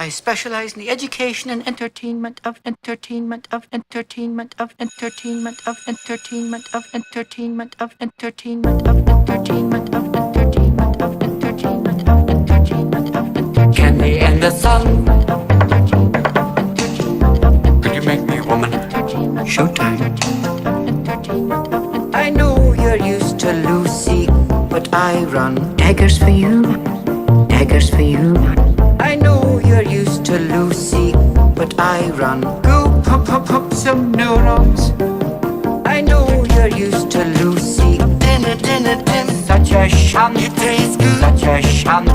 I specialize in the education and entertainment of entertainment of entertainment of entertainment of entertainment of entertainment of entertainment of entertainment of entertainment of entertainment of entertainment of entertainment. Candy and the sun. Could you make me a woman? Showtime. I know you're used to Lucy, but I run daggers for you, daggers for you. I know you're used to Lucy, but I run. Go pop some neurons. I know you're used to Lucy. Din, such a shun. It tastes good. Such a shun.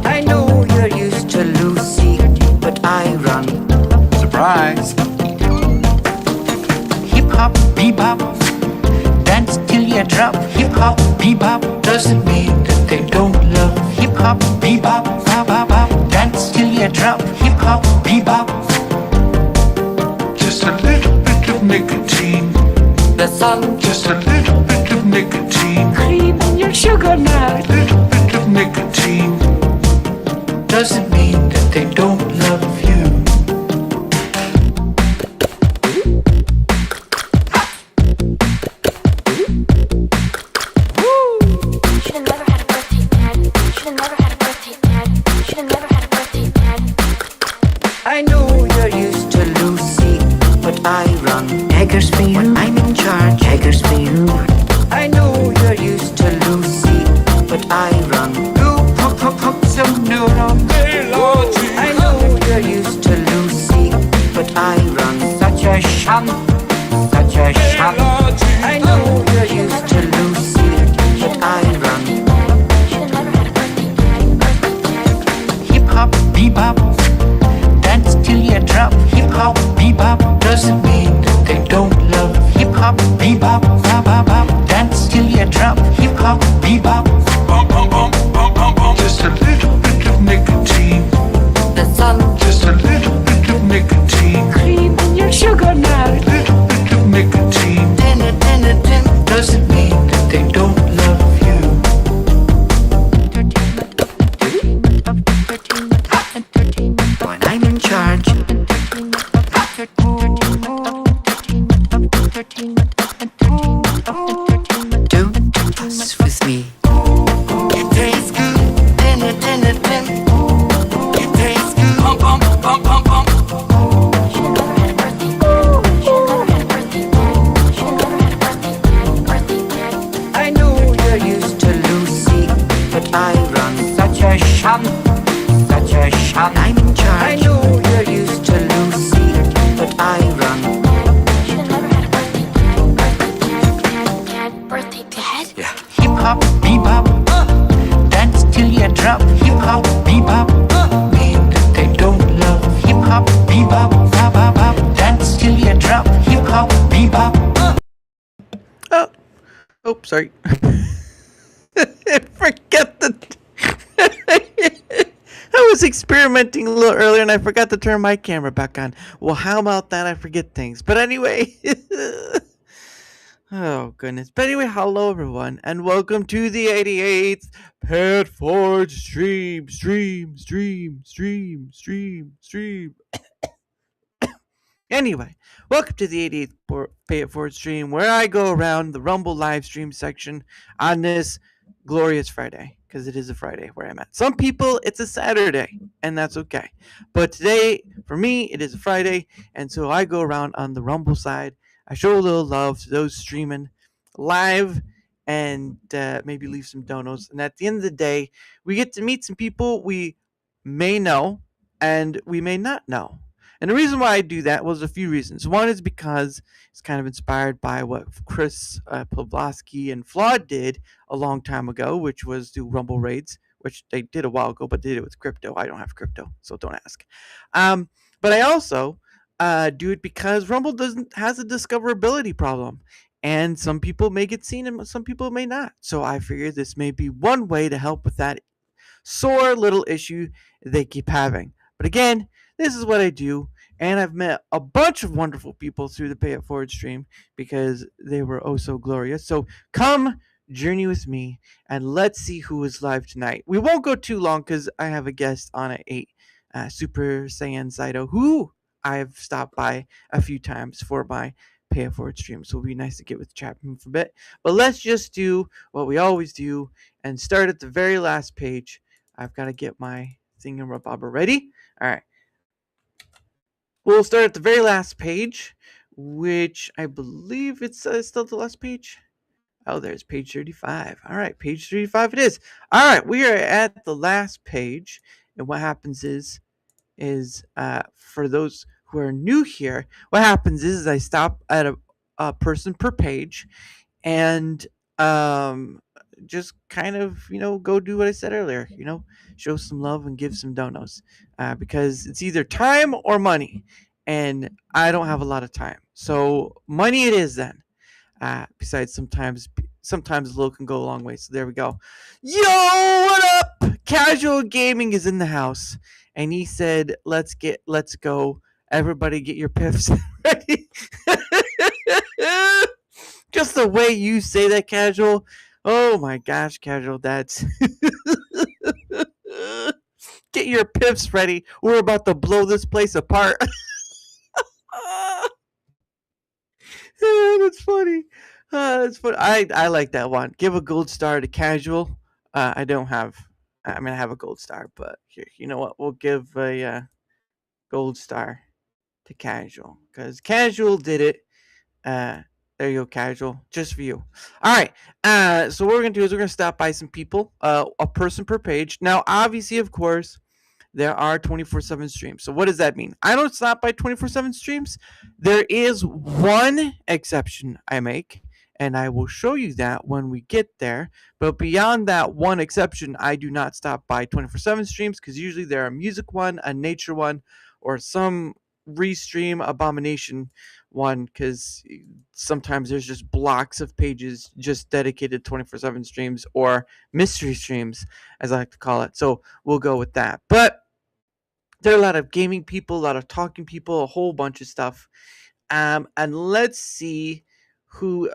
I know you're used to Lucy, but I run. Surprise. Hip hop, bebop, dance till you drop. Hip hop, bebop doesn't mean that they don't love. Hip hop, bebop, bop, bop, bop, dance till you drop. Hip hop, bebop. Just a little bit of nicotine. The sun. Just a little bit of nicotine. Cream in your sugar now. A little bit of nicotine doesn't mean that they don't love you. I know you're used to Lucy, but I run daggers for you. When I'm in charge, daggers for you. I know you're used to Lucy, but I run. Go pop some neurons. I know you're used to Lucy, but I run. Such a shun, such a shun. I know you're used to Lucy, but I run. Hip hop, bebop, dance till you drop. Hip hop, bebop doesn't mean that they don't love. Hip hop, bebop, bop, bop, bop, dance till you drop. Hip hop, bebop. Just a little bit of nicotine. The sun. Just a little bit of nicotine. Cream in your sugar now. A little bit of nicotine. Din, doesn't mean that they don't love you. Entertainment of entertainment of entertainment. When I'm in charge. Entertainment of entertainment of entertainment of entertainment of entertainment of entertainment. Don't fuss with me. It tastes good. Din. It tastes good. Pump. I know you're used to Lucy, but I run. Such a shun, such a shun. I'm in charge. I know you're used to Lucy, but I run. Yeah. Hip hop, bebop, dance till you drop. Hip hop, bebop, mean that they don't love. Hip hop, bebop, bop, bop, bop, dance till you drop. Hip hop, bebop. Oh, sorry. Forget the. I was experimenting a little earlier and I forgot to turn my camera back on. Well, how about that? I forget things. But anyway. Oh, goodness. But anyway, hello, everyone. And welcome to the 88th Pet Forge stream. Anyway, welcome to the 88th Pay It Forward stream, where I go around the Rumble live stream section on this glorious Friday, because it is a Friday where I'm at. Some people, it's a Saturday, and that's okay. But today, for me, it is a Friday, and so I go around on the Rumble side. I show a little love to those streaming live and maybe leave some donos. And at the end of the day, we get to meet some people we may know and we may not know. And the reason why I do that was a few reasons. One is because it's kind of inspired by what Chris Pavlovsky and Flawed did a long time ago, which was do Rumble raids, which they did a while ago, but they did it with crypto. I don't have crypto, so don't ask. But I also do it because Rumble has a discoverability problem. And some people may get seen and some people may not. So I figured this may be one way to help with that sore little issue they keep having. But again, this is what I do, and I've met a bunch of wonderful people through the Pay It Forward stream because they were oh so glorious. So come journey with me, and let's see who is live tonight. We won't go too long because I have a guest on at 8. SuperSaiyanSaito, who I've stopped by a few times for my pay it forward stream. So it'll be nice to get with Chapman for a bit. But let's just do what we always do and start at the very last page. I've got to get my thingamabobber ready. All right. We'll start at the very last page, which I believe it's still the last page. Oh, there's page 35. All right, page 35 it is. All right, we are at the last page. And what happens is for those who are new here, what happens is I stop at a person per page and just kind of, go do what I said earlier, show some love and give some donos because it's either time or money. And I don't have a lot of time. So money it is then. Besides, sometimes a little can go a long way. So there we go. Yo, what up? Casual Gaming is in the house, and he said, let's go. Everybody, get your piffs ready." Just the way you say that, Casual. Oh my gosh, Casual, that's get your piffs ready. We're about to blow this place apart. That's funny. That's funny. I like that one. Give a gold star to Casual. I don't have. I mean, I have a gold star, but here, you know what? We'll give a gold star to Casual because Casual did it. There you go, Casual, just for you. All right. So what we're gonna do is we're gonna stop by some people. A person per page. Now, obviously, of course, there are 24/7 streams. So what does that mean? I don't stop by 24/7 streams. There is one exception I make, and I will show you that when we get there. But beyond that one exception, I do not stop by 24/7 streams because usually there are a music one, a nature one, or some restream abomination one because sometimes there's just blocks of pages just dedicated 24/7 streams or mystery streams, as I like to call it. So we'll go with that. But there are a lot of gaming people, a lot of talking people, a whole bunch of stuff. And let's see who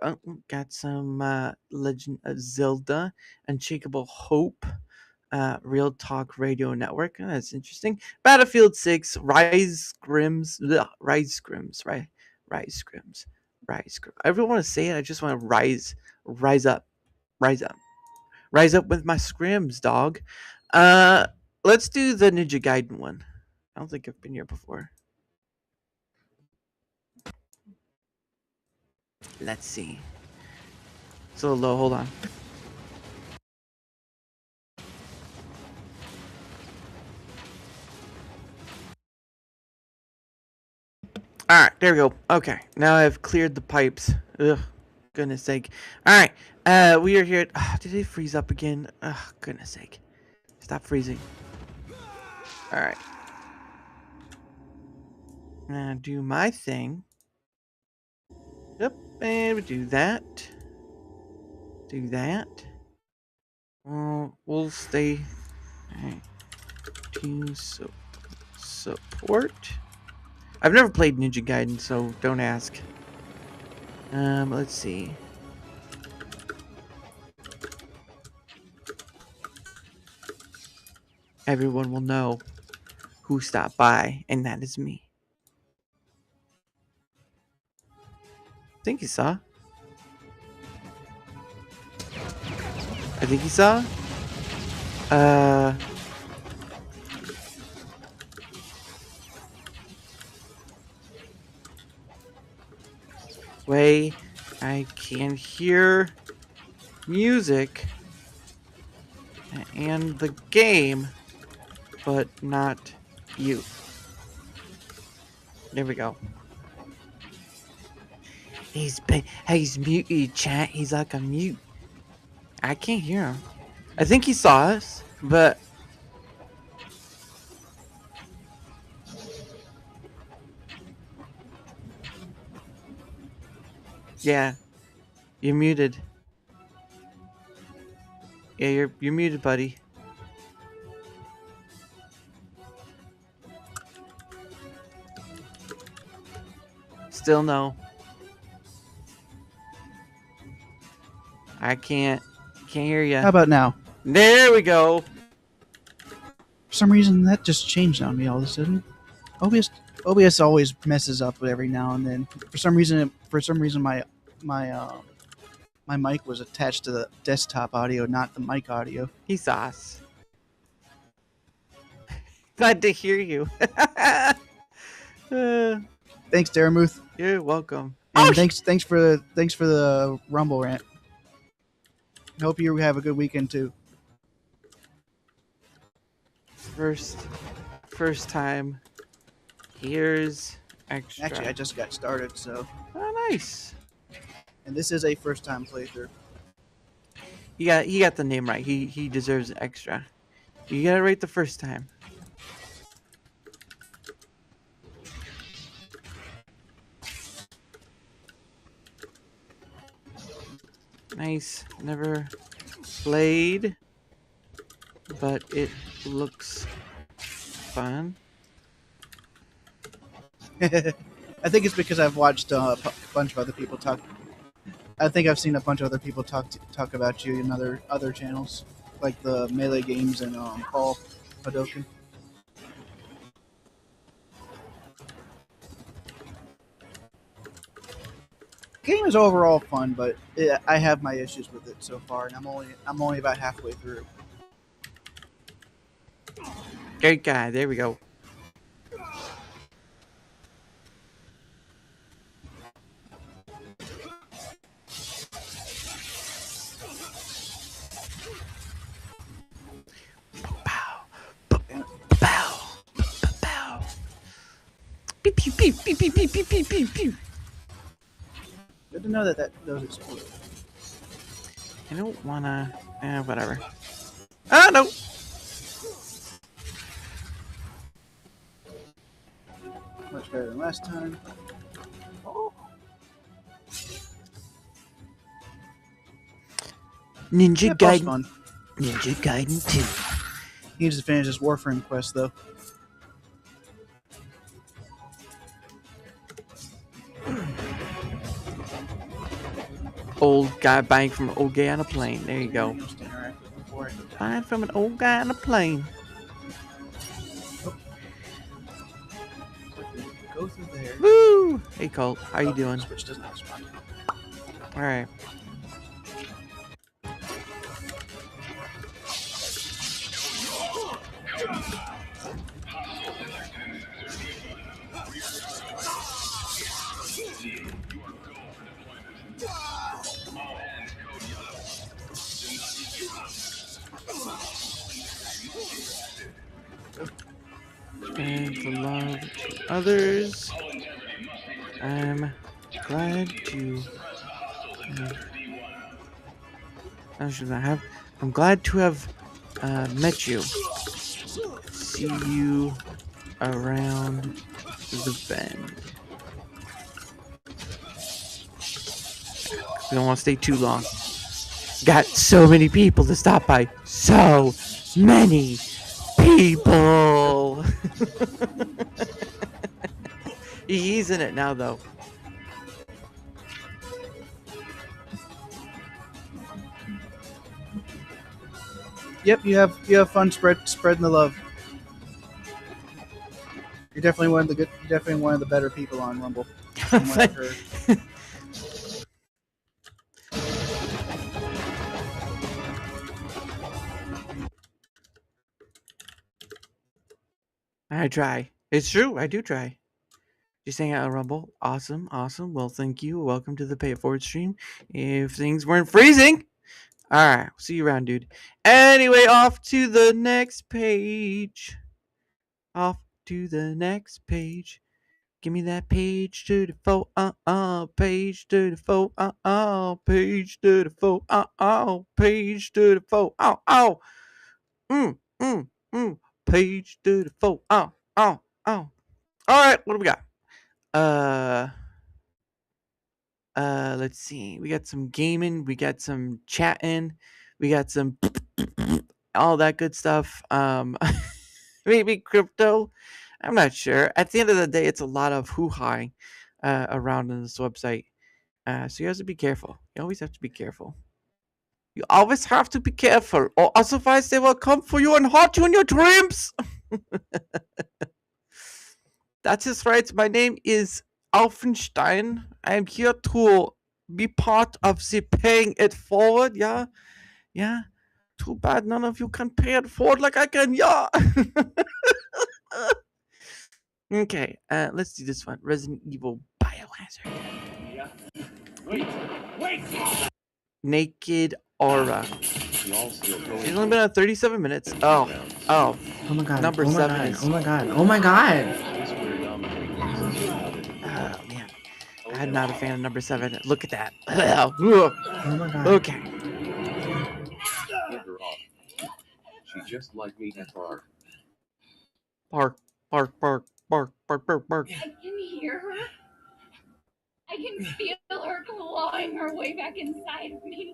got some Legend of Zelda, Unshakable Hope, Real Talk Radio Network. Oh, that's interesting. Battlefield 6, Rise Scrims, Rise Scrims, right? Rise Scrims, Rise Scrims. I really want to say it. I just want to rise up, rise up, rise up with my scrims, dog. Let's do the Ninja Gaiden one. I don't think I've been here before. Let's see. It's a little low. Hold on. All right, there we go. Okay, now I've cleared the pipes. Ugh, goodness sake. All right, we are here. Did it freeze up again? Ugh, goodness sake. Stop freezing. All right. Now do my thing. Yep, and we do that. Do that. We'll stay. All right. To support. I've never played Ninja Gaiden, so don't ask. Let's see. Everyone will know who stopped by, and that is me. I think he saw. I think he saw. Wait, I can hear music and the game, but not you. There we go. He's muted, chat. He's like a mute. I can't hear him. I think he saw us, but yeah, you're muted. Yeah, you're muted, buddy. Still no. I can't hear you. How about now? There we go. some reason that just changed on me all of a sudden. OBS always messes up every now and then. For some reason, my my mic was attached to the desktop audio, not the mic audio. He's sauce. Glad to hear you. Thanks, Daramuth. You're welcome. And thanks for the Rumble rant. Hope you have a good weekend too. First time. Here's extra. Actually, I just got started, so. Oh, nice. And this is a first time playthrough. He got the name right. He deserves extra. You got it right the first time. Nice. Never played, but it looks fun. I think it's because I've watched a bunch of other people talk. I think I've seen a bunch of other people talk about you in other channels, like the Melee Games and Paul Hadoken. Game is overall fun, but I have my issues with it so far, and I'm only about halfway through. Great guy. There we go. Pew pew pew pew pew pew pew pew pew pew. Good to know that those explode. I don't wanna. Whatever. Ah, no. Much better than last time. Oh. Ninja Gaiden. Fun. Ninja Gaiden 2. He needs to finish his Warframe quest though. Old guy buying from an old guy on a plane. There you go. Buying from an old guy on a plane. Go through there. Woo! Hey Colt, how you doing? Switch does not respond. All right. And the love to others. I'm glad to. I'm glad to have met you. See you around the bend. We don't want to stay too long. Got so many people to stop by. So many people. He's in it now, though. Yep, you have fun spreading the love. You're definitely one of the better people on Rumble. From what I've heard. I try. It's true. I do try. Just hang out on Rumble. Awesome. Well, thank you. Welcome to the Pay It Forward stream. If things weren't freezing. All right. See you around, dude. Anyway, off to the next page. Give me that page 34. Page 34. Page 34. Page 34. Page 34. All right. What do we got? Let's see. We got some gaming. We got some chatting. We got some all that good stuff. Maybe crypto. I'm not sure. At the end of the day, it's a lot of hoo-ha around on this website. So you have to be careful. You always have to be careful. You always have to be careful, or otherwise they will come for you and haunt you in your dreams. That is right. My name is Alfenstein. I am here to be part of the paying it forward. Yeah, yeah. Too bad none of you can pay it forward like I can. Yeah. Okay. Let's do this one. Resident Evil Biohazard. Yeah. Wait. Naked Aura. It's only been on 37 minutes. Oh my god. Number oh my 7 god. is. Oh my god. Oh my god. Oh man, I'm not a fan of number 7. Look at that. Oh my god. Okay. Get her off. She just like me at park. Bark. I can hear her. I can feel her clawing her way back inside of me.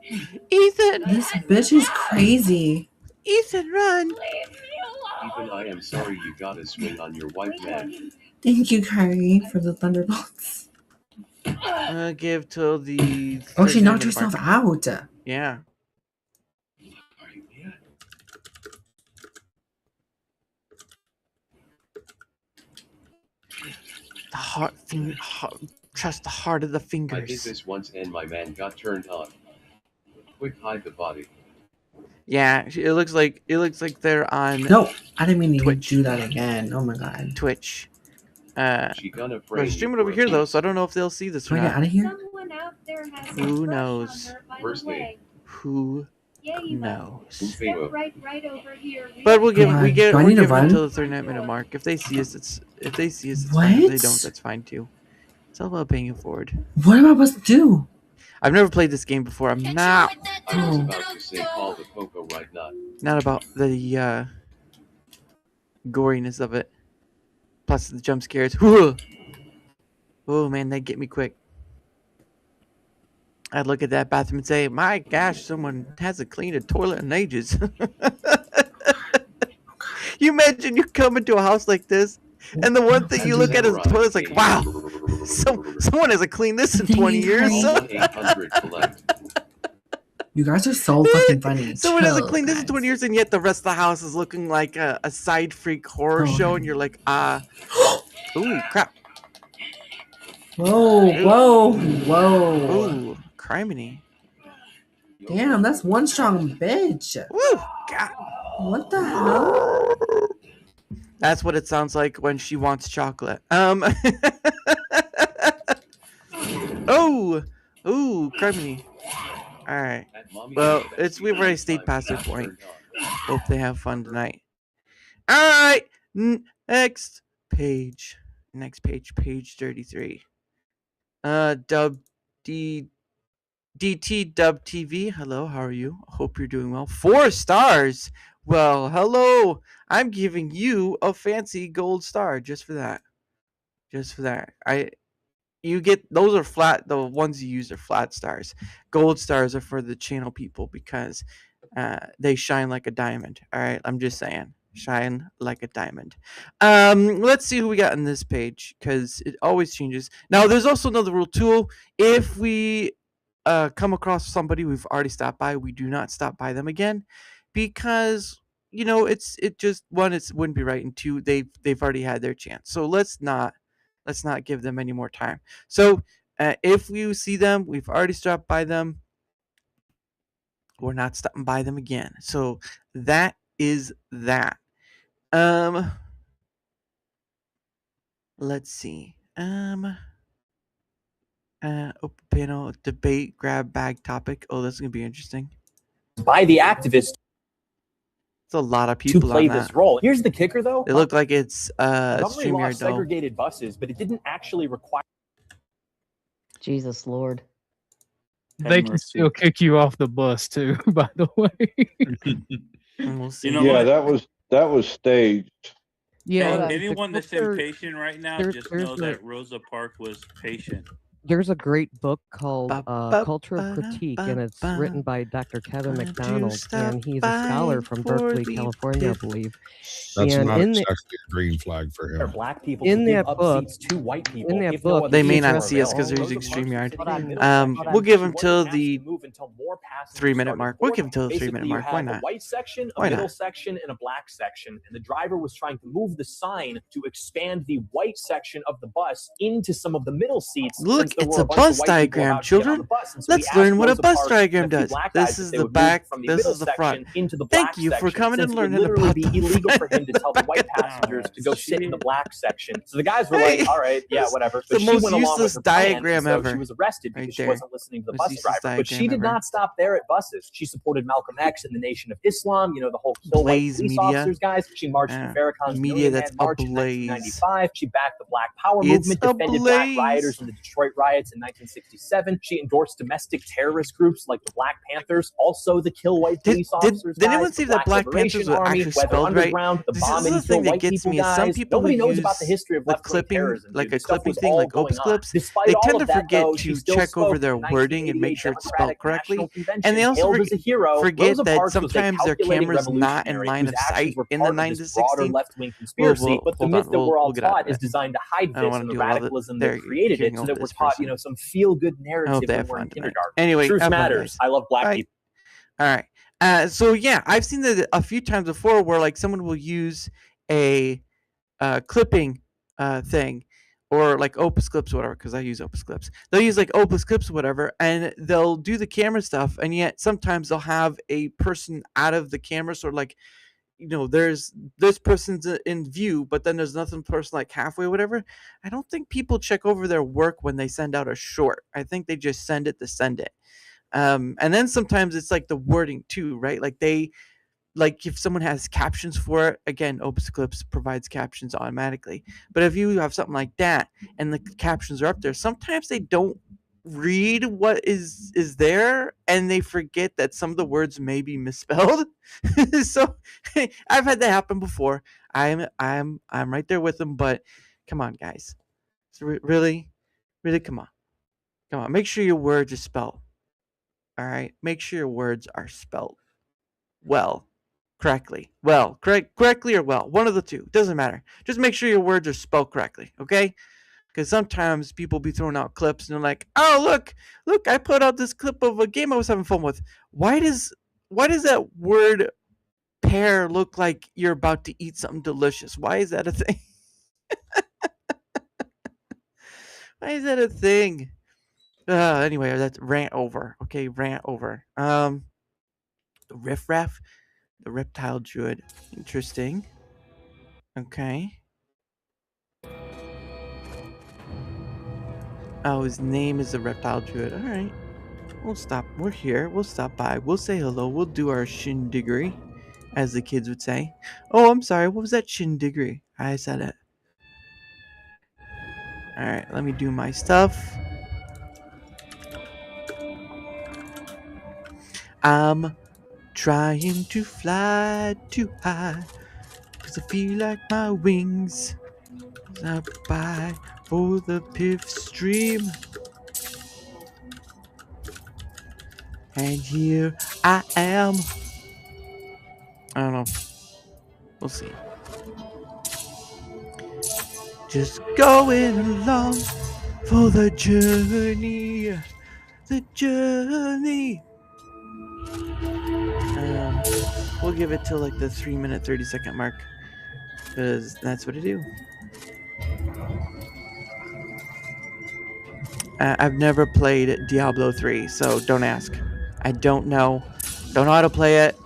Ethan! This bitch is crazy. Ethan, run! Leave me alone. Even I am sorry you gotta swing on your white man. Thank you, Kyrie, for the thunderbolts. Give till the. Oh, she 39 knocked minute herself mark. out. Yeah. Are you mad? The heart. Trust the heart of the I did fingers. this once and my man got turned on. Quick, hide the body. Yeah, it looks like they're on No, I didn't mean to Twitch. do that again. Oh my god. Twitch. She gonna We're frame streaming you over for here though, abuse. so I don't know if they'll see this Can or I get not. out of here? Someone out there has Who a crush knows? on her, by First the way. name. Who Yeah, you must. knows? Step right over here. But we'll give God, we do I we're need to giving run? until the 39-minute mark. If they see us, it's fine. If they What? don't, that's fine too. It's all about paying it forward. What am I supposed to do? I've never played this game before. I'm not I was about to say call the Poco right now. not about the goriness of it. Plus the jump scares. Oh man, they get me quick. I'd look at that bathroom and say, "My gosh, someone hasn't cleaned a toilet in ages." You imagine you come into a house like this, and the one thing you look at is the toilet. It's like, wow, someone hasn't cleaned this in 20 years. Call 1-800 collect. You guys are so fucking funny. Someone hasn't Chill, cleaned this in guys. 20 years, and yet the rest of the house is looking like a side freak horror Oh. show, and you're like, ooh, crap. Whoa. Ooh, criminy. Damn, that's one strong bitch. Woo, God. What the hell? That's what it sounds like when she wants chocolate. Ooh, criminy. All right. Well, we've already stayed past their point. Hope they have fun tonight. All right, next page, page 33. Dub DT Dub TV. Hello, how are you? Hope you're doing well. 4 stars. Well, hello. I'm giving you a fancy gold star just for that. You get those are flat. The ones you use are flat stars. Gold stars are for the channel people because they shine like a diamond. All right, I'm just saying, shine like a diamond. Let's see who we got on this page because it always changes. Now, there's also another rule too. If we come across somebody we've already stopped by, we do not stop by them again because it just one, it wouldn't be right, and 2, they've already had their chance. So let's not give them any more time. So if we see them, we've already stopped by them, we're not stopping by them again. So that is that. Let's see. Open panel debate grab bag topic. Oh, that's gonna be interesting. By the activists It's a lot of to people play on this that. role. Here's the kicker, though. They look like it's Montgomery StreamYard lost though. segregated buses, but it didn't actually require. Jesus Lord. They can still kick you off the bus too, by the way. And we'll see. You know what? that was staged. Yeah. Anyone that's impatient right now, there's- just there's know the- that Rosa Parks was patient. There's a great book called Culture of Ba-ba-ba-da, Critique, and it's written ba-ba. by Dr. Kevin Why'd you McDonald, stop and he's a scholar by from for Berkeley, the California, I pith? believe. That's And not in the exactly a green flag for him. Black people in to give that up book, seats to white people in that if no book, other They may seats not were see us because available. they're using Rosa Parks was StreamYard. sitting in the middle section. We'll give She until wasn't asked the to move until more passengers 3-minute started mark. We'll give boarding. until the 3-minute Basically, you mark. Why had a not? white section, a Why middle not? section, and a black section, and the driver was trying to move the sign to expand the white section of the bus into some of the middle seats. Look, since there it's were a bunch of bus white people diagram, about to get on children. the bus. And so Let's he asked learn what a Rosa bus Parks diagram and a few does. black guys This if is they the would move back. from the This middle is the front. section into the Thank black you for section, coming since and it would learning literally about be the illegal for front him to and tell the back. white passengers to go sit in the Shit. black section. So the guys were like, all right, yeah, whatever. It's the But she most went along with useless her plan, diagram and so ever. she was arrested because Right she there. wasn't listening to the Most bus useless driver. But she diagram did ever. not stop there at buses. She supported Malcolm X and the Nation of Islam, the whole kill white Blaze police Media. officers guys. She marched in Farrakhan's Media Million that's Man March in ablaze. 1995. She backed the Black Power It's movement, defended black ablaze. rioters in the Detroit riots in 1967. She endorsed domestic terrorist groups like the Black Panthers, also the kill white police officers. Did anyone guys, see the that Black Liberation Panthers was Army, actually whether spelled right? underground, the This bomb is and the kill thing that white gets people me is some guys. people Nobody who knows about the use history of the left-wing clipping, terrorism. like dude. a This stuff clipping was thing, all like going Opus on. Clips. Despite They all tend of to that, forget though, she to still check over spoke their at the wording and make 1988 sure it's spelled Democratic correctly. National Convention. And they also Hailed as a hero, forget Rosa that Parks was a sometimes their calculating camera's not in revolutionary line whose of actions sight were in the part 9 of to this broader 16. left-wing conspiracy. But the Hold myth on, that we're all we'll get out taught of is it. designed to hide I don't this want and to the do all the radicalism they're that created hearing it, so over that we're this taught, person. some feel-good I hope narrative they when have we're in fun tonight. kindergarten. Anyway, Truth have fun, matters. guys. I love black Bye. people. All right. So yeah, I've seen that a few times before, where like someone will use a clipping thing, or like Opus Clips or whatever, because I use Opus Clips. They'll use like Opus Clips or whatever, and they'll do the camera stuff, and yet sometimes they'll have a person out of the camera, sort of like, there's this person's in view, but then there's nothing person like halfway or whatever. I don't think people check over their work when they send out a short. I think they just send it to send it. And then sometimes it's like the wording too, right? Like if someone has captions for it, again, Opus Clips provides captions automatically. But if you have something like that and the captions are up there, sometimes they don't read what is there, and they forget that some of the words may be misspelled. So I've had that happen before. I'm right there with them, but come on, guys. Really, come on. Make sure your words are spelled. All right, make sure your words are spelled correctly. Correctly or well, one of the two. Doesn't matter. Just make sure your words are spelled correctly, okay? Because sometimes people be throwing out clips and they're like, "Oh, look, I put out this clip of a game I was having fun with." Why does that word pear look like you're about to eat something delicious? Why is that a thing? Why is that a thing? Anyway, that's rant over. Okay, rant over. The riffraff, the reptile druid. Interesting. Okay. Oh, his name is the reptile druid. All right. We'll stop. We're here. We'll stop by. We'll say hello. We'll do our shindiggery, as the kids would say. Oh, I'm sorry. What was that shindiggery? I said it. All right. Let me do my stuff. I'm trying to fly too high, 'cause I feel like my wings are by for the pith stream. And here I am. I don't know. We'll see. Just going along for the journey. The journey. We'll give it till like the 3-minute 30-second mark, because that's what I do. I've never played Diablo 3, so don't ask. I don't know. Don't know how to play it.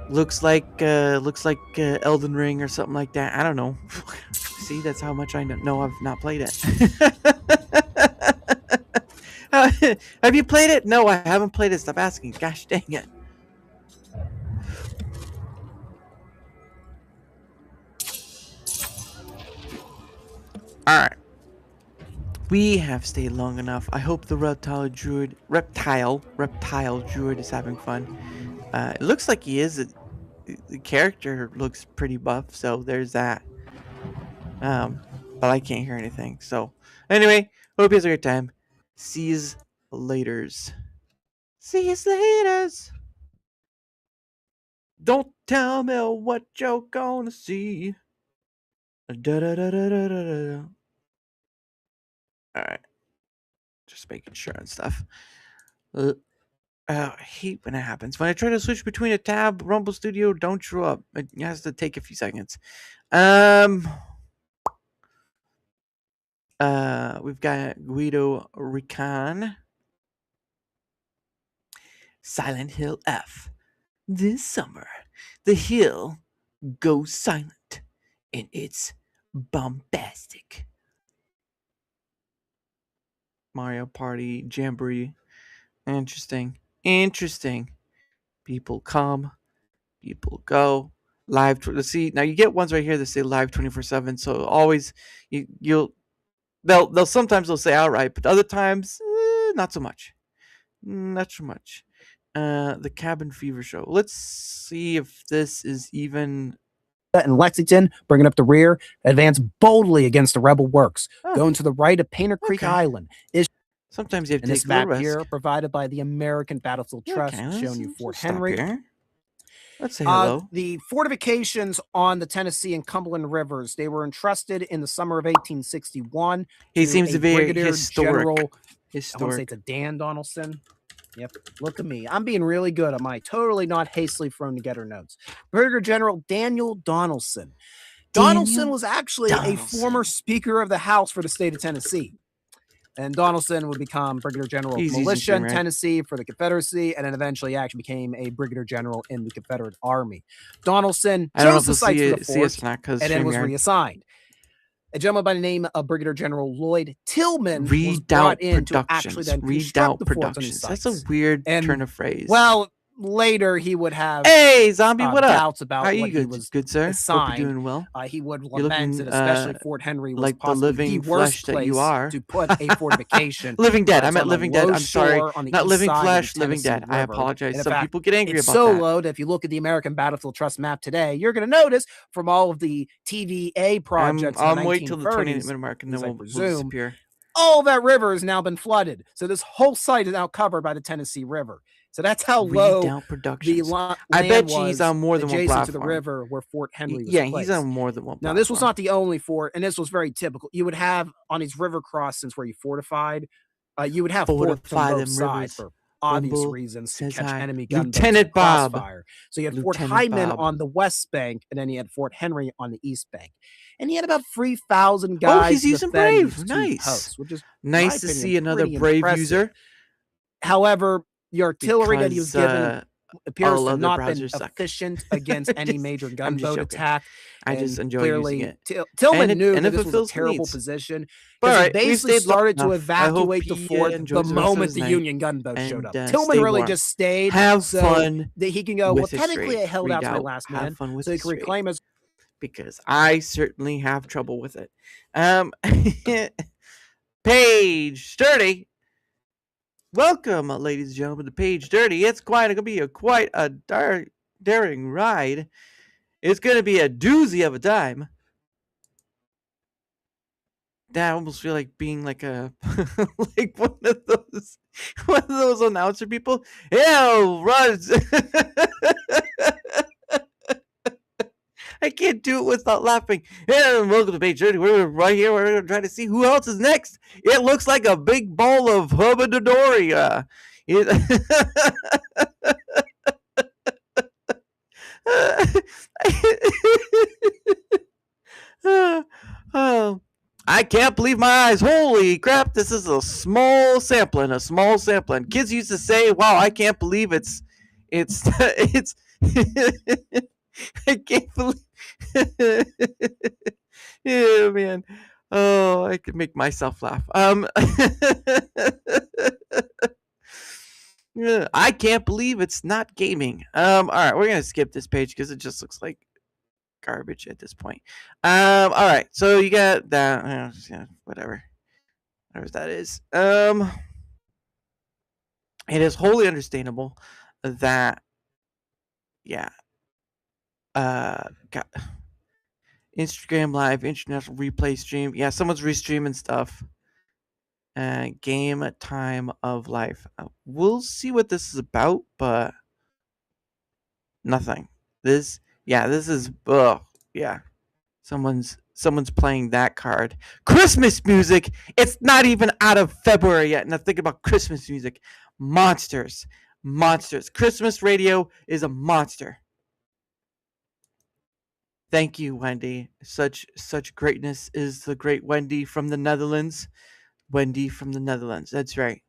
Looks like Elden Ring or something like that. I don't know. See, that's how much I know. I've not played it. Have you played it? No, I haven't played it. Stop asking. Gosh dang it. Alright. We have stayed long enough. I hope the reptile druid is having fun. It looks like he is. The character looks pretty buff, so there's that. But but I can't hear anything. So anyway, hope you guys have a great time. See you laters. See you laters. Don't tell me what you're gonna see. Da da da da da da da. All right, just making sure and stuff. I hate when it happens. When I try to switch between a tab, Rumble Studio don't show up. It has to take a few seconds. We've got Guido Recon. Silent Hill F. This summer, the hill goes silent, and it's bombastic. Mario Party Jamboree. Interesting. People come, people go. Live. Let's see. Now you get ones right here that say live 24/7. So always, they'll sometimes they'll say outright, but other times not so much. Not so much. The Cabin Fever Show. Let's see if this is even. In Lexington, bringing up the rear, advance boldly against the rebel works. Going to the right of Painter Creek Island is. Sometimes you have to this take a little map here, risk. provided by the American Battlefield Trust, showing you Fort Henry. Let's say hello. The fortifications on the Tennessee and Cumberland rivers, they were entrusted in the summer of 1861. He seems to be Brigadier historic. General, I want to Historic. say it's a Dan Donaldson. Yep, look at me. I'm being really good at my totally not hastily thrown together notes. Brigadier General Daniel Donaldson. Donaldson was actually a former Speaker of the House for the state of Tennessee. And Donaldson would become Brigadier General of Militia in Tennessee for the Confederacy, and then eventually actually became a Brigadier General in the Confederate Army. Donaldson chose the site for the fort and then was reassigned. A gentleman by the name of Brigadier General Lloyd Tillman was brought in to actually then construct the forts on these sites. That's a weird turn of phrase. Well, later he would have Zombie, what up? doubts about How are you what good? he was Good, sir. assigned. Hope you're doing well. He would You're lament looking, that especially Fort Henry was like the possibly living the worst flesh that place you are. to put a fortification. Living Dead. I It's meant on the Living Dead. low I'm sorry. shore on the Not east Living side of the Flesh, Living Tennessee Dead. I River. apologize. And in Some fact, people get angry it's about so that. low that if you look at the American Battlefield Trust map today, you're going to notice from all of the TVA projects in the 1930s, wait till the 20-minute mark and then we'll disappear. all that river has now been flooded. So this whole site is now covered by the Tennessee River. So that's how low the land I bet was he's on more than one adjacent to the platform. river where Fort Henry was Yeah, placed. he's on more than one Now, platform. this was not the only fort, and this was very typical. You would have on these river crossings where you fortified, you would have forts on both sides for obvious reasons to catch enemy gunboats Lieutenant and Bob. crossfire. So you had Fort Lieutenant Hyman Bob. on the west bank, and then you had Fort Henry on the east bank. And he had about 3,000 guys. Oh, he's using defend Brave. these two Nice. posts, which is Nice to see another Brave user. However, the artillery that he was given appears all to other not been browsers suck. efficient against any major gunboat attack. I just enjoy clearly, using it. Tillman knew and that if it this was a fulfills terrible needs. position. But all Because right, he we've basically stayed long started to enough. I hope evacuate the he, fort the enjoys the rest of moment his the night. Union gunboat showed up. And, Tillman stay really warm. just stayed. Have so fun that he can go, well, with technically I history. held out to my Redoubt. last Have man. fun with So he can history. reclaim his. Because I certainly have trouble with it. Page Sturdy. Welcome, ladies and gentlemen, to Page Dirty. It's quite going to be quite a daring ride. It's going to be a doozy of a time. I almost feel like being like a like one of those announcer people. Yeah, run. I can't do it without laughing. Yeah, welcome to Page 30. We're right here. We're going to try to see who else is next. It looks like a big ball of hubadadori. I can't believe my eyes. Holy crap, this is a small sampling. Kids used to say, wow, I can't believe it's I can't believe yeah, man. Oh, I could make myself laugh. Yeah, I can't believe it's not gaming. All right, we're gonna skip this page because it just looks like garbage at this point. All right, so you got that. Yeah, whatever that is. It is wholly understandable that, yeah. God. Instagram Live, international replay stream. Yeah, someone's restreaming stuff. Game time of life. We'll see what this is about, but nothing. This is yeah. Someone's playing that card. Christmas music. It's not even out of February yet. Now think about Christmas music. Monsters. Christmas radio is a monster. Thank you, Wendy. Such greatness is the great Wendy from the Netherlands. Wendy from the Netherlands. That's right.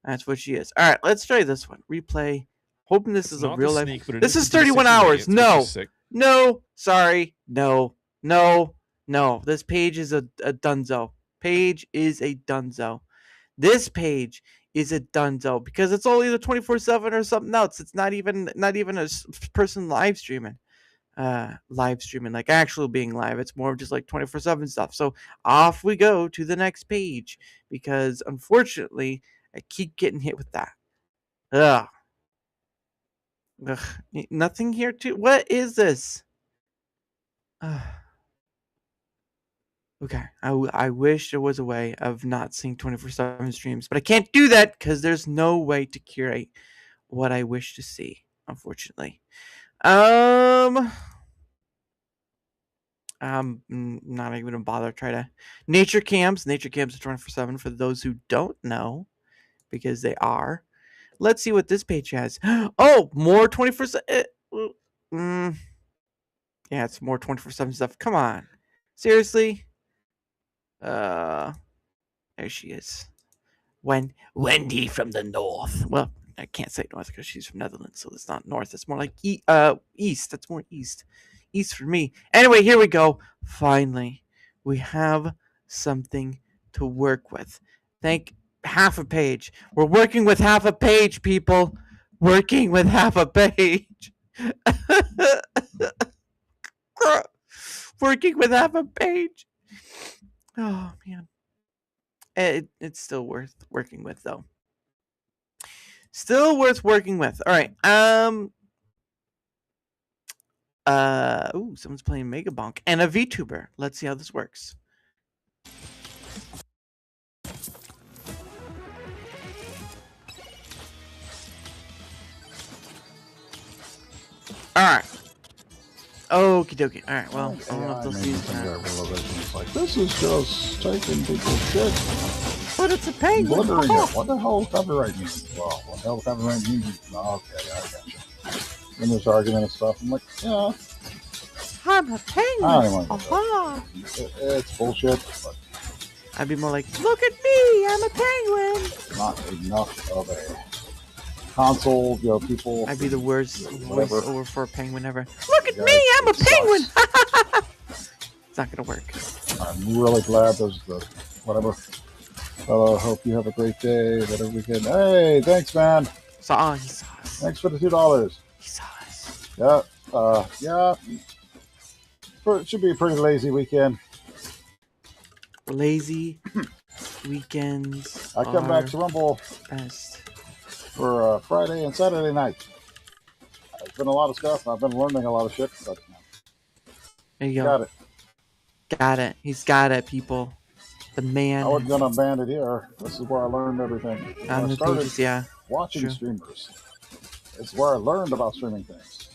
That's what she is. All right, let's try this one. Replay. Hoping this is a real life. This is 31 hours. No. No. Sorry. No. This page is a dunzo. This page is a dunzo because it's only the 24/7 or something else. It's not even a person live streaming. Like actually being live. It's more of just like 24/7 stuff. So off we go to the next page because unfortunately I keep getting hit with that. Ugh. Nothing here too. What is this? Okay. I wish there was a way of not seeing 24/7 streams, but I can't do that because there's no way to curate what I wish to see, unfortunately. I'm not even gonna bother try to nature cams are 24/7 for those who don't know, because they are. Let's see what this page has. Oh, more 24/7. Yeah, it's more 24/7 stuff. Come on, seriously. There she is. Wendy from the north. Well, I can't say north because she's from Netherlands, so it's not north. It's more like east. That's more east. East for me. Anyway, here we go. Finally, we have something to work with. Thank half a page. We're working with half a page, people. Working with half a page. Working with half a page. Oh man. It's still worth working with though. Still worth working with. All right. Ooh, someone's playing Mega Bonk and a VTuber. Let's see how this works. All right. Okie dokie. All right. Well, I don't know if they'll see It's like, this is just taking people's shit. But it's a penguin. Blundering it. What the hell copyright means? Well, what the hell copyright means? Okay, I got you. In this argument and stuff, I'm like, yeah. I'm a penguin. It's bullshit. But I'd be more like, look at me, I'm a penguin. Not enough of a console, people. I'd be the worst voiceover for a penguin ever. Look at me, I'm a penguin. It's not gonna work. I'm really glad there's the whatever. Hope you have a great day, whatever weekend. Hey, thanks, man. He saw us. Thanks for the $2. He saw us. Yeah. Yeah. It should be a pretty lazy weekend. Lazy weekends. I come back to Rumble best for Friday and Saturday night. It's been a lot of stuff. I've been learning a lot of shit. But there you go. Got it. Got it. He's got it, people. The man. I wasn't gonna ban it here. This is where I learned everything. On the pages, yeah. Watching streamers. It's where I learned about streaming things.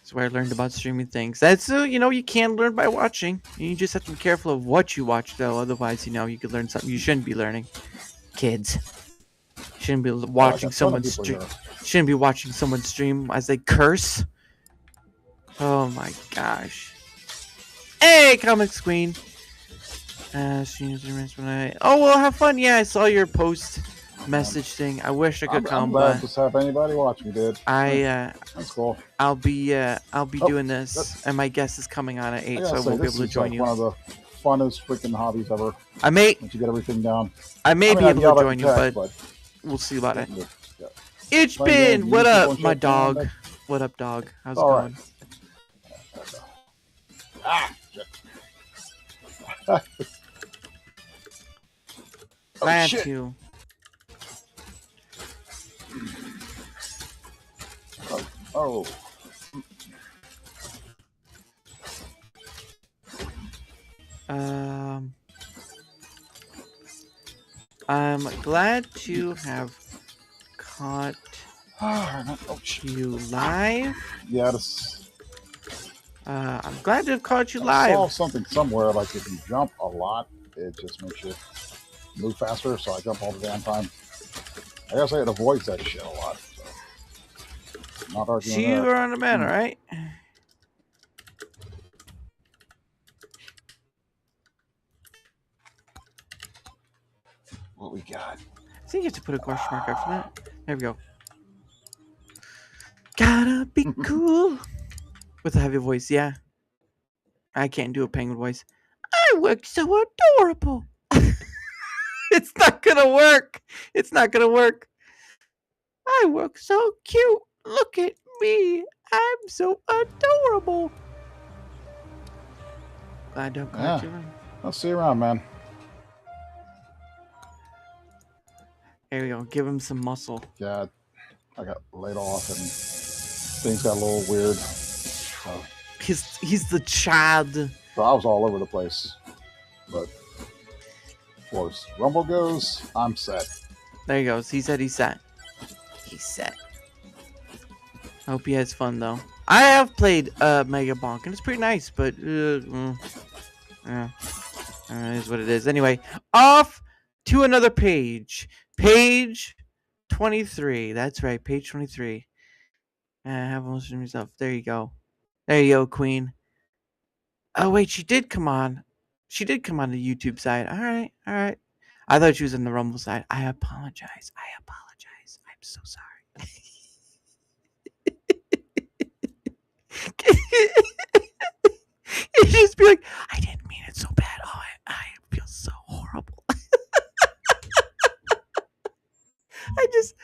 It's where I learned about streaming things. That's you can learn by watching. You just have to be careful of what you watch, though. Otherwise, you could learn something you shouldn't be learning. Kids shouldn't be watching someone stream. Shouldn't be watching someone stream as they curse. Oh my gosh. Hey, Comics Queen. Oh, well, have fun. Yeah, I saw your post message thing. I wish I could come, I'm but glad to have anybody watch me, dude. That's cool. I'll be doing this, and my guest is coming on at 8, so I won't be able to join you. One of the funnest freaking hobbies ever. Once you get everything down. I may be able to join you, but we'll see about it. It's been. What up, my dog? What up, dog? How's it going? Glad to. Oh. I'm glad to have caught you live. Yes. I'm glad to have caught you I saw live. something somewhere like if you jump a lot, it just makes you move faster. So I jump all the damn time. I guess it avoids that shit a lot. So. Not arguing See you there. on the man, all right? What we got? I think you have to put a question mark after that. There we go. Gotta be cool. With a heavy voice, yeah. I can't do a penguin voice. I work so adorable. It's not gonna work. It's not gonna work. I work so cute. Look at me. I'm so adorable. Glad to caught you. I'll see you around, man. There we go. Give him some muscle. Yeah, I got laid off and things got a little weird. So. He's the Chad. So I was all over the place. But as far as Rumble goes, I'm set. There he goes. He said he's set. He's set. I hope he has fun though. I have played Mega Bonk and it's pretty nice, but yeah, it is what it is. Anyway, off to another page. Page 23. That's right, page 23. I have most of myself. There you go. There you go, Queen. Oh wait, she did come on. She did come on the YouTube side. All right, all right. I thought she was on the Rumble side. I apologize. I apologize. I'm so sorry. You just be like, I didn't mean it so bad. Oh, I feel so horrible. I just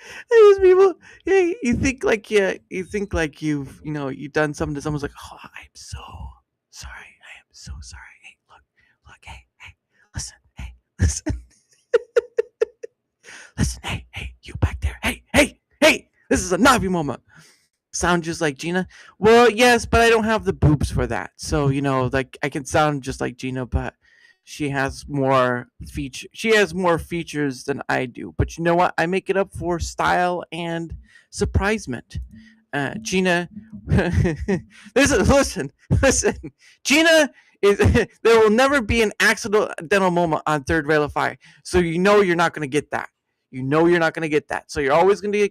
people. Hey, you think like you've you've done something to someone's like, oh, I'm so sorry. I am so sorry. Hey, look, hey, listen, listen, listen, hey, you back there, hey. This is a Navi moment. Sound just like Gina? Well, yes, but I don't have the boobs for that. So, like I can sound just like Gina, but she has more features than I do. But you know what? I make it up for style and surprisement. Gina listen. Gina is there will never be an accidental moment on Third Railify. So you're not gonna get that. You're not gonna get that. So you're always gonna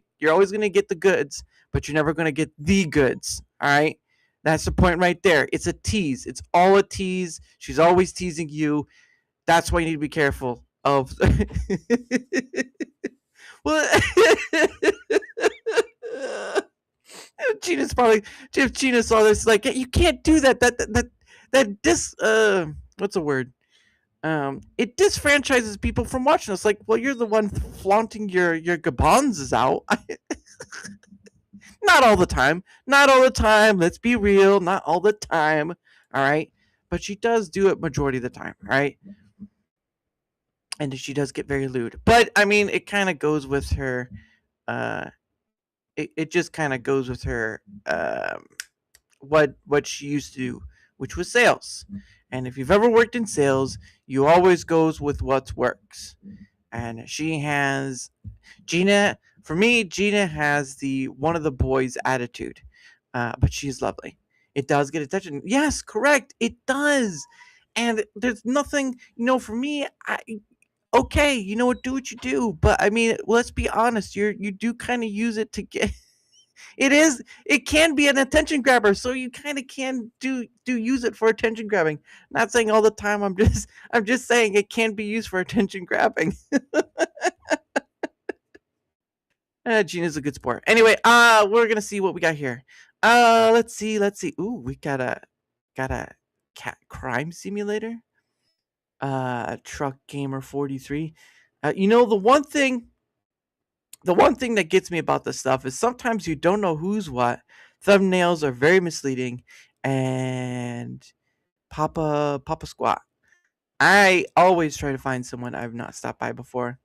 get the goods, but you're never going to get the goods. All right. That's the point right there. It's a tease. It's all a tease. She's always teasing you. That's why you need to be careful of. Well, Gina's probably, if Gina saw this, like, you can't do that. What's the word? It disfranchises people from watching us. Like, well, you're the one flaunting your Gabonzes out. Not all the time. Let's be real. Not all the time. All right. But she does do it majority of the time. Right. And she does get very lewd. But I mean, it kind of goes with her. It just kind of goes with her. What she used to do, which was sales. And if you've ever worked in sales, you always goes with what works. And she has Gina. For me, Gina has the one of the boys attitude, but she's lovely. It does get attention. Yes, correct. It does. And there's nothing, for me, okay, do what you do. But I mean, let's be honest. You do kind of use it to get. It can be an attention grabber, so you kind of can use it for attention grabbing. Not saying all the time. I'm just saying it can be used for attention grabbing. Gina's a good sport. Anyway, we're gonna see what we got here. Let's see. Ooh, we got a cat crime simulator. Truck Gamer 43. The one thing that gets me about this stuff is sometimes you don't know who's what. Thumbnails are very misleading, and Papa Squat. I always try to find someone I've not stopped by before.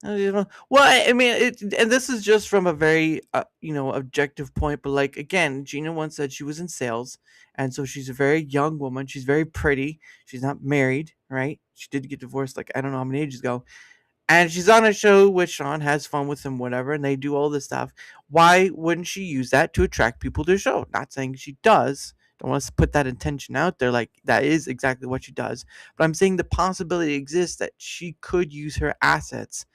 Well, I mean, and this is just from a very, objective point. But like again, Gina once said she was in sales, and so she's a very young woman. She's very pretty. She's not married, right? She did get divorced, like I don't know how many ages ago, and she's on a show with Sean, has fun with him, whatever, and they do all this stuff. Why wouldn't she use that to attract people to the show? Not saying she does. Don't want to put that intention out there. Like that is exactly what she does. But I'm saying the possibility exists that she could use her assets,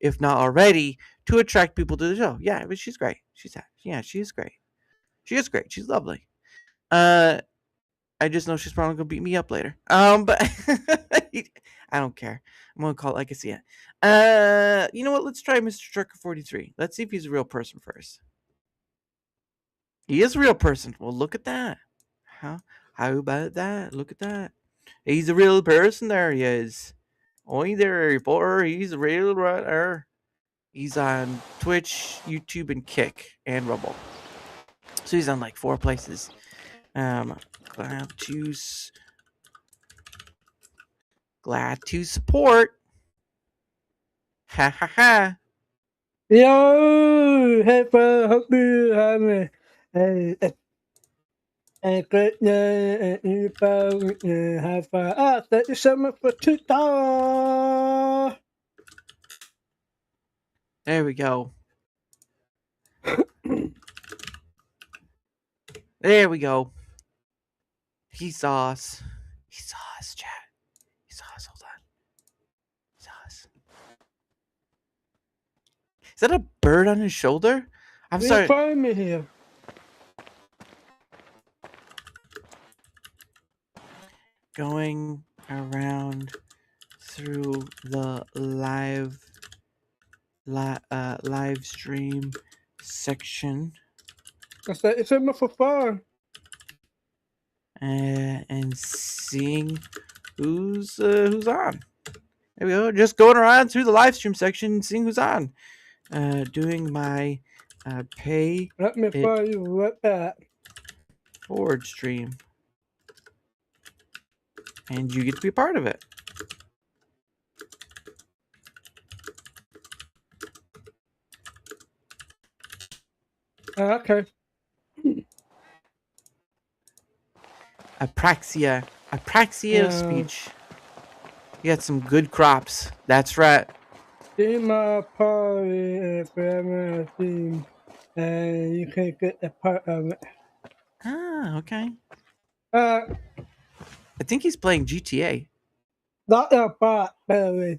if not already, to attract people to the show. Yeah, but she's great. She is great. She is great. She's lovely. I just know she's probably gonna beat me up later. But I don't care. I'm gonna call it like I see it. You know what? Let's try Mr. Trucker 43. Let's see if he's a real person first. He is a real person. Well, look at that. How about that? Look at that. He's a real person. There he is. Oi there, boy. He's a real right there. He's on Twitch, YouTube, and Kick, and Rumble. So he's on like 4 places. Glad to support. Ha ha ha. Yo, hey, hope you have a great day and you both have fun. Thank you so much for $2. There we go. There we go. He saw us. He saw us, chat. He saw us. Hold on. He saw us. Is that a bird on his shoulder? I'm sorry. Find me here. Going around through the live stream section. That's that. It's in for fun. And seeing who's on. There we go. Just going around through the live stream section and seeing who's on. Doing my pay. Let me follow you right back. Forward stream. And you get to be a part of it. Okay. Apraxia of speech. You got some good crops. That's right. In my party forever team, and you can get a part of it. Ah, okay. I think he's playing GTA. Not a bot, barely.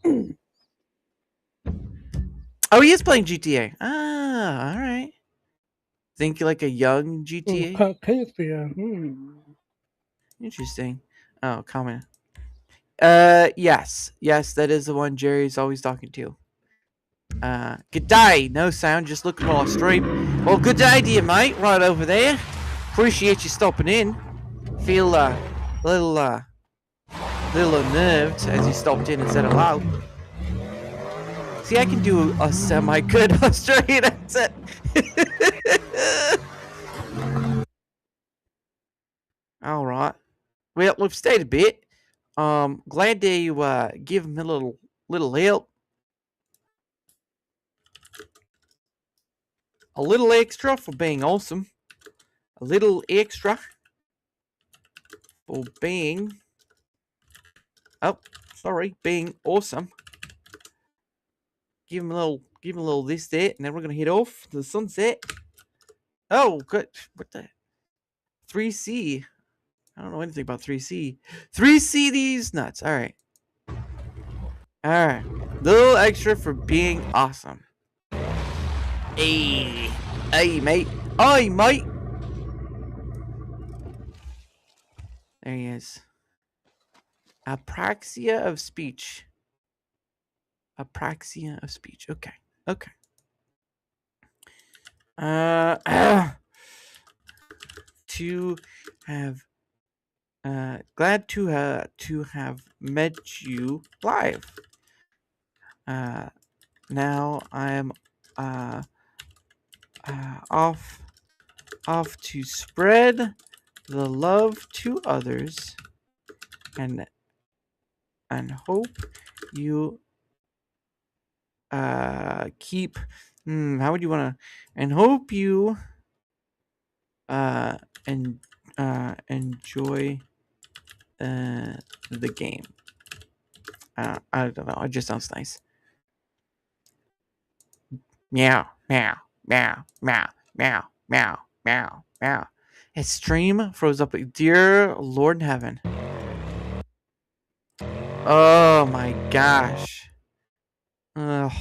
Oh, he is playing GTA. Ah, all right. Think like a young GTA? Interesting. Oh, comment. Yes, that is the one Jerry's always talking to. Good day. No sound, just looking at my stream. Well, good day to you, mate, right over there. Appreciate you stopping in. Feel a little unnerved as you stopped in and said hello. See, I can do a semi-good Australian accent. All right. Well, we've stayed a bit. Glad to give him a little help. A little extra for being awesome. A little extra for being... Oh, sorry, being awesome. Give him a little this, that, and then we're gonna head off to the sunset. Oh, good. What the? 3C. I don't know anything about 3C. 3C these nuts. All right. Little extra for being awesome. Hey, mate. Hey, mate. There he is. Apraxia of speech. Apraxia of speech. Okay. To have glad to have met you live. Now I'm off to spread the love to others and hope you keep. How would you want to? And hope you and enjoy the game. I don't know. It just sounds nice. Meow, meow, meow, meow, meow, meow, meow, meow. His stream froze up. Dear Lord in heaven. Oh my gosh. Ugh.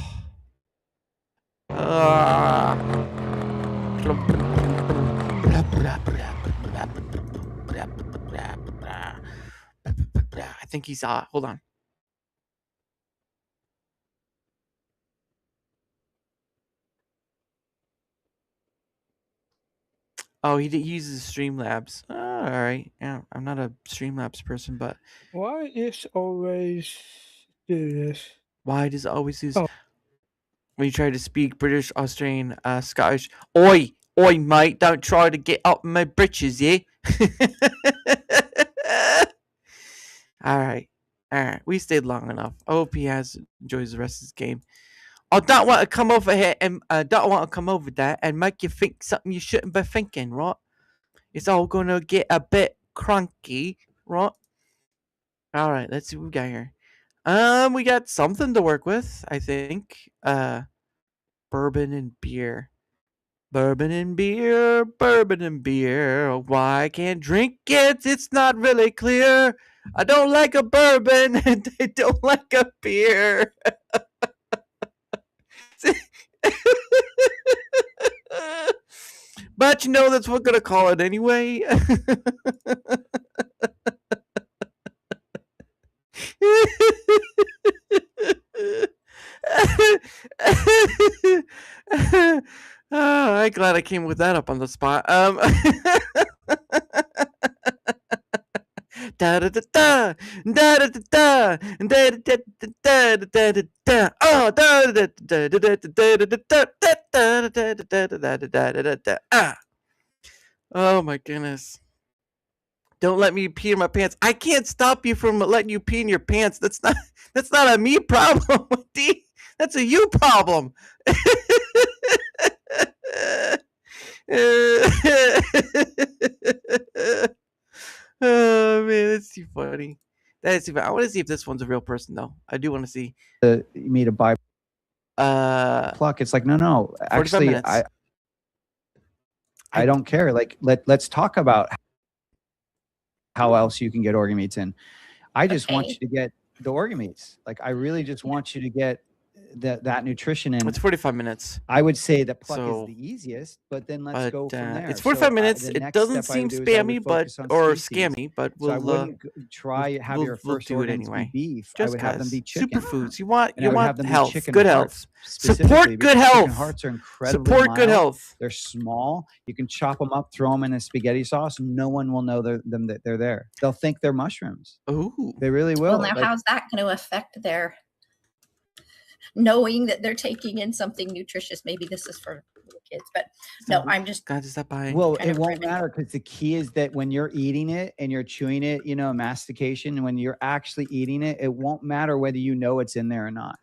I think he's hold on. Oh, he uses Streamlabs. All right. Yeah, I'm not a Streamlabs person, but Why is always do this? why does it always use Oh. when you try to speak British, Australian, Scottish? Oi, oi, mate! Don't try to get up my britches, yeah. All right. We stayed long enough. I hope he enjoys the rest of his game. I don't want to come over here and don't want to come over there and make you think something you shouldn't be thinking, right? It's all gonna get a bit cranky, right? All right, let's see what we got here. We got something to work with, I think. Bourbon and beer. Bourbon and beer, bourbon and beer. Why I can't drink it? It's not really clear. I don't like a bourbon and I don't like a beer. But you know, that's what we're gonna call it anyway. I'm glad I came with that up on the spot. Da da da da da da da da da da da da da da. Oh, da da da da da da da da da da da. Oh my goodness! Don't let me pee in my pants. I can't stop you from letting you pee in your pants. That's not a me problem, D. That's a you problem. Oh man, that's too funny. That is too funny. I want to see if this one's a real person though. I do want to see. Me to buy pluck. It's like no. Actually, minutes. I don't care. Like let's talk about how else you can get organ meats in. I just want you to get the organ meats. Like I really just want you to get that nutrition in. It's 45 minutes. I would say that pluck is the easiest, but then let's go from there. It's 45 minutes. It doesn't seem spammy, or scammy, but we'll have your first do it anyway. Beef. I would have them be chicken. Superfoods. You want health, chicken good health. Support good health. Chicken hearts are incredibly Support mild. good health. They're small. You can chop them up, throw them in a spaghetti sauce. No one will know that they're there. They'll think they're mushrooms. Ooh, they really will. Well, now how's that going to affect their knowing that they're taking in something nutritious? Maybe this is for little kids, but no, I'm just. God, is that buying? Well, it won't matter because the key is that when you're eating it and you're chewing it, mastication, and when you're actually eating it, it won't matter whether you know it's in there or not.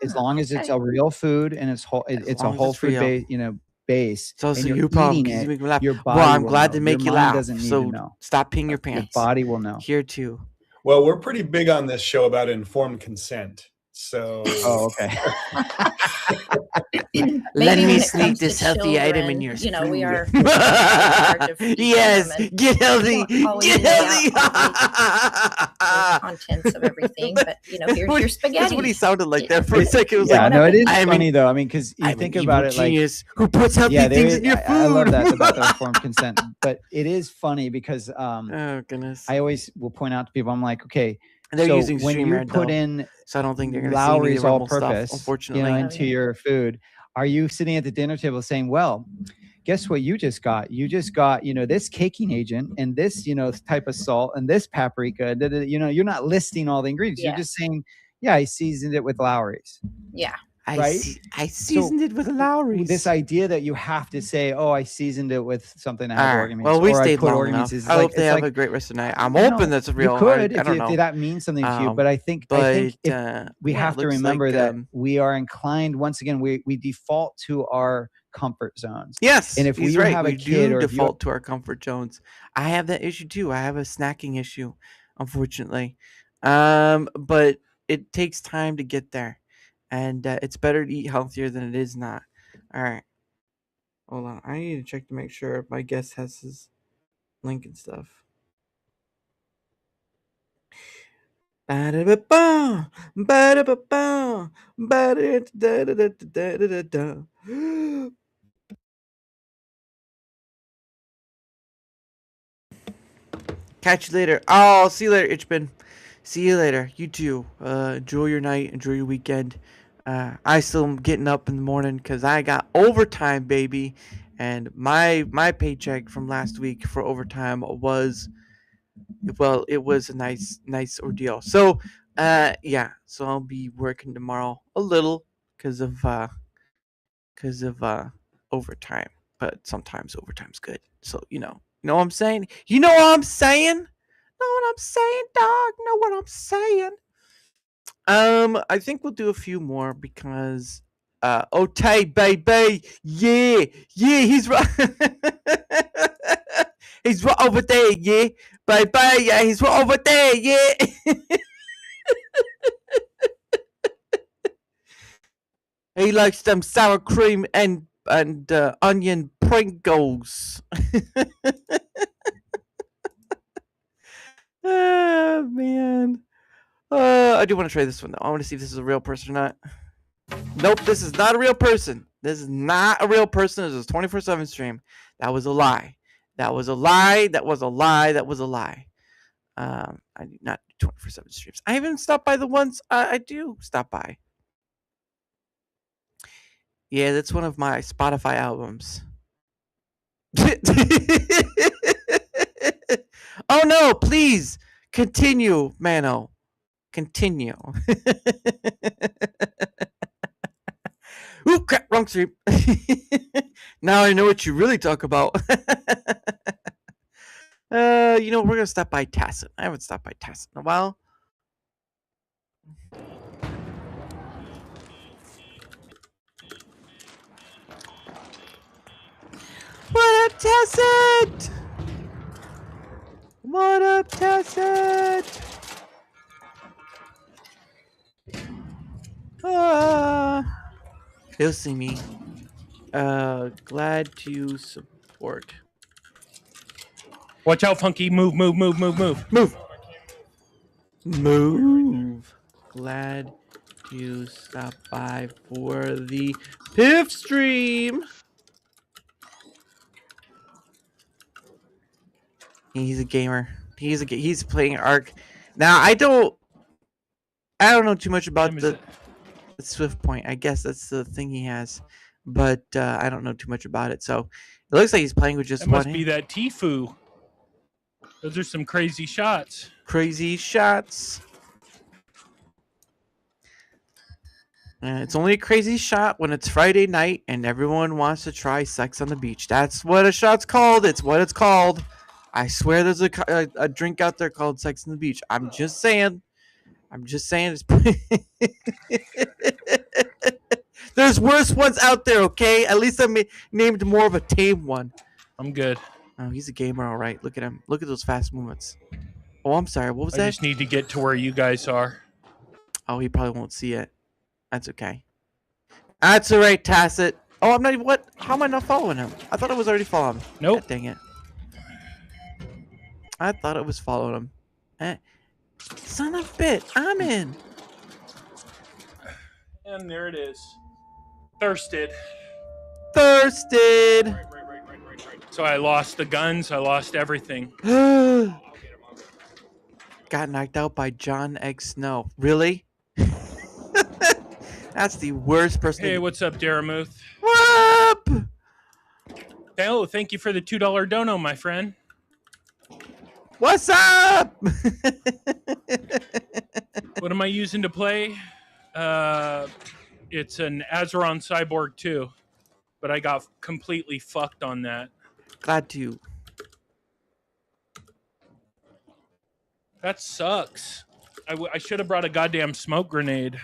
As long as it's a real food and it's a whole food base. It's also and you problem. It, you make me laugh. your body well, I'm will glad know. to make your you mind laugh. Doesn't need So to know. stop peeing your pants. Your body will know. Here too. Well, we're pretty big on this show about informed consent. So. Oh, okay. Let me sneak this healthy item in your spoon. We are. Yes, get healthy. Get healthy. Contents of everything, but here's your spaghetti. That's what he sounded like there for a second. It was it is funny though. I mean, because you think about it, genius who puts healthy things in your food. I love that about the informed consent, but it is funny because oh goodness, I always will point out to people. I'm like, okay. And they're using when you put in, so I don't think they're going to Lowry's see any all-purpose, stuff, unfortunately, into your food. Are you sitting at the dinner table saying, "Well, guess what you just got? You just got, this caking agent and this, type of salt and this paprika." You're not listing all the ingredients. Yeah. You're just saying, "Yeah, I seasoned it with Lowry's." Yeah. I seasoned it with Lowry's. This idea that you have to say, "Oh, I seasoned it with something that has All right. organ meats," Well, we or I stayed put long organ enough. meats. I hope they have a great rest of the night. I'm hoping that's real. You could I don't if know. that means something to you, but I think if we yeah, have to looks remember like, that we are inclined. Once again, we default to our comfort zones. Yes, and if he's we right. have We a kid do or if you default to our comfort zones. I have that issue too. I have a snacking issue, unfortunately. But it takes time to get there, and it's better to eat healthier than it is not. All right, hold on. I need to check to make sure if my guest has his link and stuff. Ba-da-ba-ba, ba-da-ba-ba, ba-da-da-da-da-da-da-da. Catch you later. Oh, see you later, Itchbin. See you later. You too. Enjoy your night. Enjoy your weekend. I still am getting up in the morning because I got overtime, baby. And my paycheck from last week for overtime was, well, it was a nice ordeal. So, yeah. So I'll be working tomorrow a little because of overtime. But sometimes overtime's good. So you know what I'm saying. You know what I'm saying. Know what I'm saying, dog? Know what I'm saying? I think we'll do a few more because okay, baby. Yeah, he's right. He's right over there, yeah. Baby, yeah, he's right over there, yeah. He likes them sour cream and onion Pringles. Oh man. I do want to try this one though. I want to see if this is a real person or not. Nope, this is not a real person. This is not a real person. This is a 24/7 stream. That was a lie. That was a lie. That was a lie. That was a lie. I do not do 24/7 streams. I haven't stopped by the ones I do stop by. Yeah, that's one of my Spotify albums. Oh no, please continue, Mano. Continue. Ooh, crap, wrong stream. Now I know what you really talk about. We're gonna stop by Tacit. I haven't stopped by Tacit in a while. What up, Tacit? What up, Tacit? He'll see me. Glad to support. Watch out, Funky. Move. Move. Glad you stopped by for the Piff stream. He's a gamer. He's playing Ark. Now I don't know too much about the Swift Point. I guess that's the thing he has, but I don't know too much about it. So it looks like he's playing with just That one must be that Tfue. Those are some crazy shots. Crazy shots. It's only a crazy shot when it's Friday night and everyone wants to try sex on the beach. That's what a shot's called. It's what it's called. I swear there's a drink out there called Sex on the Beach. I'm just saying. It's there's worse ones out there, okay? At least I named more of a tame one. I'm good. Oh, he's a gamer, all right. Look at him. Look at those fast movements. Oh, I'm sorry. What was that? I just need to get to where you guys are. Oh, he probably won't see it. That's okay. That's all right, Tacit. Oh, I'm not even. What? How am I not following him? I thought I was already following him. Nope. God dang it. I thought it was following him. Son of a bitch. I'm in. And there it is. Thirsted. So I lost the guns. I lost everything. Got knocked out by John X Snow. Really? That's the worst person. Hey, what's up, Daramuth? What up? Hello, thank you for the $2 dono, my friend. What's up? What am I using to play? It's an Azeron Cyborg 2, but I got completely fucked on that. Glad to. That sucks. I should have brought a goddamn smoke grenade.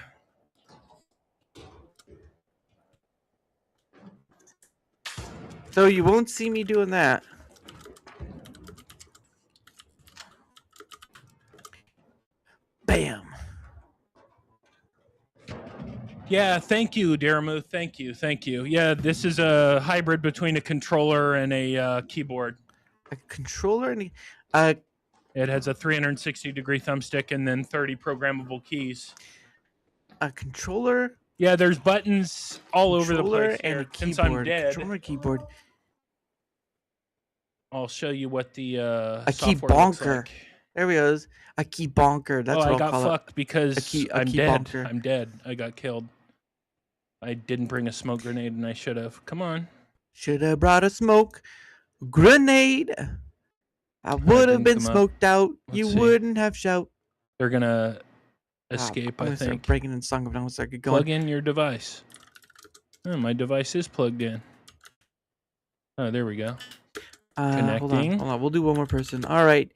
So you won't see me doing that. Bam. Yeah, thank you, Daramuth. Thank you. Yeah, this is a hybrid between a controller and a keyboard. A controller and it has a 360-degree thumbstick and then 30 programmable keys. A controller? Yeah, there's buttons all over the Controller place and here. a Since I'm keyboard. dead, Controller, keyboard. I'll show you what the A key software looks bonker. like. There we go. A key bonker. That's what I I'll got call fucked it. because A I'm key dead. bonker. I'm dead. I got killed. I didn't bring a smoke grenade, and I should have. Come on. Should have brought a smoke grenade. I would have didn't been come up. smoked out. Let's You see. wouldn't have shout. They're gonna escape. I'm I gonna start think. breaking in Song of Dawn so I get going. Plug in your device. Oh, my device is plugged in. Oh, there we go. Connecting. Hold on. We'll do one more person. All right.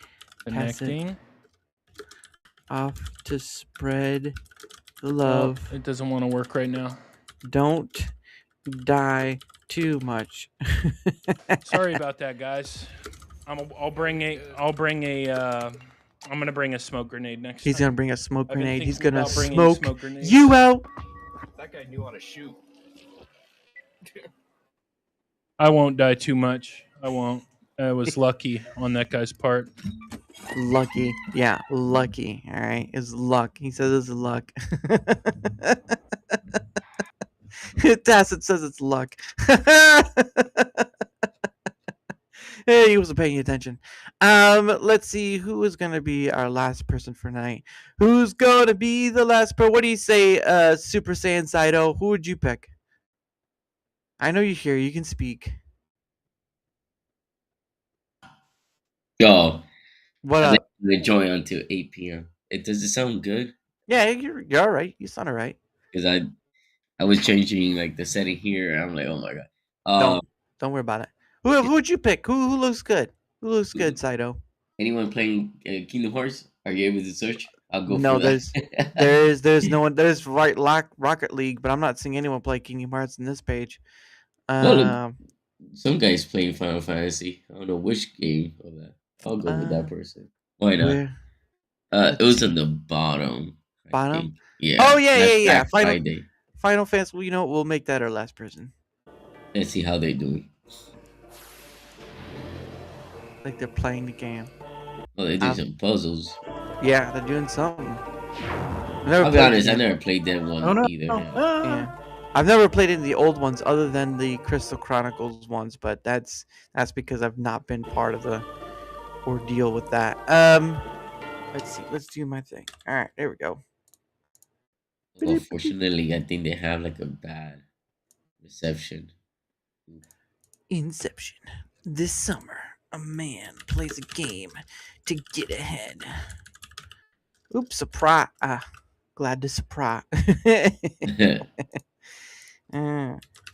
Pass it Connecting. off to spread the love. Oh, it doesn't want to work right now. Don't die too much. Sorry about that, guys. I'll bring a. I'm gonna bring a smoke grenade next He's time. gonna bring a smoke I've been grenade. He's thinking gonna about bringing smoke smoke grenades. you out. That guy knew how to shoot. I won't die too much. I won't. I was lucky on that guy's part. Lucky. Yeah, lucky. All right. It's luck. He says it's luck. Tacit says it's luck. Hey, he wasn't paying attention. Let's see who is gonna be our last person for night. Who's gonna be the last person? What do you say, Super Saiyan Saito? Who would you pick? I know you're here. You can speak. Yo, What I'd up? like to enjoy until 8 p.m. Does it sound good? Yeah, you're all right. You sound all right. Because I was changing like the setting here, and I'm like, oh my god. Don't worry about it. Who would you pick? Who looks good? Who looks good, Saito? Anyone playing Kingdom Hearts? Are you able to search? I'll go. No, for that. there's no one. There's Rocket League, but I'm not seeing anyone play Kingdom Hearts in this page. No, some guy's playing Final Fantasy. I don't know which game of that. I'll go with that person. Why not? where- It was at the bottom. I Bottom? think. Yeah. Oh yeah, That's yeah. Black Friday. Final Fantasy. Well, you know what? We'll make that our last person. Let's see how they doing. Like they're playing the game. Well, they do some puzzles. Yeah, they're doing something. I'll be honest, I never played that one either. Yeah. I've never played any of the old ones other than the Crystal Chronicles ones, but that's because I've not been part of the ordeal with that. Let's see. Let's do my thing. All right, there we go. Unfortunately, I think they have like a bad reception. Inception. This summer, a man plays a game to get ahead. Oops, surprise. Glad to surprise.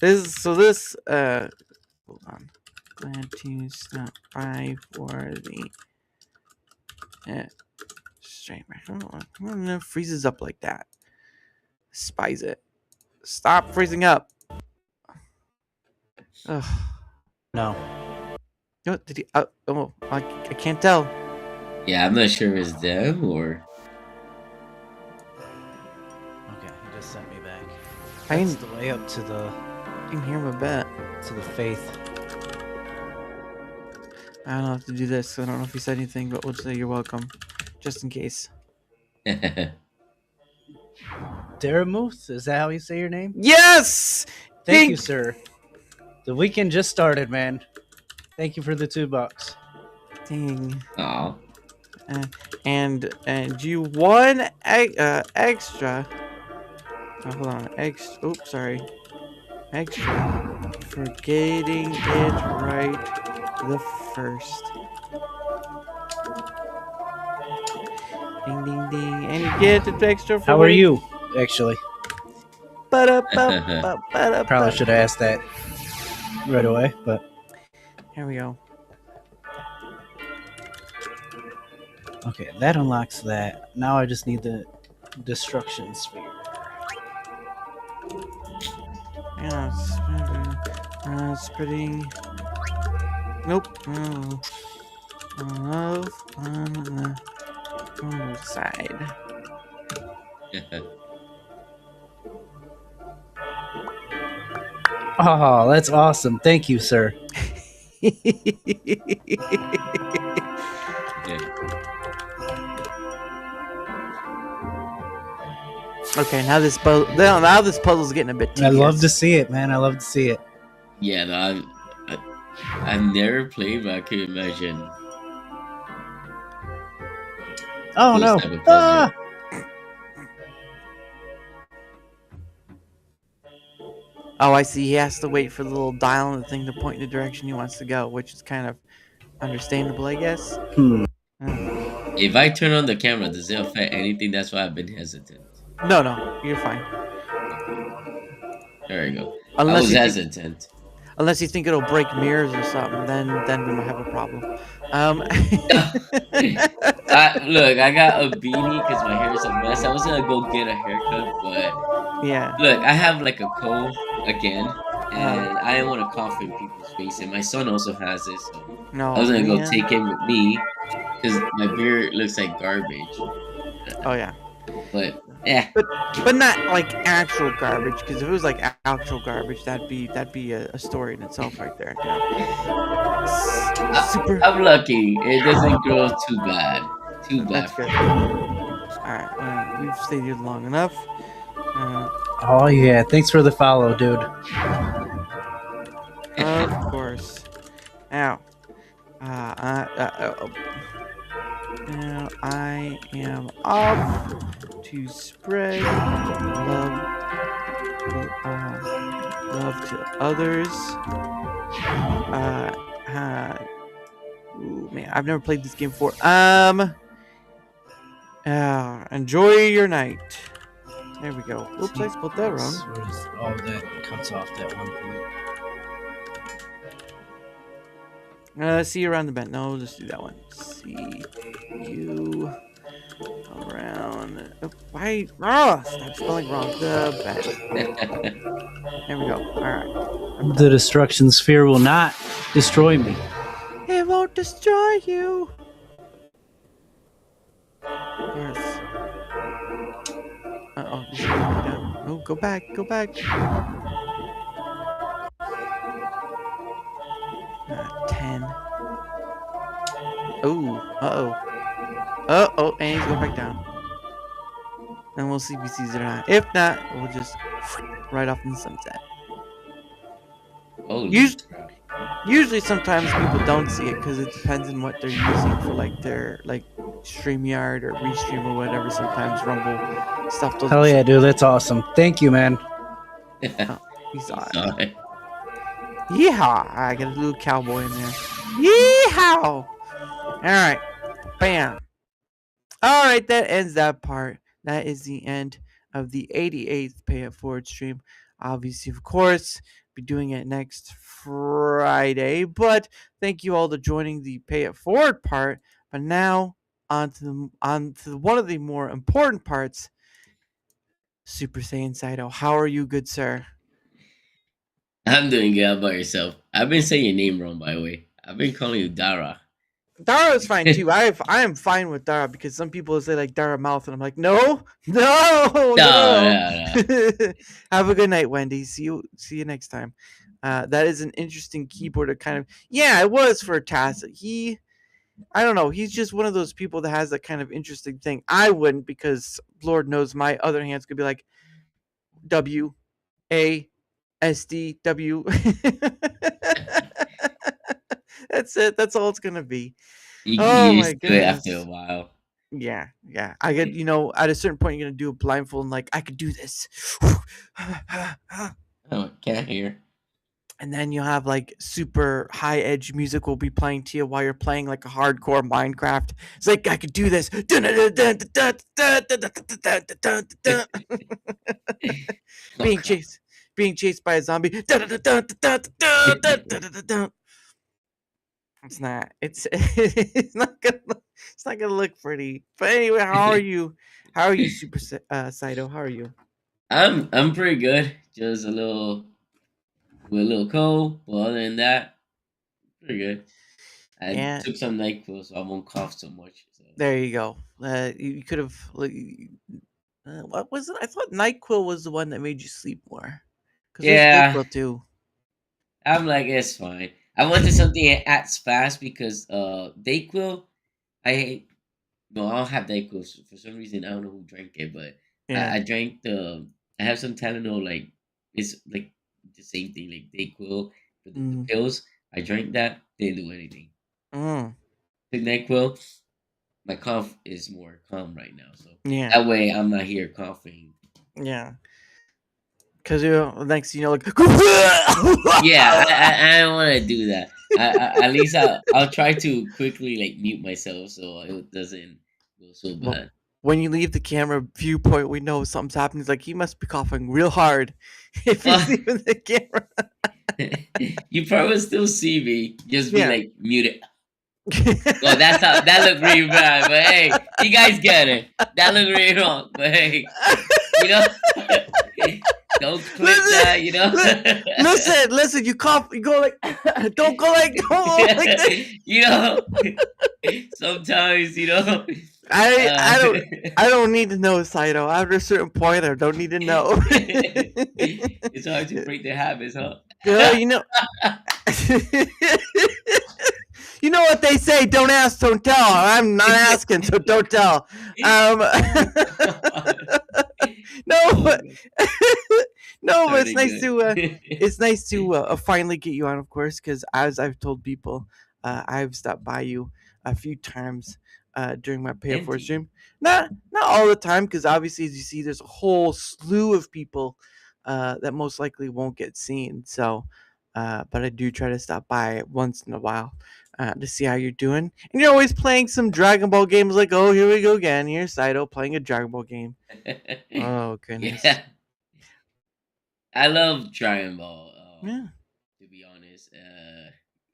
This hold on. Glad to stop by for the stream. I don't know, freezes up like that. Spies it. Stop freezing up. Ugh. No. What did he? I can't tell. Yeah, I'm not sure if it's them or. Okay, he just sent me back. I That's didn't- the way up to the. I can hear him a bit. To the faith. I don't have to do this. I don't know if he said anything, but we'll say you're welcome, just in case. Daramuth, is that how you say your name? Yes! Thank you, sir. The weekend just started, man. Thank you for the $2. Dang. Aw. And you won extra. Oh, hold on. Oops, sorry. Extra for getting it right the first. Ding, ding, ding. And you get it extra for How are you, actually? Probably should have asked that right away, but Here we go. okay, that unlocks that. Now I just need the destruction sphere. Yeah, spreading. Nope. Love on the side. Oh, that's awesome. Thank you, sir. Okay, now this puzzle's getting a bit tedious. I love to see it, man. I love to see it. Yeah, no, I've never played, but I could imagine. Oh those no! type of puzzles. Oh, I see. He has to wait for the little dial on the thing to point in the direction he wants to go, which is kind of understandable, I guess. If I turn on the camera, does it affect anything? That's why I've been hesitant. No, you're fine. There you go. Unless I was you hesitant. Unless you think it'll break mirrors or something, then we might have a problem. Look, I got a beanie because my hair is a mess. I was gonna go get a haircut, but yeah. Look, I have like a cold again, and I didn't want to cough in people's face. And my son also has it, so No, I was gonna go man. take him with me because my beard looks like garbage. Oh yeah. But yeah. But not like actual garbage, because if it was like actual garbage, that'd be a story in itself right there. You know? I'm lucky. It doesn't grow too bad. Too bad. That's good. All right, we've stayed here long enough. Oh yeah, thanks for the follow, dude. Of course. Ow. Now I am off to spread love to others. Ooh, man, I've never played this game before. Enjoy your night. There we go. Oops, I spelled that wrong. Oh, that cuts off that one point. See you around the bend. No, we'll just do that one. See you around. Oh, why? Oh, stop spelling wrong. The bend. There we go. All right. The destruction sphere will not destroy me. It won't destroy you. Yes. Uh-oh. Oh, go back. Go back. 10. Oh. Uh-oh. Uh-oh. And he's going back down. And we'll see if he sees it or not. If not, we'll just right off in the sunset. Usually sometimes people don't see it because it depends on what they're using for like their StreamYard or Restream or whatever. Sometimes Rumble stuff doesn't. Hell yeah, dude, that's awesome. Thank you, man. He saw it. Yeehaw! I got a little cowboy in there. Yeehaw! All right, bam. All right, that ends that part. That is the end of the 88th Pay It Forward stream. Obviously, of course, be doing it next Friday. But thank you all for joining the Pay It Forward part. But now on to one of the more important parts. SuperSaiyanSaito, how are you, good sir? I'm doing good. How about yourself? I've been saying your name wrong, by the way. I've been calling you Dara. Dara is fine too. I am fine with Dara because some people say like Dara mouth, and I'm like, no. Have a good night, Wendy. See you next time. That is an interesting keyboard to kind of. Yeah, it was for Taz. I don't know. He's just one of those people that has that kind of interesting thing. I wouldn't, because Lord knows my other hands could be like W, A, S, D, W. That's it. That's all it's gonna be. Oh my goodness. After a while. Yeah. I get, at a certain point you're gonna do a blindfold and like I could do this. Oh, can't hear. and then you'll have like super high edge music will be playing to you while you're playing like a hardcore Minecraft. It's like I could do this. being chased being chased by a zombie. It's not. It's not gonna look pretty. But anyway, how are you? How are you, Saito? How are you? I'm pretty good. Just a little cold. But other than that, pretty good. I Yeah. took some NyQuil so I won't cough so much. So. There you go. You could have. What was it? I thought Nyquil was the one that made you sleep more. Because there's Yeah, Dayquil too. I'm like it's fine. I wanted something that acts fast because Dayquil, I no I don't have Dayquil for some reason. I don't know who drank it, but Yeah. I drank the. I have some Tylenol like it's like the same thing like Dayquil for the pills. I drank that, didn't do anything. Mm. The NyQuil, my cough is more calm right now, so Yeah. that way I'm not here coughing. Yeah. Because next you know, like. Yeah, I don't want to do that. At least I'll try to quickly like mute myself so it doesn't go so bad. When you leave the camera viewpoint, we know something's happening. It's like he must be coughing real hard if he's leaving the camera. You probably still see me, just be Yeah. like muted. Well, that looked really bad, but hey, you guys get it. That looked really wrong, but hey, you know, don't clip that, you know. Listen, you cough, you go like, don't go like this. You know, sometimes, you know. I don't need to know, Saito. After a certain point, I don't need to know. It's hard to break the habits, huh? Girl, you know. You know what they say, don't ask, don't tell. I'm not asking, so don't tell. No, but it's nice to finally get you on, of course, because as I've told people, I've stopped by you a few times during my pay it forward stream. Not all the time, because obviously, as you see, there's a whole slew of people that most likely won't get seen. So, but I do try to stop by once in a while to see how you're doing. And you're always playing some Dragon Ball games. Like, oh, here we go again. Here's Saito playing a Dragon Ball game. Oh goodness. Yeah. I love Dragon Ball. Yeah. To be honest,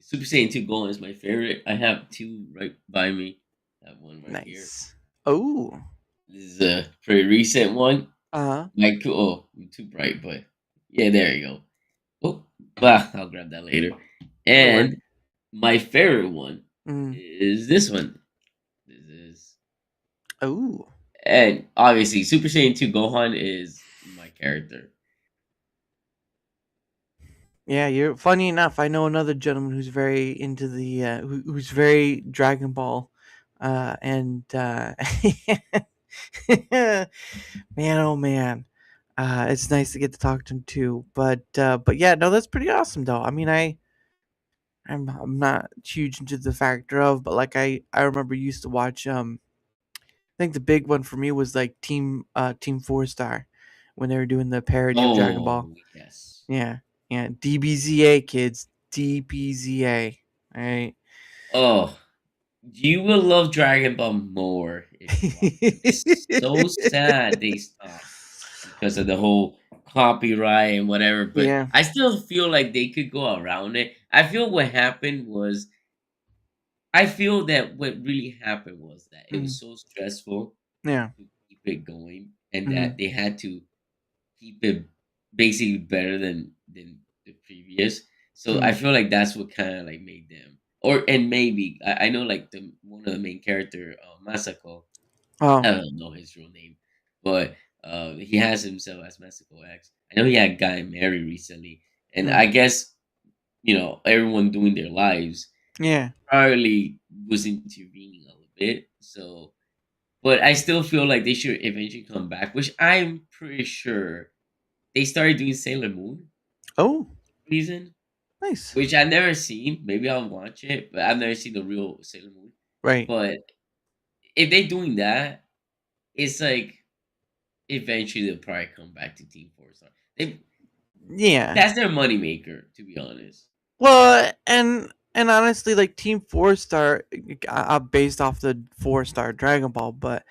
Super Saiyan 2 Golden is my favorite. I have two right by me. I have one right here. Oh. This is a pretty recent one. Uh-huh. Like, oh, too bright, but yeah, there you go. Oh, bah, I'll grab that later. And my favorite one is this one. This is. Oh. And obviously, Super Saiyan 2 Gohan is my character. Yeah, you're funny enough. I know another gentleman who's very into the who's very Dragon Ball, and man, oh man, it's nice to get to talk to him too. But yeah, no, that's pretty awesome though. I mean, I'm not huge into the factor of, but like I remember used to watch I think the big one for me was like Team 4-Star when they were doing the parody of Dragon Ball. Yes. Yeah. Yeah. DBZA kids. DBZA. All right. Oh, you will love Dragon Ball more if you watch it. It's so sad they stopped because of the whole copyright and whatever. But Yeah. I still feel like they could go around it. I feel what happened was I feel that what really happened was that it was so stressful Yeah. to keep it going and that they had to keep it basically better than the previous. So I feel like that's what kind of like made them and maybe I know like the one of the main character Masako. Oh. I don't know his real name, but he has himself as Masako X. I know he had gotten married recently, and I guess everyone doing their lives. Yeah. Probably was intervening a little bit. So, but I still feel like they should eventually come back, which I'm pretty sure they started doing Sailor Moon. Oh. Reason. Nice. Which I've never seen. Maybe I'll watch it, but I've never seen the real Sailor Moon. Right. But if they're doing that, it's like eventually they'll probably come back to Team 4-Star. Yeah. That's their moneymaker, to be honest. Well, and honestly, like Team 4-Star, based off the 4-Star Dragon Ball, but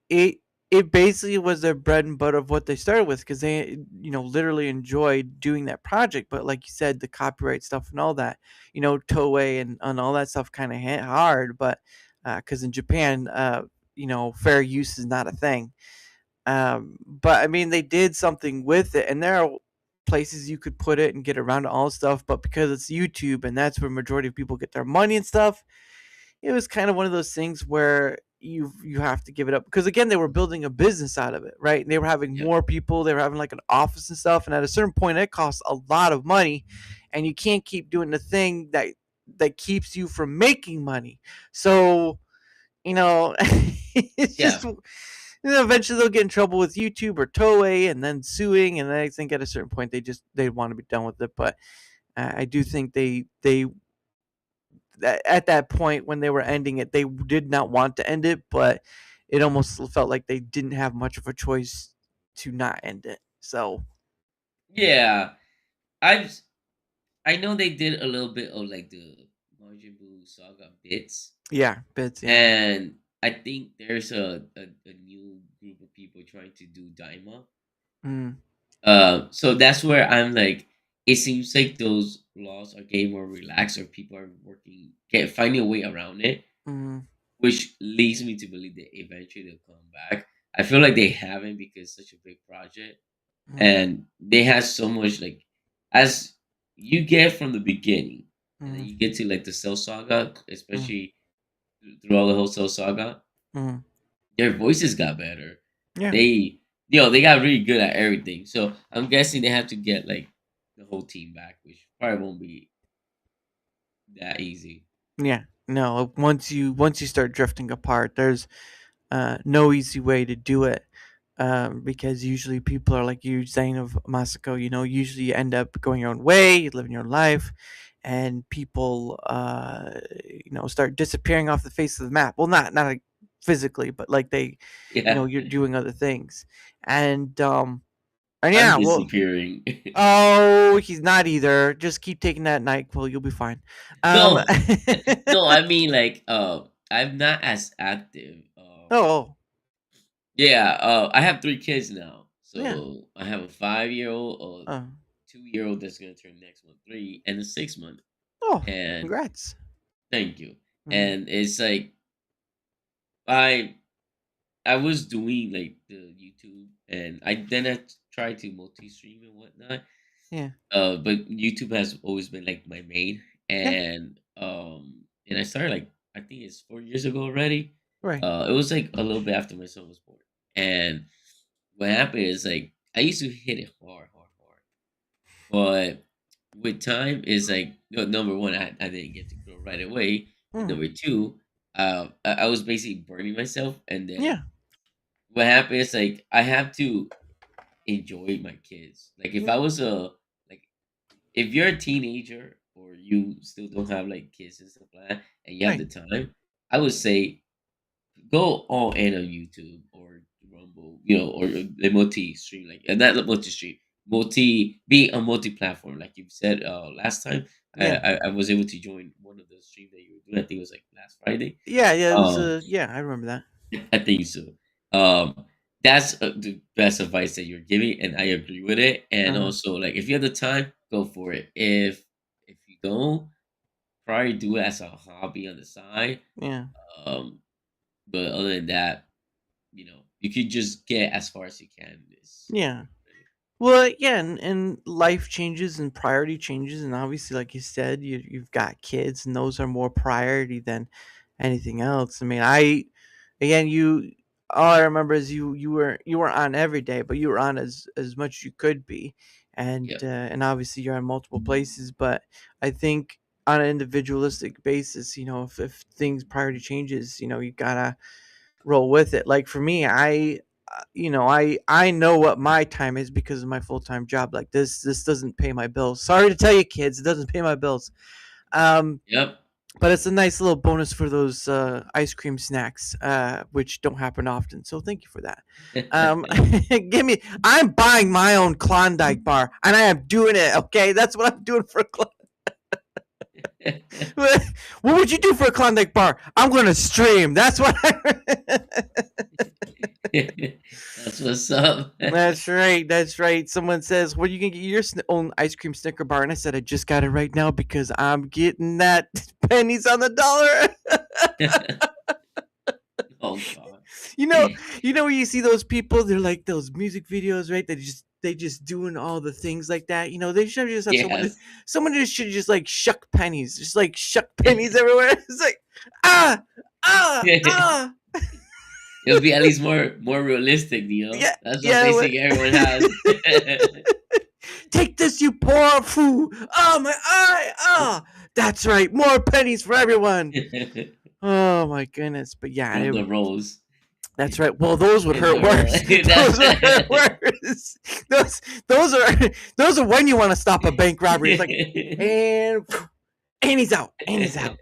it it basically was their bread and butter of what they started with because they literally enjoyed doing that project. But like you said, the copyright stuff and all that, Toei and all that stuff kind of hit hard. But because in Japan, fair use is not a thing. But I mean, they did something with it, and there are places you could put it and get around to all stuff. But because it's YouTube and that's where majority of people get their money and stuff, it was kind of one of those things where you have to give it up because again they were building a business out of it, right? And they were having more people, they were having like an office and stuff, and at a certain point it costs a lot of money, and you can't keep doing the thing that keeps you from making money. So it's just eventually they'll get in trouble with YouTube or Toei and then suing, and I think at a certain point they want to be done with it. But I do think they at that point when they were ending it, they did not want to end it, but it almost felt like they didn't have much of a choice to not end it. So Yeah, I know they did a little bit of like the Majin Buu saga bits. Yeah, bits. Yeah. And I think there's a new group of people trying to do Daima. So that's where I'm like, it seems like those laws are getting more relaxed, or people are finding a way around it, which leads me to believe that eventually they'll come back. I feel like they haven't because it's such a big project, and they have so much like as you get from the beginning, and then you get to like the Cell Saga, especially through all the whole Cell Saga. Their voices got better. Yeah. They got really good at everything. So I'm guessing they have to get like the whole team back, which probably won't be that easy. Yeah. No, once you start drifting apart, there's no easy way to do it. Because usually people are like you saying of Masako, usually you end up going your own way, you living your own life, and people start disappearing off the face of the map. Well, not like physically, but like they you're doing other things. And yeah, I'm well, disappearing. oh, he's not either. Just keep taking that NyQuil, you'll be fine. No, no, I mean like I'm not as active. Oh. Yeah, I have 3 kids now. So Yeah. I have a 5-year-old, a 2-year-old that's gonna turn next month 3, and a 6-month. Oh, And congrats. thank you. Mhm. And it's like I was doing like the YouTube, and I tried to multi-stream and whatnot. Yeah. But YouTube has always been like my main, and I started like I think it's 4 years ago already. Right. It was like a little bit after my son was born, and what happened is like I used to hit it hard, but with time is like number one, I didn't get to grow right away. Number two, I was basically burning myself, and then Yeah. what happened is like I have to enjoy my kids. Like if I was if you're a teenager or you still don't have like kids and stuff like that, and you have the time, I would say go all in on YouTube or Rumble, or the multi stream, like not multi stream, be a multi platform, like you said last time. Yeah. I was able to join one of the streams that you were doing. I think it was like last Friday. Yeah, it was yeah, I remember that. I think so. That's the best advice that you're giving, and I agree with it. And also, like, if you have the time, go for it. If you don't, probably do it as a hobby on the side. Yeah. But other than that, you could just get as far as you can. Yeah. Well, yeah, and life changes and priority changes, and obviously, like you said, you've got kids, and those are more priority than anything else. I mean, all I remember is you were on every day, but you were on as much as you could be, and obviously you're on multiple places. But I think on an individualistic basis, if things priority changes, you gotta roll with it. Like for me, I know what my time is because of my full-time job. Like this doesn't pay my bills. Sorry to tell you, kids, it doesn't pay my bills. Yep. But it's a nice little bonus for those ice cream snacks, which don't happen often. So thank you for that. I'm buying my own Klondike bar, and I am doing it. Okay, that's what I'm doing for what would you do for a Klondike bar? I'm gonna stream. That's what. That's what's up. That's right. That's right. Someone says, "Well, you can get your own ice cream Snicker bar," and I said, "I just got it right now because I'm getting that pennies on the dollar." Oh God. You know where you see those people, they're like those music videos, right? They just doing all the things like that. They should just have someone just should just like shuck pennies. Just like shuck pennies everywhere. It's like ah. It'll be at least more realistic, Yeah, That's what they think everyone has. Take this, you poor fool. Oh my eye. Ah, that's right. More pennies for everyone. Oh my goodness. But yeah, the rolls. That's right. Well, those would hurt worse. Those would hurt worse. Those are when you want to stop a bank robbery. It's like, and he's out. And he's out.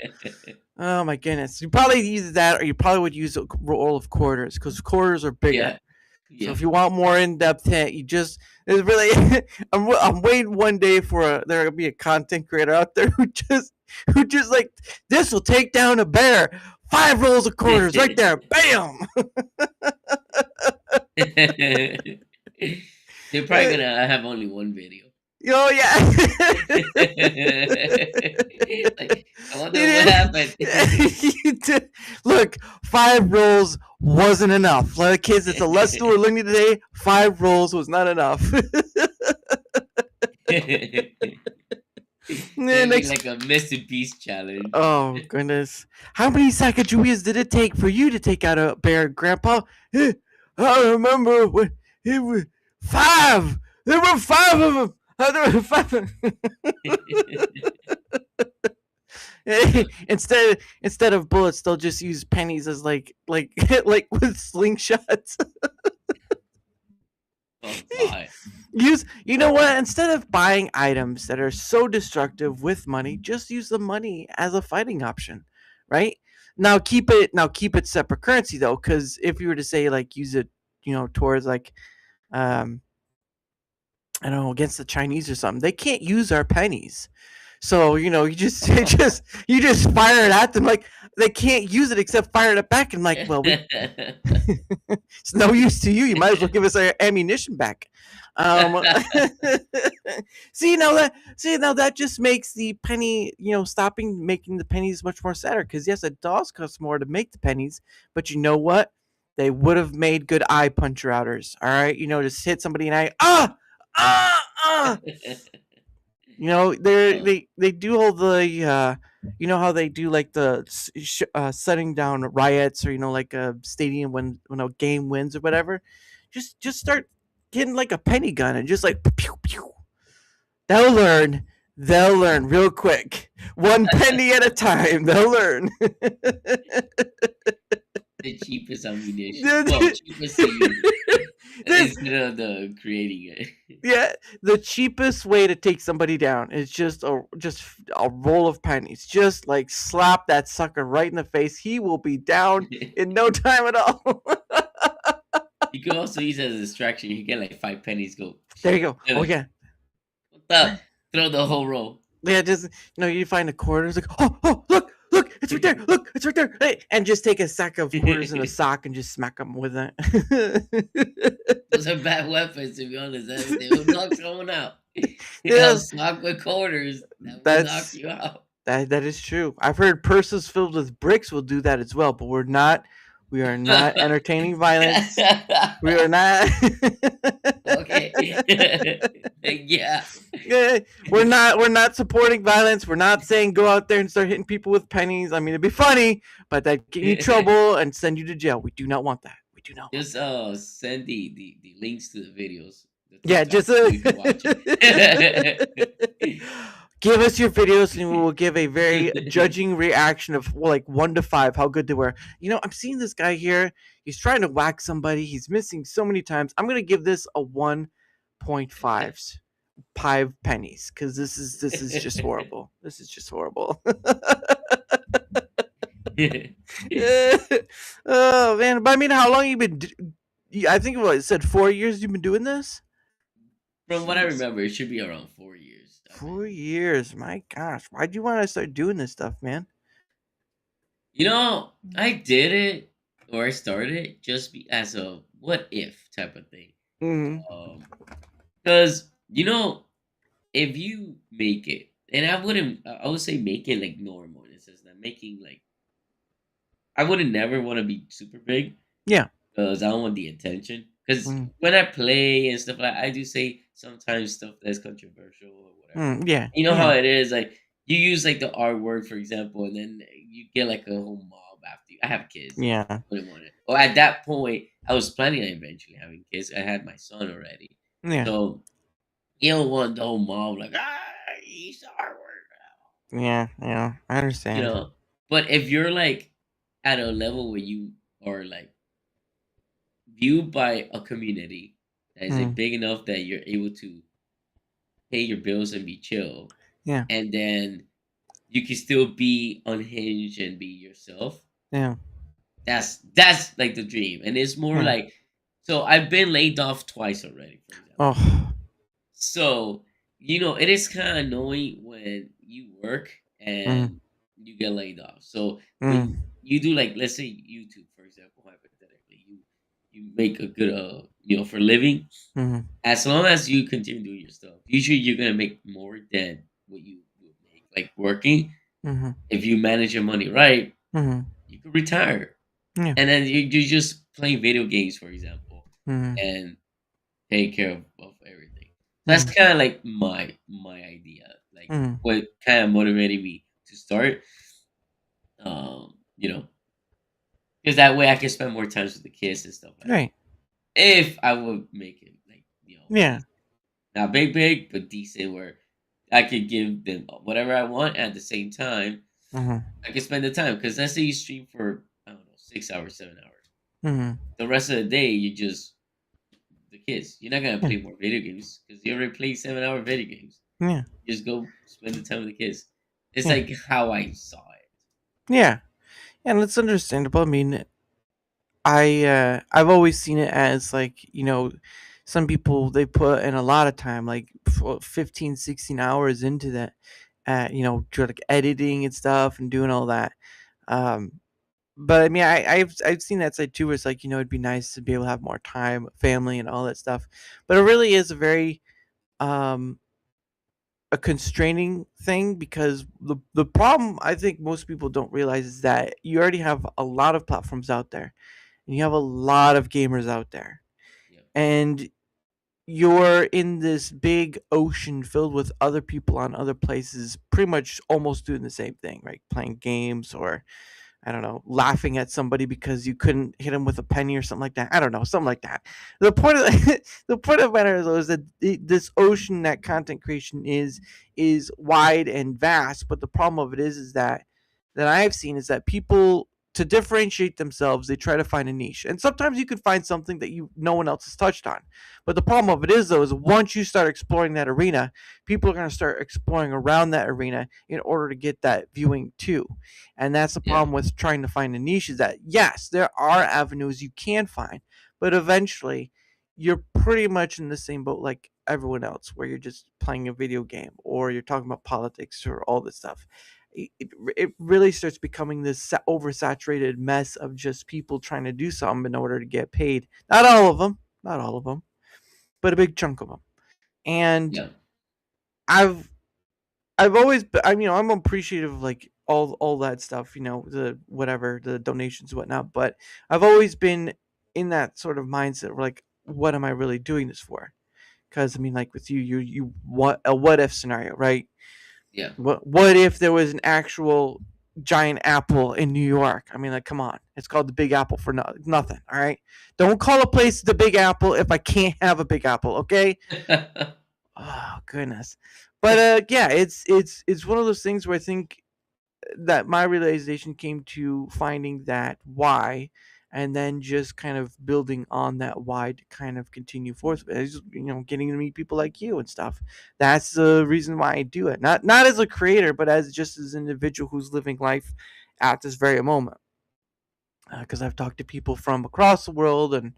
Oh my goodness. You probably use that, or you probably would use a roll of quarters because quarters are bigger. Yeah. So if you want more in-depth hint, it's really. I'm waiting one day for there will be a content creator out there who just like, this will take down a bear. 5 rolls of quarters right there. Bam. They're probably gonna have only one video. Oh yeah. Like, I wonder what happened. Look, 5 rolls wasn't enough. Like, kids, it's a lesson we're learning today. 5 rolls was not enough. Like a Mr. Beast challenge. Oh goodness! How many Sacagaweas did it take for you to take out a bear, Grandpa? I remember when it was 5. There were 5 of them. There were 5. Instead of bullets, they'll just use pennies as like with slingshots. Oh God. You know what? Instead of buying items that are so destructive with money, just use the money as a fighting option, right? Now keep it separate currency though, because if you were to say like use it, towards like, I don't know, against the Chinese or something, they can't use our pennies. So you just fire it at them, like they can't use it except fire it back, and like, well, it's no use to you. You might as well give us our ammunition back. See now that just makes the penny, stopping making the pennies much more sadder, because yes, it does cost more to make the pennies, but you know what? They would have made good eye puncher outers. All right, just hit somebody in the eye. They do all the how they do like the setting down riots, or like a stadium when a game wins or whatever. Just start getting like a penny gun and just like pew pew. They'll learn real quick. 1 penny at a time. They'll learn. The cheapest ammunition. Well, cheapest to use instead of the creating it. Yeah, the cheapest way to take somebody down is just a roll of pennies. Just like slap that sucker right in the face. He will be down in no time at all. You can also use it as a distraction. You get like 5 pennies. Go. There you go. Oh yeah. Throw the whole roll. Yeah, just you find a quarter. It's like, oh, look, it's right there. Look, it's right there. Hey, and just take a sack of quarters in a sock and just smack them with it. Those are bad weapons, to be honest. They will knock someone out. Sock with quarters, that will knock you out. That is true. I've heard purses filled with bricks will do that as well, but we are not entertaining violence. We are not. Okay. Yeah. We're not supporting violence. We're not saying go out there and start hitting people with pennies. I mean, it'd be funny, but that get you in trouble and send you to jail. We do not want that. We do not. Just send the links to the videos. Yeah, just so you can watch it. Give us your videos and we will give a very judging reaction of like 1 to 5 how good they were. I'm seeing this guy here. He's trying to whack somebody. He's missing so many times. I'm gonna give this a 1.5 5 pennies because this is just horrible. This is just horrible. Oh man, but I mean, how long you been? I think it said 4 years you've been doing this. From what I remember, it should be around 4 years. 4 years, my gosh! Why'd you want to start doing this stuff, man? You know, I did it or I started it just as a what if type of thing. Mm-hmm. Because if you make it, and I would say make it like normal in the sense that making like I wouldn't never want to be super big. Yeah. Because I don't want the attention. Because Mm. when I play and stuff I do say sometimes stuff that's controversial or whatever. Yeah. You know how it is, like you use like the R word, for example, and then you get like a whole mob after you. I have kids. Yeah. I wouldn't want it. Well, at that point, I was planning on eventually having kids. I had my son already. Yeah. So you don't want the whole mob like he's the R word. Yeah. I understand. But if you're like at a level where you are like viewed by a community that is like big enough that you're able to pay your bills and be chill. Yeah. And then you can still be unhinged and be yourself. Yeah. That's like the dream. And it's more Yeah. like so I've been laid off twice already, for example. Oh. So, it is kind of annoying when you work and you get laid off. So when you do like let's say YouTube, for example, hypothetically, you make a good for living. As long as you continue doing your stuff, usually you're gonna make more than what you would make like working. If you manage your money right, you could retire. Yeah. And then you just playing video games, for example, and take care of everything. That's kind of like my idea, like what kind of motivated me to start. Because that way I can spend more time with the kids and stuff like Right. that. If I would make it like Yeah. not big, but decent, where I could give them whatever I want at the same time. I can spend the time because let's say you stream for I don't know 6 hours, 7 hours. The rest of the day you just the kids. You're not gonna play more video games because you already played 7-hour video games. Yeah. Just go spend the time with the kids. It's Yeah. like how I saw it. Yeah. And it's understandable. I mean, I've always seen it as like, some people they put in a lot of time, like 15, 16 hours into that, to like editing and stuff and doing all that. But I mean, I've seen that side too, where it's like, it'd be nice to be able to have more time, with family and all that stuff. But it really is a very, a constraining thing because the problem I think most people don't realize is that you already have a lot of platforms out there and you have a lot of gamers out there. And you're in this big ocean filled with other people on other places pretty much almost doing the same thing, right? Playing games or I don't know, laughing at somebody because you couldn't hit him with a penny or something like that. I don't know, something like that. The point of the point of the matter is that this ocean that content creation is wide and vast. But the problem of it is that I've seen is that people to differentiate themselves, they try to find a niche, and sometimes you can find something that no one else has touched on. But the problem of it is though is once you start exploring that arena, people are going to start exploring around that arena in order to get that viewing too. And that's the problem with trying to find a niche is that yes, there are avenues you can find, but eventually you're pretty much in the same boat like everyone else, where you're just playing a video game or you're talking about politics or all this stuff. It really starts becoming this oversaturated mess of just people trying to do something in order to get paid. Not all of them, but a big chunk of them. And I've always been, I'm appreciative of like all that stuff, the whatever, the donations and whatnot, but I've always been in that sort of mindset where like, what am I really doing this for? Because I mean, like with you want a what if scenario, right? Yeah. What if there was an actual giant apple in New York? I mean, like, come on. It's called the Big Apple for nothing, all right? Don't call a place the Big Apple if I can't have a Big Apple, okay? Oh, goodness. But yeah, it's one of those things where I think that my realization came to finding that why and then just kind of building on that why to kind of continue forth with it. It's just, getting to meet people like you and stuff. That's the reason why I do it. Not as a creator, but as just as an individual who's living life at this very moment. Because I've talked to people from across the world and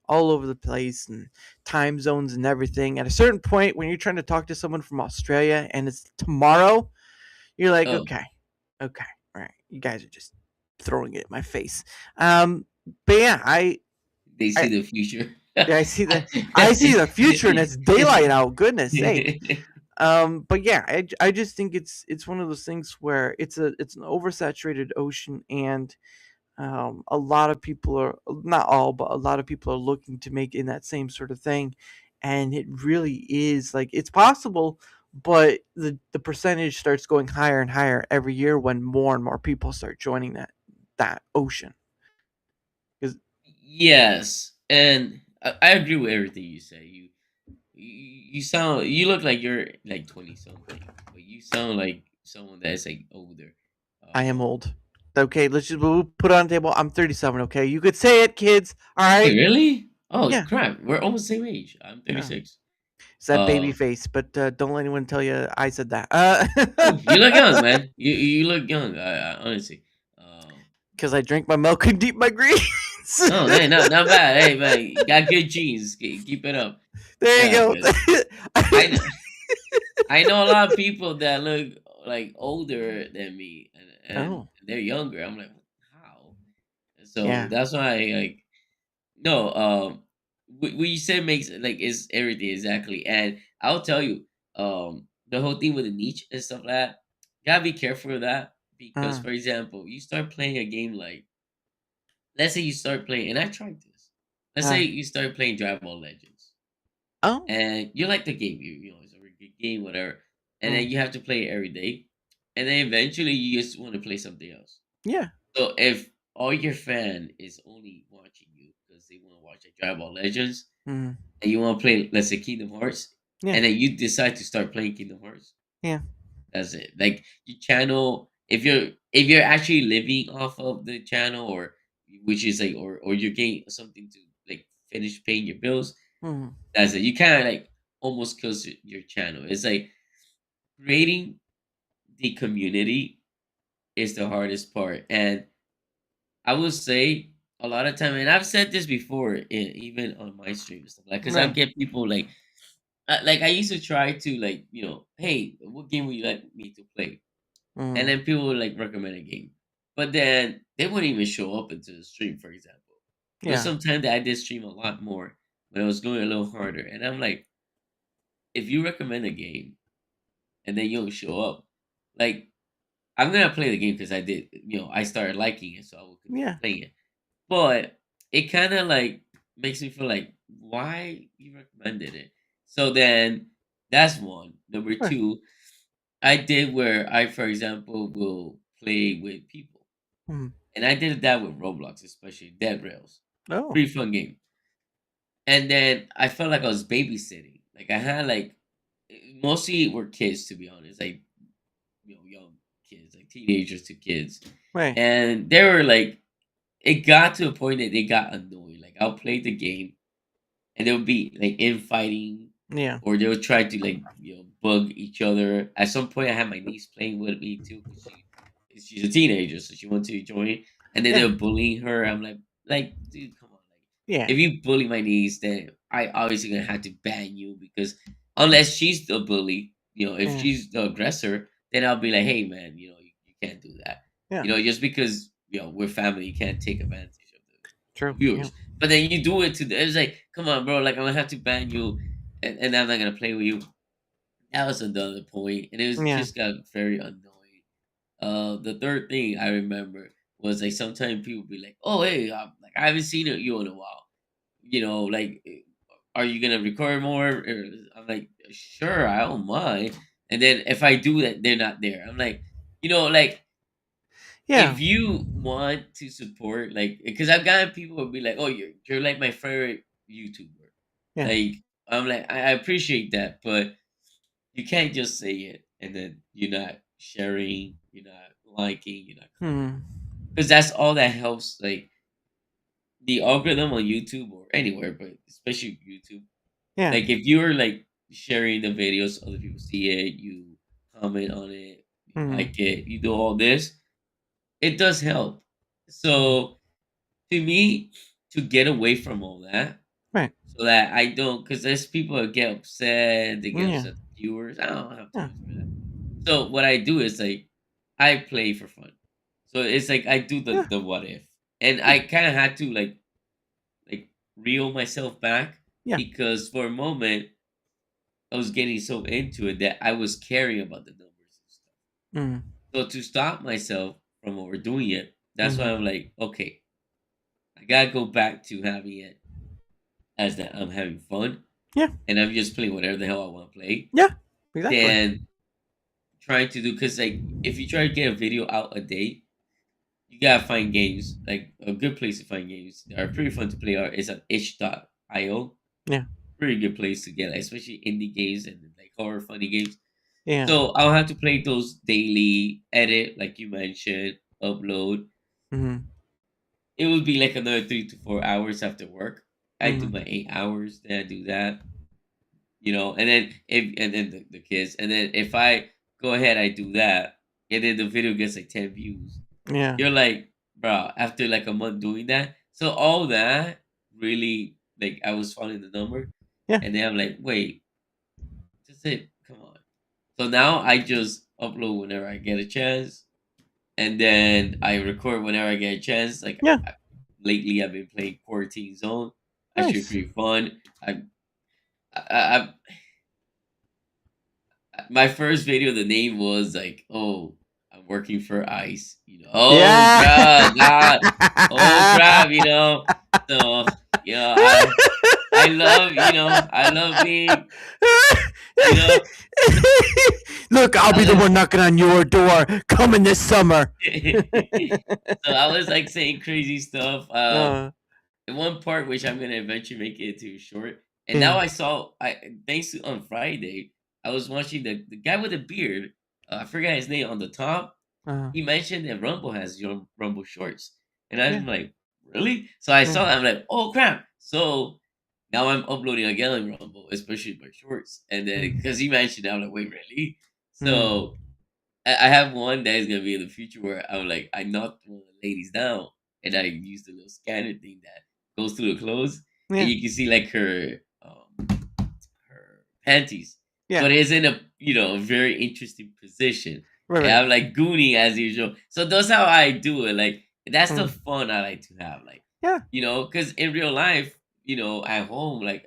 all over the place and time zones and everything. At a certain point, when you're trying to talk to someone from Australia and it's tomorrow, you're like, Oh, okay, all right, you guys are just throwing it in my face. But yeah, they see the future. I see the future and it's daylight out. Goodness sake. But yeah, I just think it's one of those things where it's an oversaturated ocean, and a lot of people are, not all, but a lot of people are looking to make in that same sort of thing, and it really is like it's possible, but the percentage starts going higher and higher every year when more and more people start joining that ocean. Yes, and I agree with everything you say. You look like you're like 20 something, but you sound like someone that's like older. I am old. Okay, we'll put it on the table. I'm 37. Okay, you could say it, kids. All right. Wait, really? Oh Yeah. crap! We're almost the same age. I'm 36. It's that baby face, but don't let anyone tell you I said that. You look young, man. You look young. Honestly. Because I drink my milk and eat my greens. Oh, hey, not bad. Hey, man, you got good genes. Keep it up. There you go. 'cause I know a lot of people that look like older than me, and they're younger. I'm like, how? So Yeah. that's why, like, no, what you said makes like is everything exactly, and I'll tell you, the whole thing with the niche and stuff like that, gotta be careful of that because, for example, you start playing a game like, let's say you start playing, and I tried this. Let's say you start playing Dragon Ball Legends. Oh. And you like the game, you know, it's a really good game, whatever. And then you have to play it every day. And then eventually you just want to play something else. Yeah. So if all your fan is only watching you because they want to watch like Dragon Ball Legends, Mhm. and you want to play, let's say, Kingdom Hearts, Yeah. and then you decide to start playing Kingdom Hearts, Yeah. that's it. Like your channel, if you're actually living off of the channel, or which is like, or you're getting something to like finish paying your bills, Mhm. that's it. You kind of like almost kills your channel. It's like creating the community is the hardest part, and I will say a lot of time, and I've said this before, even on my streams, like, because I Right. get people like I used to try to like, hey, what game would you like me to play? And then people would like recommend a game, but then they wouldn't even show up into the stream, for example. There was Yeah. some time that I did stream a lot more, but I was going a little harder, and I'm like, if you recommend a game and then you don't show up, like, I'm gonna play the game because I did, I started liking it, so I will continue Yeah. playing it. But it kind of like makes me feel like, why you recommended it? So then that's one. Number Right. two, I did where I, for example, will play with people, Mhm. and I did that with Roblox, especially Dead Rails. Oh. Pretty fun game. And then I felt like I was babysitting. Like I had like, mostly were kids, to be honest, like, young kids, like teenagers to kids, Right. and they were like, it got to a point that they got annoyed. Like I'll play the game, and they'll be like infighting, Yeah. or they'll try to like, bug each other. At some point, I had my niece playing with me too, because she's a teenager, so she wanted to join, and then Yeah. they were bullying her. I'm like, dude, come on. Yeah. If you bully my niece, then I obviously gonna have to ban you, because unless she's the bully, if Yeah. she's the aggressor, then I'll be like, hey man, you can't do that. Yeah. Just because we're family, you can't take advantage of the True. viewers. Yeah. But then you do it to it's like, come on, bro, like I'm gonna have to ban you, and I'm not gonna play with you. That was another point, and it was Yeah. just got very annoying. The third thing I remember was like sometimes people be like, "Oh, hey, like I haven't seen you in a while. Like, are you gonna record more?" Or I'm like, "Sure, I don't mind." And then if I do that, they're not there. I'm like, like, Yeah. if you want to support, like, because I've gotten people who be like, "Oh, you're like my favorite YouTuber." Yeah. Like, I'm like, I appreciate that, but you can't just say it and then you're not sharing, you're not liking, you're not commenting, Mhm. because that's all that helps. Like the algorithm on YouTube or anywhere, but especially YouTube. Yeah. Like if you're like sharing the videos, other people see it, you comment on it, you Mhm. like it, you do all this. it does help. So to me, to get away from all that, Right. so that I don't, because there's people that get upset, they get Yeah. upset viewers. I don't have Yeah. time for that. So what I do is like I play for fun. So it's like I do the what if, and I kind of had to like reel myself back Yeah. because for a moment I was getting so into it that I was caring about the numbers and stuff. Mm. So to stop myself from overdoing it, that's why Mhm. I'm like, okay, I gotta go back to having it as that I'm having fun. Yeah. And I'm just playing whatever the hell I want to play. Yeah. Exactly. Then trying to do, because like if you try to get a video out a day, you gotta find games. Like a good place to find games that are pretty fun to play is at itch.io. Yeah. Pretty good place to get, like, especially indie games and like horror funny games. Yeah. So I'll have to play those daily, edit, like you mentioned, upload. Mhm. It would be like another 3 to 4 hours after work. I do Mhm. my 8 hours, then I do that. And then the kids, and then if I go ahead, I do that, and then the video gets like 10 views. Yeah. You're like, bro, after like a month doing that, so all that really, like, I was following the number, Yeah. and then I'm like, wait, just it, come on. So now I just upload whenever I get a chance, and then I record whenever I get a chance. Like, Yeah. Lately I've been playing Quarantine Zone. Actually, Nice. pretty fun. I my first video, the name was like, "Oh, I'm working for ICE." Oh, Yeah. God. Oh, crap. So, I love being, Look, I'll be the one knocking on your door coming this summer. So I was like saying crazy stuff. In one part, which I'm gonna eventually make it into a short, and now Yeah. I saw, thanks to on Friday, I was watching the guy with the beard. I forgot his name on the top. Uh-huh. He mentioned that Rumble has your Rumble shorts, and Yeah. I'm like, really? So I saw Yeah. that. I'm like, oh crap! So now I'm uploading again on Rumble, especially my shorts, and then Mhm. because he mentioned it, I'm like, wait, really? Mhm. So I have one that is gonna be in the future where I'm like, I knocked one of the ladies down, and I used the little scanner thing that goes through the clothes, Yeah. and you can see like her panties. Yeah. But it's in a very interesting position. Right, And right. I'm like Goonie as usual. So that's how I do it. Like, that's the Mm. fun I like to have. Like, Yeah. because in real life, at home, like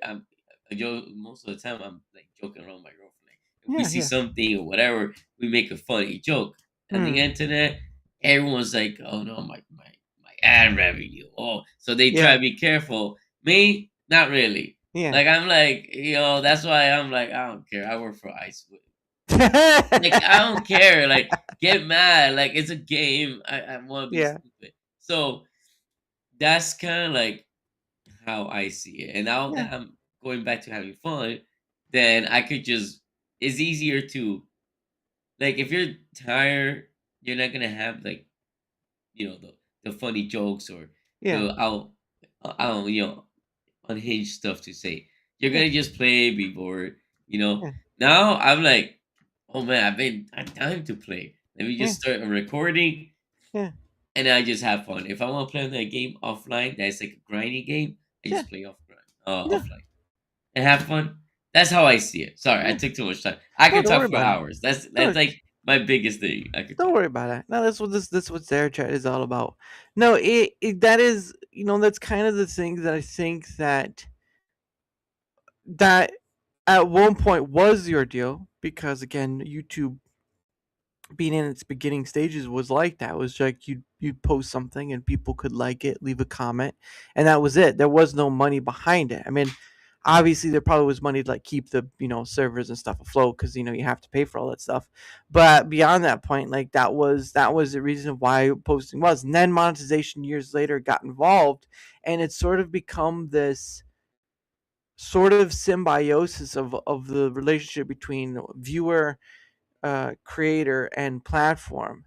most of the time I'm like joking around with my girlfriend. Like, if we Yeah, see yeah. something or whatever, we make a funny joke. On the Mm. internet, everyone's like, oh no, my ad revenue. Oh, so they try Yeah. to be careful. Me, not really. Yeah. Like, I'm like, that's why I'm like, I don't care. I work for Ice. Like, I don't care. Like, get mad. Like, it's a game. I want to be Yeah. stupid. So that's kind of like how I see it. And now Yeah. that I'm going back to having fun, then I could just, it's easier to, like, if you're tired, you're not gonna have like, the funny jokes or Yeah. the I don't unhinged stuff to say. You're Yeah. gonna just play, be bored. Yeah. Now I'm like, oh man, I have time to play. Let me Yeah. just start a recording, Yeah. and I just have fun. If I want to play that game offline, that's like a grinding game, I Yeah. just play Yeah. offline and have fun. That's how I see it. Sorry, I Yeah. took too much time. I No, could don't talk worry for about it. hours. That's Don't like my biggest thing. I could Don't worry about it. No, that's what DaraChat is all about. No, that is, that's kind of the thing that I think that at one point was your deal, because again, YouTube being in its beginning stages was like that. It was like you'd post something and people could like it, leave a comment, and that was it. There was no money behind it. I mean, obviously there probably was money to like keep the servers and stuff afloat, because you have to pay for all that stuff. But beyond that point, like that was the reason why posting was. And then monetization years later got involved, and it's sort of become this sort of symbiosis of the relationship between viewer, creator, and platform.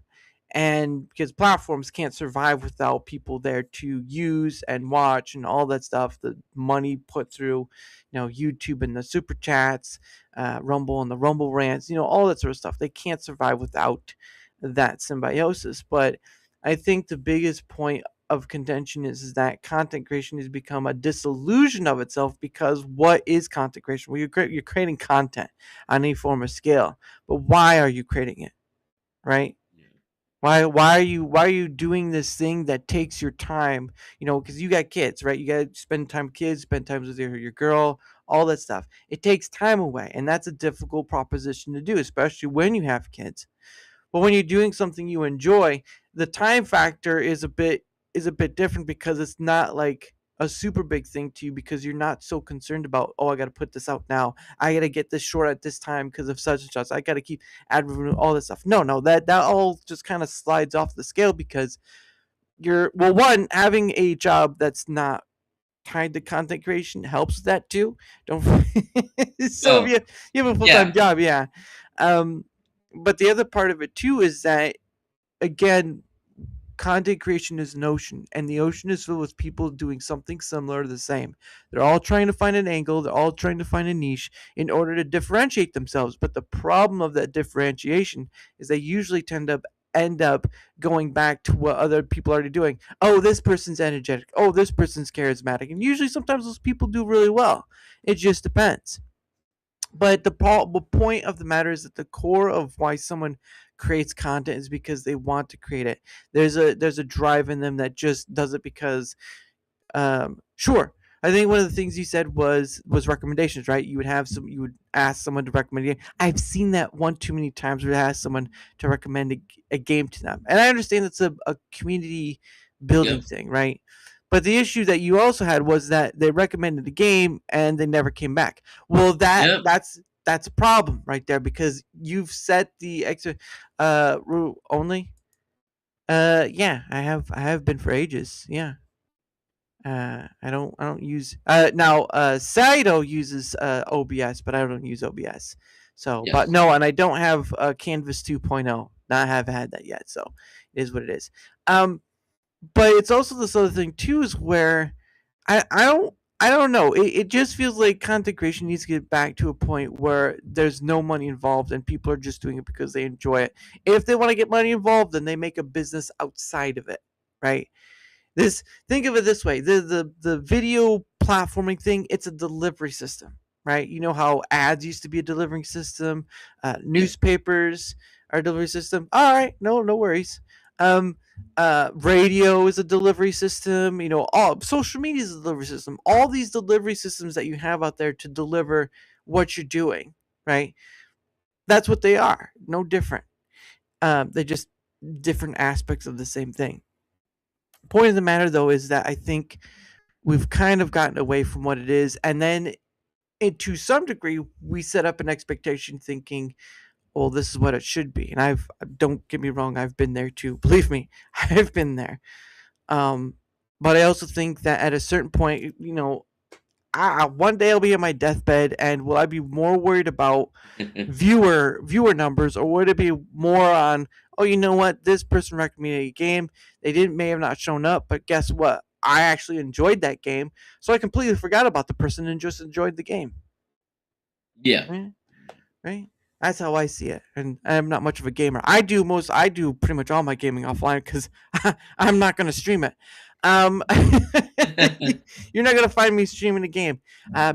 And because platforms can't survive without people there to use and watch and all that stuff, the money put through YouTube and the super chats, Rumble and the Rumble rants, all that sort of stuff, they can't survive without that symbiosis. But I think the biggest point of contention is that content creation has become a disillusion of itself, because what is content creation? Well, you're creating content on any form of scale, but why are you creating it, right? Why are you doing this thing that takes your time? Because you got kids, right? You got to spend time with kids, spend time with your girl, all that stuff. It takes time away, and that's a difficult proposition to do, especially when you have kids. But when you're doing something you enjoy, the time factor is a bit different, because it's not like a super big thing to you, because you're not so concerned about, oh, I got to put this out now. I got to get this short at this time because of such and such. I got to keep ad revenue, all this stuff. No, that all just kind of slides off the scale, because one, having a job that's not tied to content creation helps with that too. Don't so if you have a full-time job, yeah. But the other part of it too is that, again, content creation is an ocean, and the ocean is filled with people doing something similar to the same. They're all trying to find an angle, they're all trying to find a niche in order to differentiate themselves. But the problem of that differentiation is they usually end up going back to what other people are already doing. Oh, this person's energetic. Oh, this person's charismatic. And usually sometimes those people do really well. It just depends. But the point of the matter is that the core of why someone creates content is because they want to create it. There's a drive in them that just does it because, sure. I think one of the things you said was recommendations, right? You would ask someone to recommend a game. I've seen that one too many times, where you ask someone to recommend a game to them, and I understand that's a community building thing, right? But the issue that you also had was that they recommended a game and they never came back. Well, that's a problem right there, because you've set the extra rule only. Yeah, I have been for ages. Yeah. I don't use now. Saito uses OBS, but I don't use OBS. So, but no, and I don't have Canvas 2.0. Not have had that yet. So, it is what it is. But it's also this other thing too, is where I don't know. It just feels like content creation needs to get back to a point where there's no money involved and people are just doing it because they enjoy it. If they want to get money involved, then they make a business outside of it, right? Think of it this way: the video platforming thing, it's a delivery system, right? You know how ads used to be a delivering system, newspapers are a delivery system. All right, no worries. Radio is a delivery system. All social media is a delivery system. All these delivery systems that you have out there to deliver what you're doing, right? That's what they are. No different. They're just different aspects of the same thing. Point of the matter, though, is that I think we've kind of gotten away from what it is, and then to some degree we set up an expectation thinking, well, this is what it should be. And don't get me wrong, I've been there too. Believe me, I've been there. But I also think that at a certain point, one day I'll be on my deathbed, and will I be more worried about viewer numbers, or would it be more on, oh, you know what, this person recommended a game, they may have not shown up, but guess what, I actually enjoyed that game, so I completely forgot about the person and just enjoyed the game. Right? That's how I see it, and I'm not much of a gamer. I do pretty much all my gaming offline, because I'm not going to stream it. You're not gonna find me streaming a game.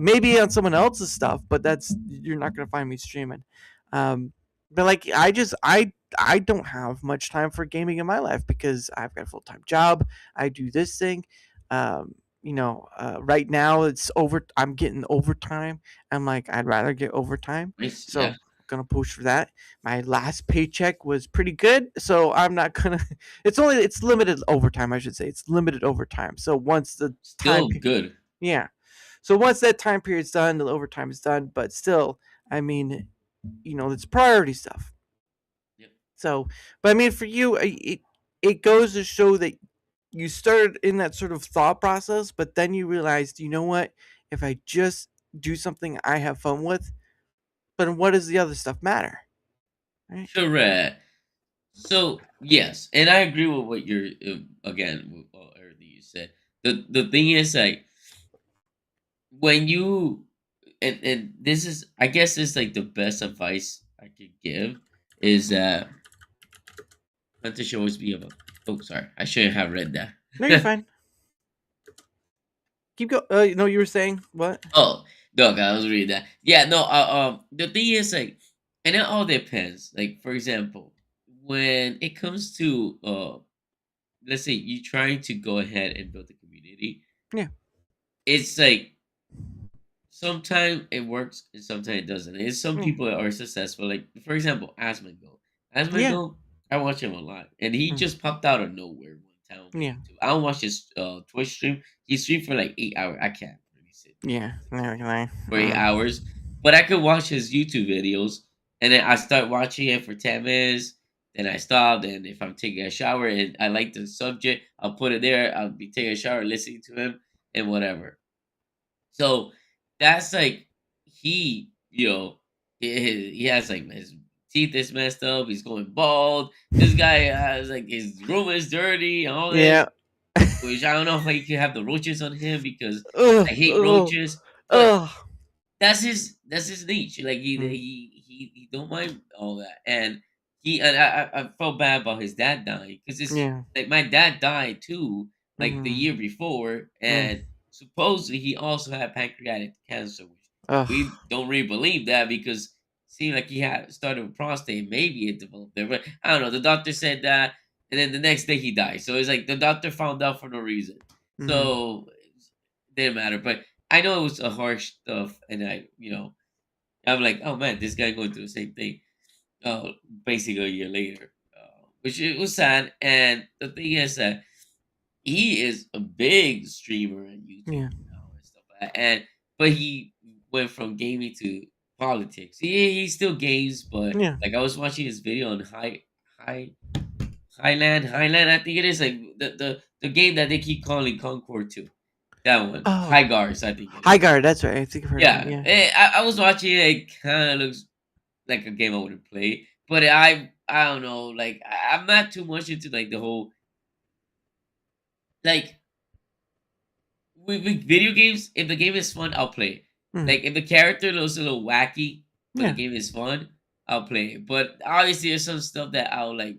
Maybe on someone else's stuff, but you're not gonna find me streaming. But like I don't have much time for gaming in my life, because I've got a full-time job. I do this thing. Right now I'm getting overtime. I'm like, I'd rather get overtime. So I'm gonna push for that. My last paycheck was pretty good, so I'm not gonna. It's limited overtime, I should say. It's limited overtime. So once the Still good. Yeah. So once that time period's done, the overtime is done. But still, I mean, it's priority stuff. So, but I mean, for you, it goes to show that you started in that sort of thought process, but then you realized, you know what? If I just do something I have fun with, but what does the other stuff matter? Right? Correct. So yes, and I agree with what you're again with everything you said. The thing is, like, when you and this is, I guess, is like the best advice I could give is that content should always be of Oh, sorry, I shouldn't have read that. No, you're fine. Keep going. No, you were saying what? Oh, no, I was reading that. Yeah, no. The thing is, like, and it all depends. Like, for example, when it comes to let's say you trying to go ahead and build a community, Yeah. it's like sometimes it works and sometimes it doesn't. And some Mm. people are successful. Like, for example, Asmongo. Yeah. Asmongo, I watch him a lot, and he Mm. just popped out of nowhere one time on Yeah. YouTube. I don't watch his Twitch stream. He streamed for like 8 hours. I can't really sit Yeah. Never mind. for 8 hours, but I could watch his YouTube videos, and then I start watching it for 10 minutes. Then I stop. Then if I'm taking a shower and I like the subject, I'll put it there. I'll be taking a shower, listening to him, and whatever. So that's like he has like his teeth is messed up. He's going bald. This guy has like his room is dirty and all this. Yeah. Which I don't know how he can have the roaches on him because Ugh, I hate ugh, roaches. But ugh. that's his niche. Like he don't mind all that. And I felt bad about his dad dying because it's Yeah. like my dad died too, like the Mhm. year before, and supposedly he also had pancreatic cancer, which Ugh. we don't really believe that because it seemed like he had started with prostate. Maybe it developed there, but I don't know. The doctor said that, and then the next day he died. So it's like the doctor found out for no reason. Mhm. So it didn't matter. But I know it was a harsh stuff, and I'm like, oh man, this guy going through the same thing. Basically a year later, which it was sad. And the thing is that he is a big streamer on YouTube Yeah. now and stuff like that. And but he went from gaming to politics. He still games, but Yeah. like I was watching his video on Highland, I think it is like the game that they keep calling Concord 2. That one, Oh. High Guards, I think. High Guard. That's right. I think I've heard Yeah, of it. Yeah. I was watching it. It kind of looks like a game I wouldn't play, but I don't know. Like I'm not too much into like the whole like with video games. If the game is fun, I'll play it. Mhm. Like if the character looks a little wacky, but Yeah. the game is fun, I'll play it. But obviously, there's some stuff that I'll like.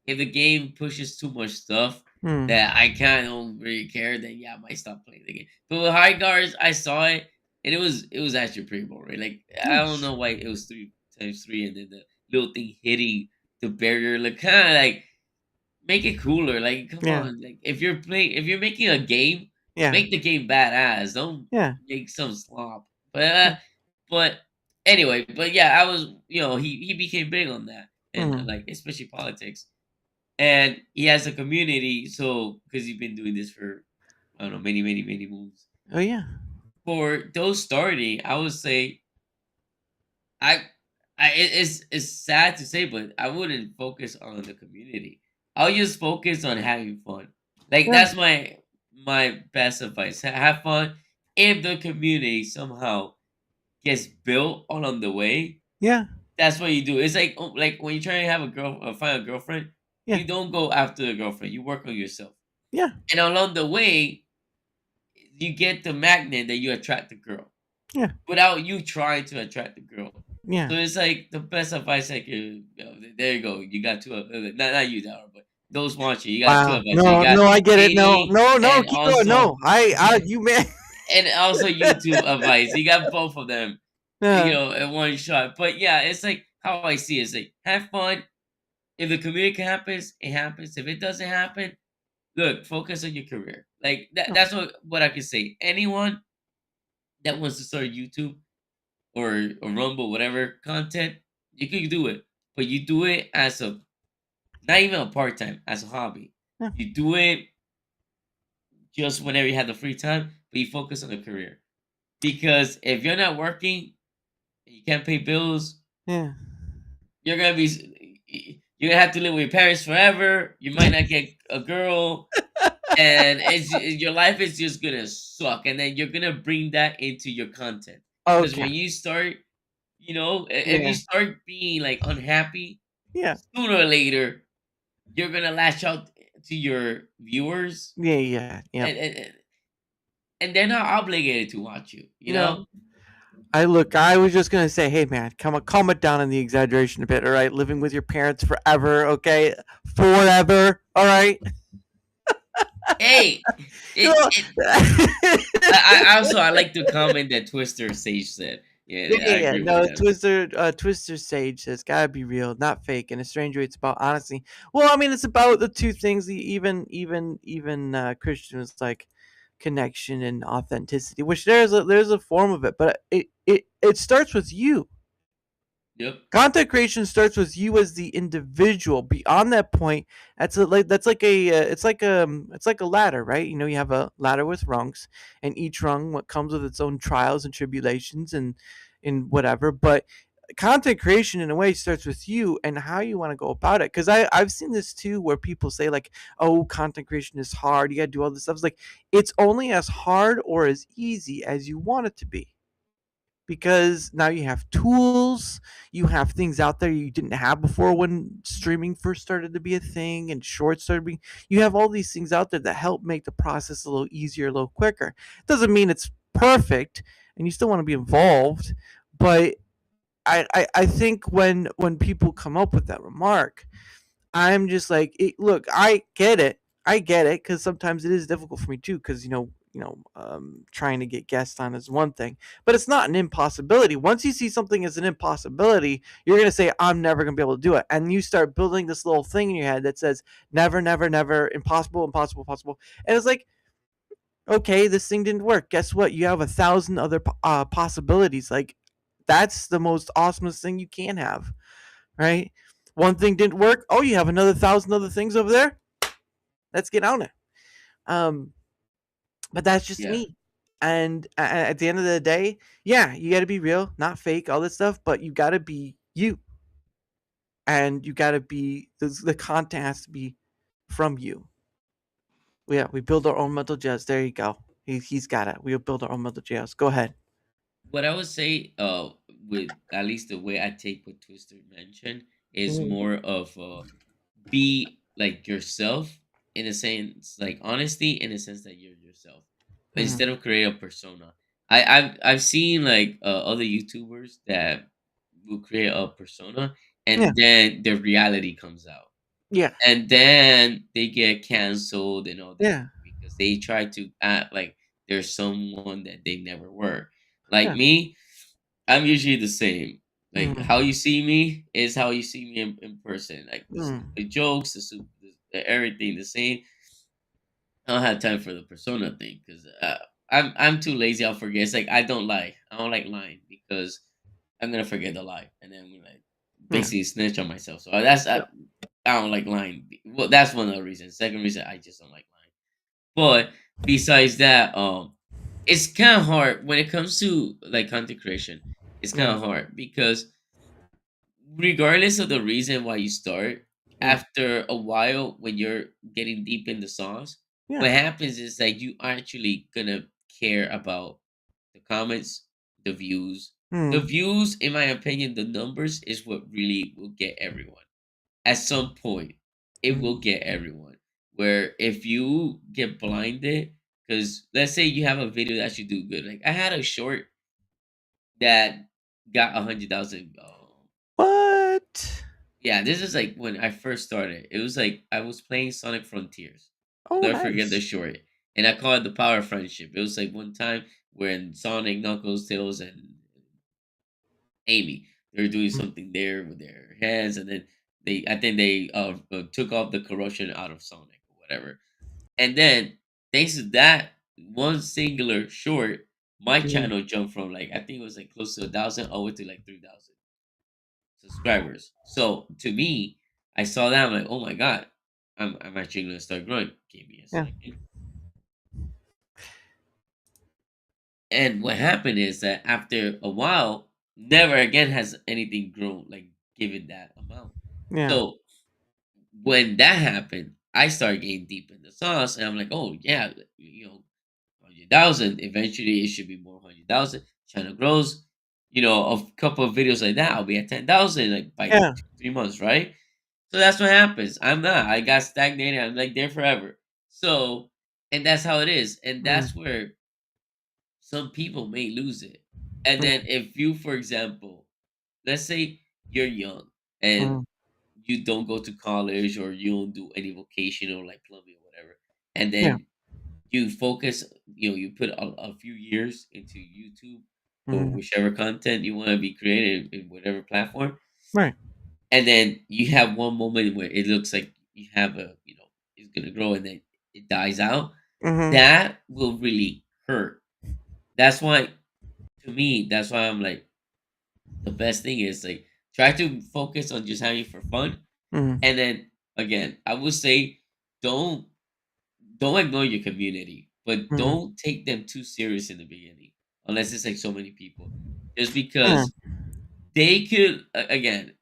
If the game pushes too much stuff Mm. that I kind of don't really care, then yeah, I might stop playing the game. But with High Guards, I saw it and it was actually pretty boring. Like I don't know why it was 3 times 3, and then the little thing hitting the barrier, like kind of like make it cooler. Like come Yeah. on, like if you're making a game, Yeah. make the game badass. Don't Yeah. make some slop. But anyway, but yeah, I was he became big on that and Mhm. like especially politics. And he has a community, so because he's been doing this for I don't know many moons. Oh yeah. For those starting, I would say I it's sad to say, but I wouldn't focus on the community. I'll just focus on having fun. Like Yeah. that's my best advice. Have fun. If the community somehow gets built along the way, Yeah. that's what you do. It's like when you try to have find a girlfriend, Yeah. you don't go after the girlfriend. You work on yourself. Yeah. And along the way, you get the magnet that you attract the girl. Yeah. Without you trying to attract the girl. Yeah. So it's like the best advice I could. There you go. You got two. Not you, Dara, but those watching. You got two Wow. advice. No, You got no, I get it. No, dating no, and keep going. No, you man. and also YouTube advice. You got both of them. Yeah. In one shot. But yeah, it's like how I see it. It's like have fun. If the community happens, it happens. If it doesn't happen, look, focus on your career. Like that's what I can say. Anyone that wants to start YouTube or Rumble, whatever content, you can do it. But you do it as not even a part time, as a hobby. Yeah. You do it just whenever you have the free time, but you focus on the career. Because if you're not working, you can't pay bills. Yeah. You're gonna have to live with your parents forever. You might not get a girl, and your life is just gonna suck. And then you're gonna bring that into your content. Because Okay. when you start, if Yeah. you start being like unhappy, Yeah. sooner or later, you're gonna lash out to your viewers. Yeah. And they're not obligated to watch you. You No. know. I was just gonna say, hey man, calm it down on the exaggeration a bit, all right? Living with your parents forever, okay? Forever, all right? Hey, I also I like to comment that Twister Sage said. Yeah, I Yeah. agree with No, him. Twister Sage says, "Gotta be real, not fake." In a strange way, it's about honesty. Well, I mean, it's about the two things. Even Christian was like connection and authenticity, which there's a form of it, but it starts with you. Yep. Content creation starts with you as the individual. Beyond that point, that's like a it's like a ladder, right? You know, you have a ladder with rungs, and each rung what comes with its own trials and tribulations and whatever. But content creation in a way starts with you and how you want to go about it. Because I've seen this too, where people say like, "Oh, content creation is hard. You got to do all this stuff." It's like it's only as hard or as easy as you want it to be, because now you have tools, you have things out there you didn't have before when streaming first started to be a thing and shorts started being. You have all these things out there that help make the process a little easier, a little quicker. Doesn't mean it's perfect, and you still want to be involved, but I think when people come up with that remark, I'm just like, look, I get it. I get it, because sometimes it is difficult for me too. Because trying to get guests on is one thing, but it's not an impossibility. Once you see something as an impossibility, you're gonna say, "I'm never gonna be able to do it," and you start building this little thing in your head that says, "Never, never, never, impossible, impossible, impossible," and it's like, okay, this thing didn't work. Guess what? You have 1,000 other possibilities. Like, that's the most awesomest thing you can have, right? One thing didn't work. Oh, you have another 1,000 other things over there. Let's get on it. But that's just Yeah. me. And at the end of the day, yeah, you got to be real, not fake, all this stuff. But you got to be you, and you got to be the content has to be from you. Yeah, we build our own mental jails. There you go. He's got it. We'll build our own mental jails. Go ahead. What I would say, with at least the way I take what Twister mentioned, is Mhm. more of be like yourself, in a sense, like honesty in a sense that you're yourself, Mhm. instead of create a persona. I've seen like other YouTubers that will create a persona, Yeah. and then the reality comes out, Yeah. and then they get canceled and all that Yeah. because they try to act like they're someone that they never were. Like Yeah. me, I'm usually the same. Like Mhm. how you see me is how you see me in person. Like Mm. the jokes, everything the same. I don't have time for the persona thing because I'm too lazy. I'll forget. It's like I don't lie. I don't like lying because I'm gonna forget the lie, and then we like Yeah. basically snitch on myself. So I don't like lying. Well, that's one of the reasons. Second reason, I just don't like lying. But besides that, it's kind of hard when it comes to like content creation. It's kind Yeah. of hard because regardless of the reason why you start, Yeah. after a while, when you're getting deep in the sauce, Yeah. what happens is that you are actually gonna care about the comments, the views. The Mm. views, in my opinion, the numbers is what really will get everyone. At some point, it will Mm. get everyone. Where if you get blinded, because let's say you have a video that you do good. Like I had a short that got 100,000. What? Yeah, this is like when I first started. It was like I was playing Sonic Frontiers. I'll Oh, never forget the nice. short. And I call it the power of friendship. It was like one time when Sonic, Knuckles, Tails, and Amy, they were doing Mm. something there with their hands, and then I think they took off the corruption out of Sonic or whatever. And then thanks to that one singular short, my Mm. channel jumped from like I think it was like close to 1,000 over to like 3,000 subscribers. So to me, I saw that I'm like, oh my god, I'm actually gonna start growing. Give me a Yeah. second. And what happened is that after a while, never again has anything grown like given that amount. Yeah. So when that happened, I started getting deep in the sauce, and I'm like, oh yeah, 100,000. Eventually, it should be more 100,000. Channel grows. A couple of videos like that, I'll be at 10,000 like by Yeah. 2, 3 months, right? So that's what happens. I'm not. I got stagnated. I'm like there forever. So, and that's how it is, and Mm. that's where some people may lose it. And then if you, for example, let's say you're young and you don't go to college or you don't do any vocational like plumbing or whatever, and Yeah. then you focus, you put a few years into YouTube or whichever content you want to be creating in whatever platform, Right. and then you have one moment where it looks like you have it's gonna grow and then it dies out. That will really hurt. That's why, to me, that's why I'm like, the best thing is like try to focus on just having for fun, and then again, I would say don't ignore your community, but don't take them too serious in the beginning, unless it's like so many people, just because they could again,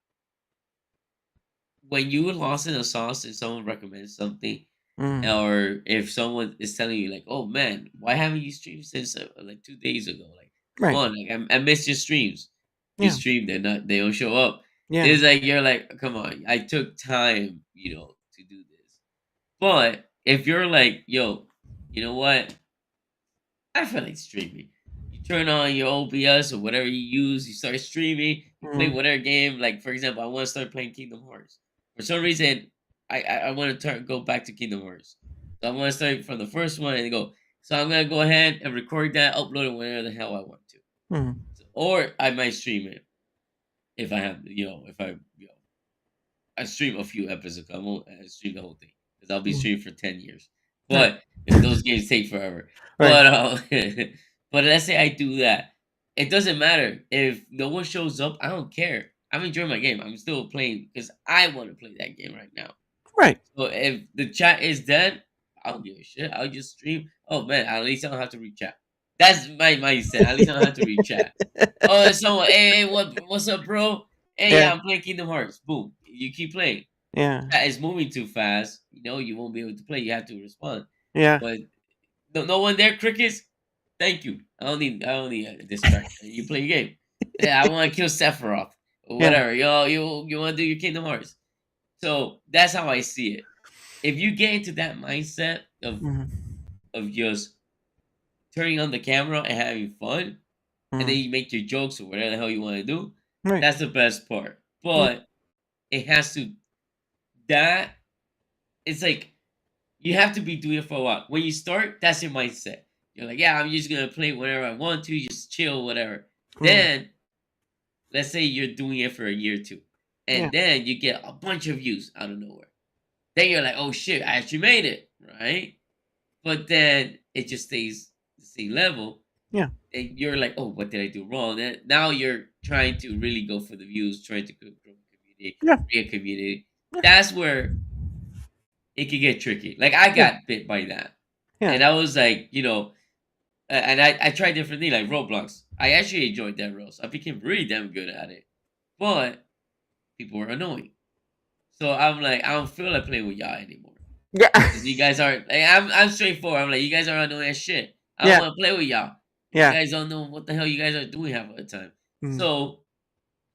when you lost in a sauce and someone recommends something, or if someone is telling you like, "Oh man, why haven't you streamed since like 2 days ago?" Like, come Right. on, like I missed your streams. You Yeah. stream, they don't show up. Yeah. It's like you're like, come on, I took time, to do this. But if you're like, yo, you know what? I feel like streaming. You turn on your OBS or whatever you use, you start streaming, you play whatever game. Like, for example, I want to start playing Kingdom Hearts. For some reason, I want to go back to Kingdom Hearts. So I want to start from the first one and go. So I'm going to go ahead and record that, upload it whenever the hell I want to. Or I might stream it if I have, I stream a few episodes. I won't stream the whole thing because I'll be streaming for 10 years. But those games take forever. But but let's say I do that. It doesn't matter if no one shows up. I don't care. I'm enjoying my game. I'm still playing because I want to play that game right now. Right. So if the chat is dead, I don't give a shit. I'll just stream. Oh man, at least I don't have to read chat. That's my mindset. At least I don't have to read chat. Oh, there's someone. Hey, what's up, bro? Hey, yeah, I'm playing Kingdom Hearts. Boom. You keep playing. Yeah. Chat is moving too fast. You won't be able to play. You have to respond. Yeah. But no one there, crickets. Thank you. I don't need a distraction. You play your game. Yeah, I want to kill Sephiroth or whatever. Yo, you want to do your Kingdom Hearts. So that's how I see it. If you get into that mindset of just turning on the camera and having fun, and then you make your jokes or whatever the hell you want to do, that's the best part. But it has to. It's like you have to be doing it for a while. When you start, that's your mindset. You're like, yeah, I'm just gonna play whenever I want to, just chill, whatever. Then, let's say you're doing it for a year or two, and then you get a bunch of views out of nowhere. Then you're like, oh shit, I actually made it, right? But then it just stays the same level. Yeah. And you're like, oh, what did I do wrong? And now you're trying to really go for the views, trying to grow a community, create a community. That's where it can get tricky. Like I got bit by that. And I was like, and I tried different things like Roblox. I actually enjoyed that roast. I became really damn good at it. But people were annoying. So I'm like, I don't feel like playing with y'all anymore. Yeah. You guys aren't like I'm straightforward. I'm like, you guys are annoying as shit. I don't want to play with y'all. Yeah. You guys don't know what the hell you guys are doing half of the time. So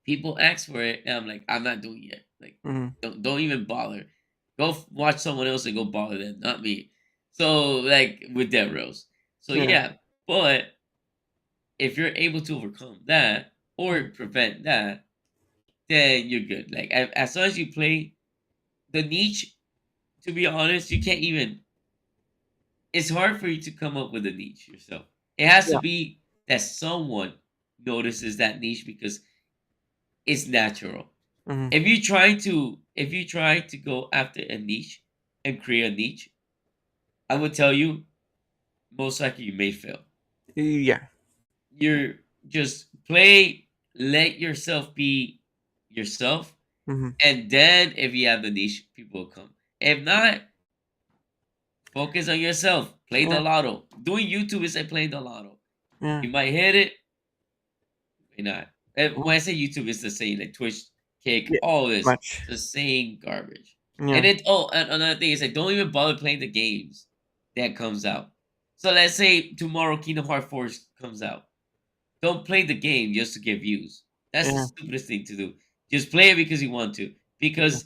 people ask for it, and I'm like, I'm not doing it. Like, don't even bother. Go watch someone else and go bother them, not me. So like with that roast. So yeah, but if you're able to overcome that or prevent that, then you're good. Like as long as you play the niche, to be honest, you can't even. It's hard for you to come up with a niche yourself. It has to be that someone notices that niche because it's natural. If you try to go after a niche and create a niche, I would tell you, most likely you may fail. Yeah. You're just play, let yourself be yourself, and then if you have the niche, people will come. If not, focus on yourself. Play the lotto. Doing YouTube is like playing the lotto. You might hit it, you may not. When I say YouTube, it's the same, like Twitch, Kick, all this, the same garbage. And and another thing is like, don't even bother playing the games that comes out. So let's say tomorrow Kingdom Hearts 4 comes out. Don't play the game just to get views. That's the stupidest thing to do. Just play it because you want to. Because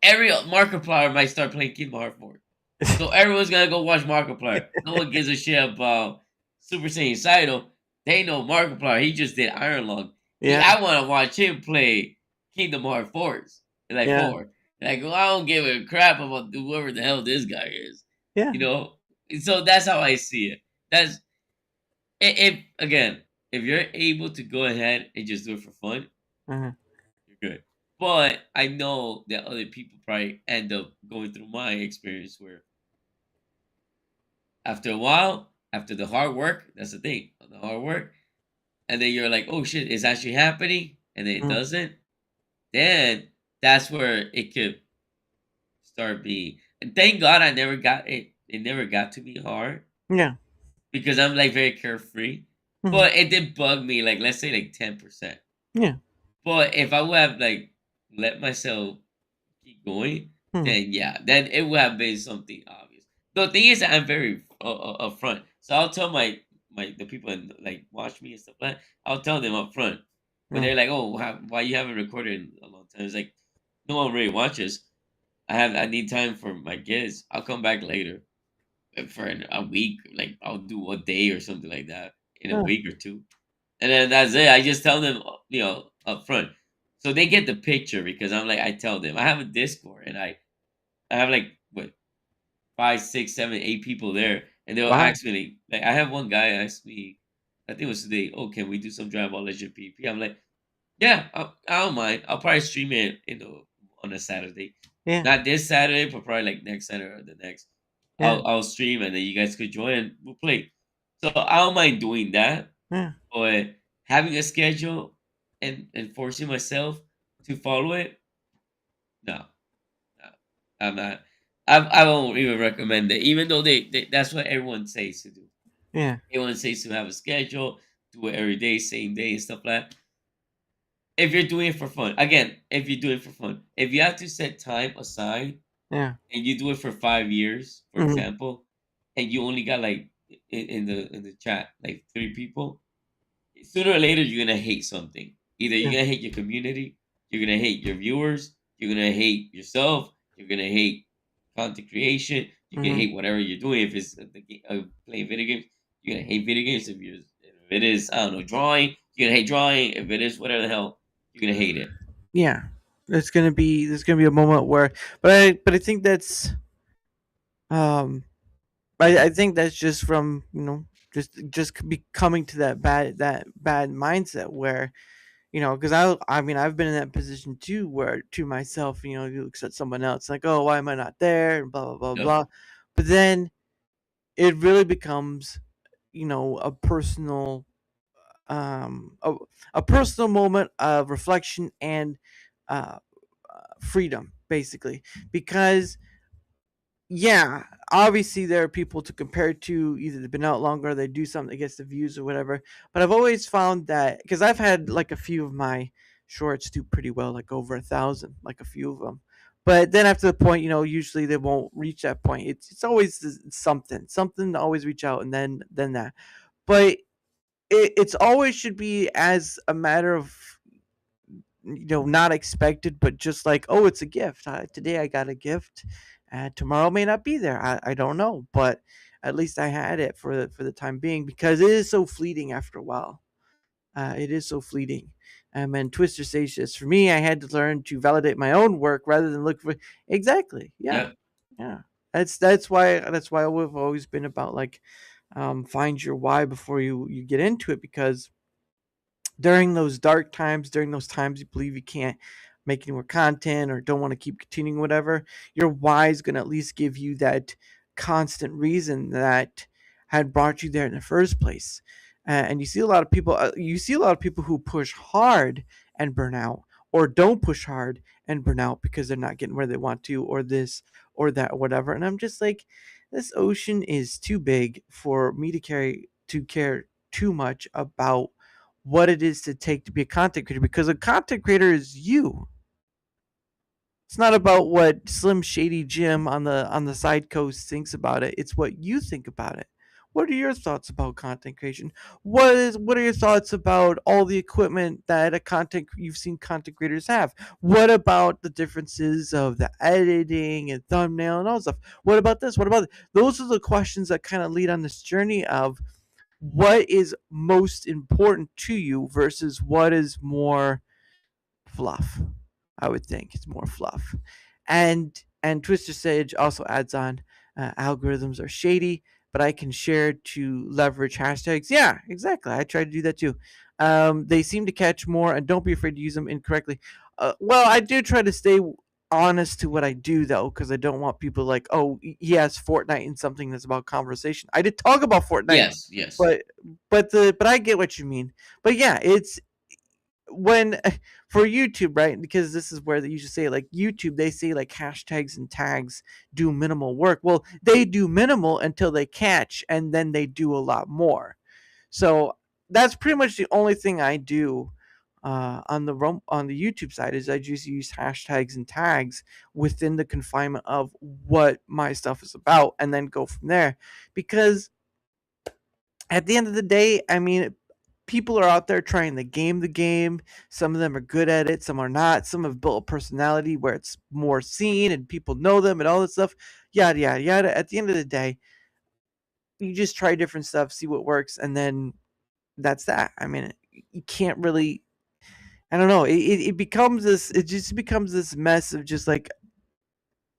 every Markiplier might start playing Kingdom Hearts 4. So everyone's gonna go watch Markiplier. No one gives a shit about SuperSaiyanSaito. They know Markiplier. He just did Iron Lung. Yeah. I want to watch him play Kingdom Hearts 4. Like Yeah. 4. Like, well, I don't give a crap about whoever the hell this guy is. Yeah. You know? So that's how I see it. That's if you're able to go ahead and just do it for fun, Mhm. you're good. But I know that other people probably end up going through my experience where after a while, after the hard work, that's the thing, the hard work, and then you're like, oh shit, it's actually happening, and then it doesn't, then that's where it could start being. And thank God I never got it. It never got to be hard. Yeah. Because I'm like very carefree. But it did bug me, like let's say like 10%. Yeah. But if I would have like let myself keep going, then then it would have been something obvious. The thing is that I'm very upfront, so I'll tell the people and like watch me and stuff like that. I'll tell them up front when they're like, "Oh, why you haven't recorded in a long time?" It's like no one really watches. I need time for my kids. I'll come back later for a week. Like I'll do a day or something like that in a week or two, and then that's it. I just tell them, up front, so they get the picture. Because I'm like, I tell them I have a Discord, and I have like what 5, 6, 7, 8 people there, and they'll ask me like I have one guy ask me, I think it was today, oh, can we do some Dragon Ball Legend PvP? I'm like, yeah, I don't mind. I'll probably stream it, on a Saturday. Yeah. Not this Saturday, but probably like next Saturday or the next. Yeah. I'll stream, and then you guys could join and we'll play. So I don't mind doing that. Yeah. But having a schedule and forcing myself to follow it, no, I'm not. I won't even recommend it, even though they that's what everyone says to do. Yeah. Everyone says to have a schedule, do it every day, same day, and stuff like that. If you're doing it for fun, again, if you do it for fun, if you have to set time aside, Yeah. and you do it for 5 years, for example, and you only got like in the chat like 3 people, sooner or later you're gonna hate something. Either you're gonna hate your community, you're gonna hate your viewers, you're gonna hate yourself, you're gonna hate content creation, you're gonna hate whatever you're doing. If it's playing video games, you're gonna hate video games. If it is, I don't know, drawing, you're gonna hate drawing. If it is whatever the hell, you're gonna hate it. Yeah. There's gonna be a moment where, but I think that's, I think that's just from just becoming to that bad mindset where, because I mean I've been in that position too, where to myself, you look at someone else like, oh, why am I not there, and blah blah blah blah, but then it really becomes, a personal, a personal moment of reflection and freedom, basically, because obviously there are people to compare to, either they've been out longer or they do something that gets the views or whatever, but I've always found that, because I've had like a few of my shorts do pretty well, like over 1,000, like a few of them, but then after the point, usually they won't reach that point. It's always something to always reach out, and then that, but it's always should be as a matter of, not expected, but just like, oh, it's a gift. Today I got a gift. Tomorrow may not be there. I don't know, but at least I had it for the time being, because it is so fleeting after a while. It is so fleeting. And Twister says this, for me, I had to learn to validate my own work rather than look for exactly. Yeah. That's why we've always been about like, find your why before you get into it, because during those dark times, during those times you believe you can't make any more content or don't want to keep continuing whatever, your why is going to at least give you that constant reason that had brought you there in the first place. And you see a lot of people who push hard and burn out, or don't push hard and burn out because they're not getting where they want to, or this or that or whatever. And I'm just like, this ocean is too big for me to care too much about what it is to take to be a content creator, because a content creator is you. It's not about what Slim Shady Jim on the side coast thinks about it. It's what you think about it. What are your thoughts about content creation? What are your thoughts about all the equipment that you've seen content creators have? What about the differences of the editing and thumbnail and all stuff? What about this? What about those are the questions that kind of lead on this journey of what is most important to you versus what is more fluff. I would think it's more fluff. And Twister Sage also adds on, algorithms are shady, but I can share to leverage hashtags. Yeah, exactly. I try to do that too. They seem to catch more, and don't be afraid to use them incorrectly. Well, I do try to stay honest to what I do though, because I don't want people like, oh, he has Fortnite and something that's about conversation. I did talk about Fortnite, Yes. but I get what you mean. But yeah, it's when for YouTube, right? Because this is where they usually say, like YouTube, they say like hashtags and tags do minimal work. Well, they do minimal until they catch, and then they do a lot more. So that's pretty much the only thing I do on the YouTube side is I just use hashtags and tags within the confinement of what my stuff is about, and then go from there. Because at the end of the day, I mean, people are out there trying to game the game. Some of them are good at it, some are not. Some have built a personality where it's more seen and people know them and all this stuff. Yada yada yada. At the end of the day, you just try different stuff, see what works, and then that's that. I mean, you can't really. I don't know. It becomes this. It just becomes this mess of just like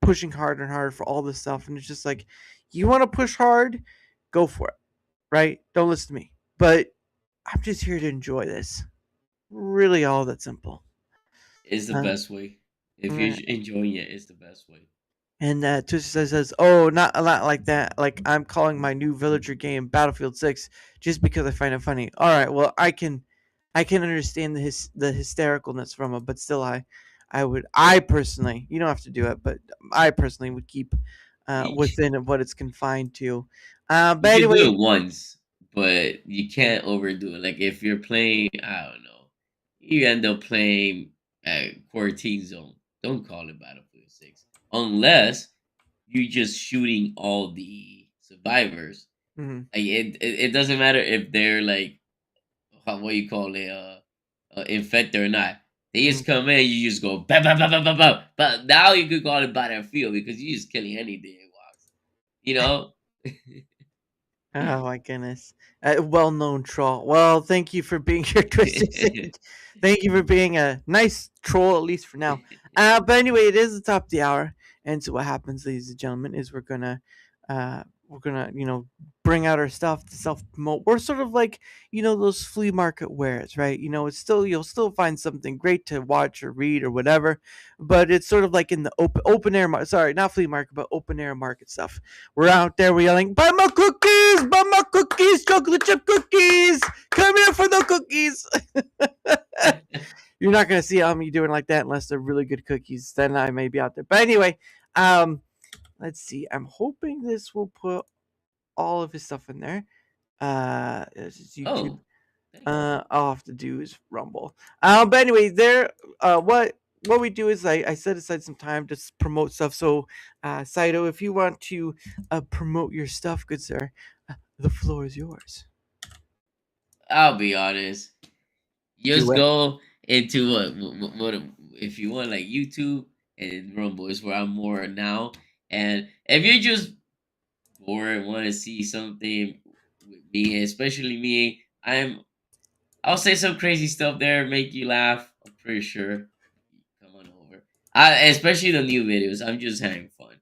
pushing harder and harder for all this stuff, and it's just like, you want to push hard, go for it, right? Don't listen to me. But I'm just here to enjoy this. Really, all that simple. It's the best way. If you're Right. enjoying it, it's the best way. And Twister says, "Oh, not a lot like that. Like I'm calling my new villager game Battlefield 6 just because I find it funny." All right, well, I can understand the hystericalness from it, but still, I personally, you don't have to do it, but I personally would keep within what it's confined to. But You can do anyway, it once, but you can't overdo it. Like if you're playing, I don't know, you end up playing Quarantine Zone. Don't call it Battlefield 6 unless you're just shooting all the survivors. Mhm. Like it doesn't matter if they're like what you call it, infected or not. They just come in, you just go bah, bah, bah, bah, bah, bah. But now you could call it Battlefield because you're just killing anything it walks. You know. Oh my goodness. Well-known troll. Well, thank you for being here, Twisted Sage. Thank you for being a nice troll, at least for now. But anyway, it is the top of the hour, and so what happens, ladies and gentlemen, is we're gonna bring out our stuff to self-promote. We're sort of like those flea market wares, right? It's still, you'll still find something great to watch or read or whatever, but it's sort of like in the open air sorry, not flea market, but open air market stuff. We're out there, we're yelling, buy my cookies, chocolate chip cookies, come here for the cookies. You're not gonna see me doing like that unless they're really good cookies. Then I may be out there. But anyway, let's see. I'm hoping this will put all of his stuff in there. This is YouTube. I'll have to do is Rumble. But anyway, what we do is I set aside some time to promote stuff. So, Saito, if you want to promote your stuff, good sir, the floor is yours. I'll be honest. Just Do it. go into what if you want, like YouTube and Rumble is where I'm more now. And if you're just bored and want to see something with me, especially me, I'll say some crazy stuff there, make you laugh. I'm pretty sure. Come on over. Especially the new videos. I'm just having fun.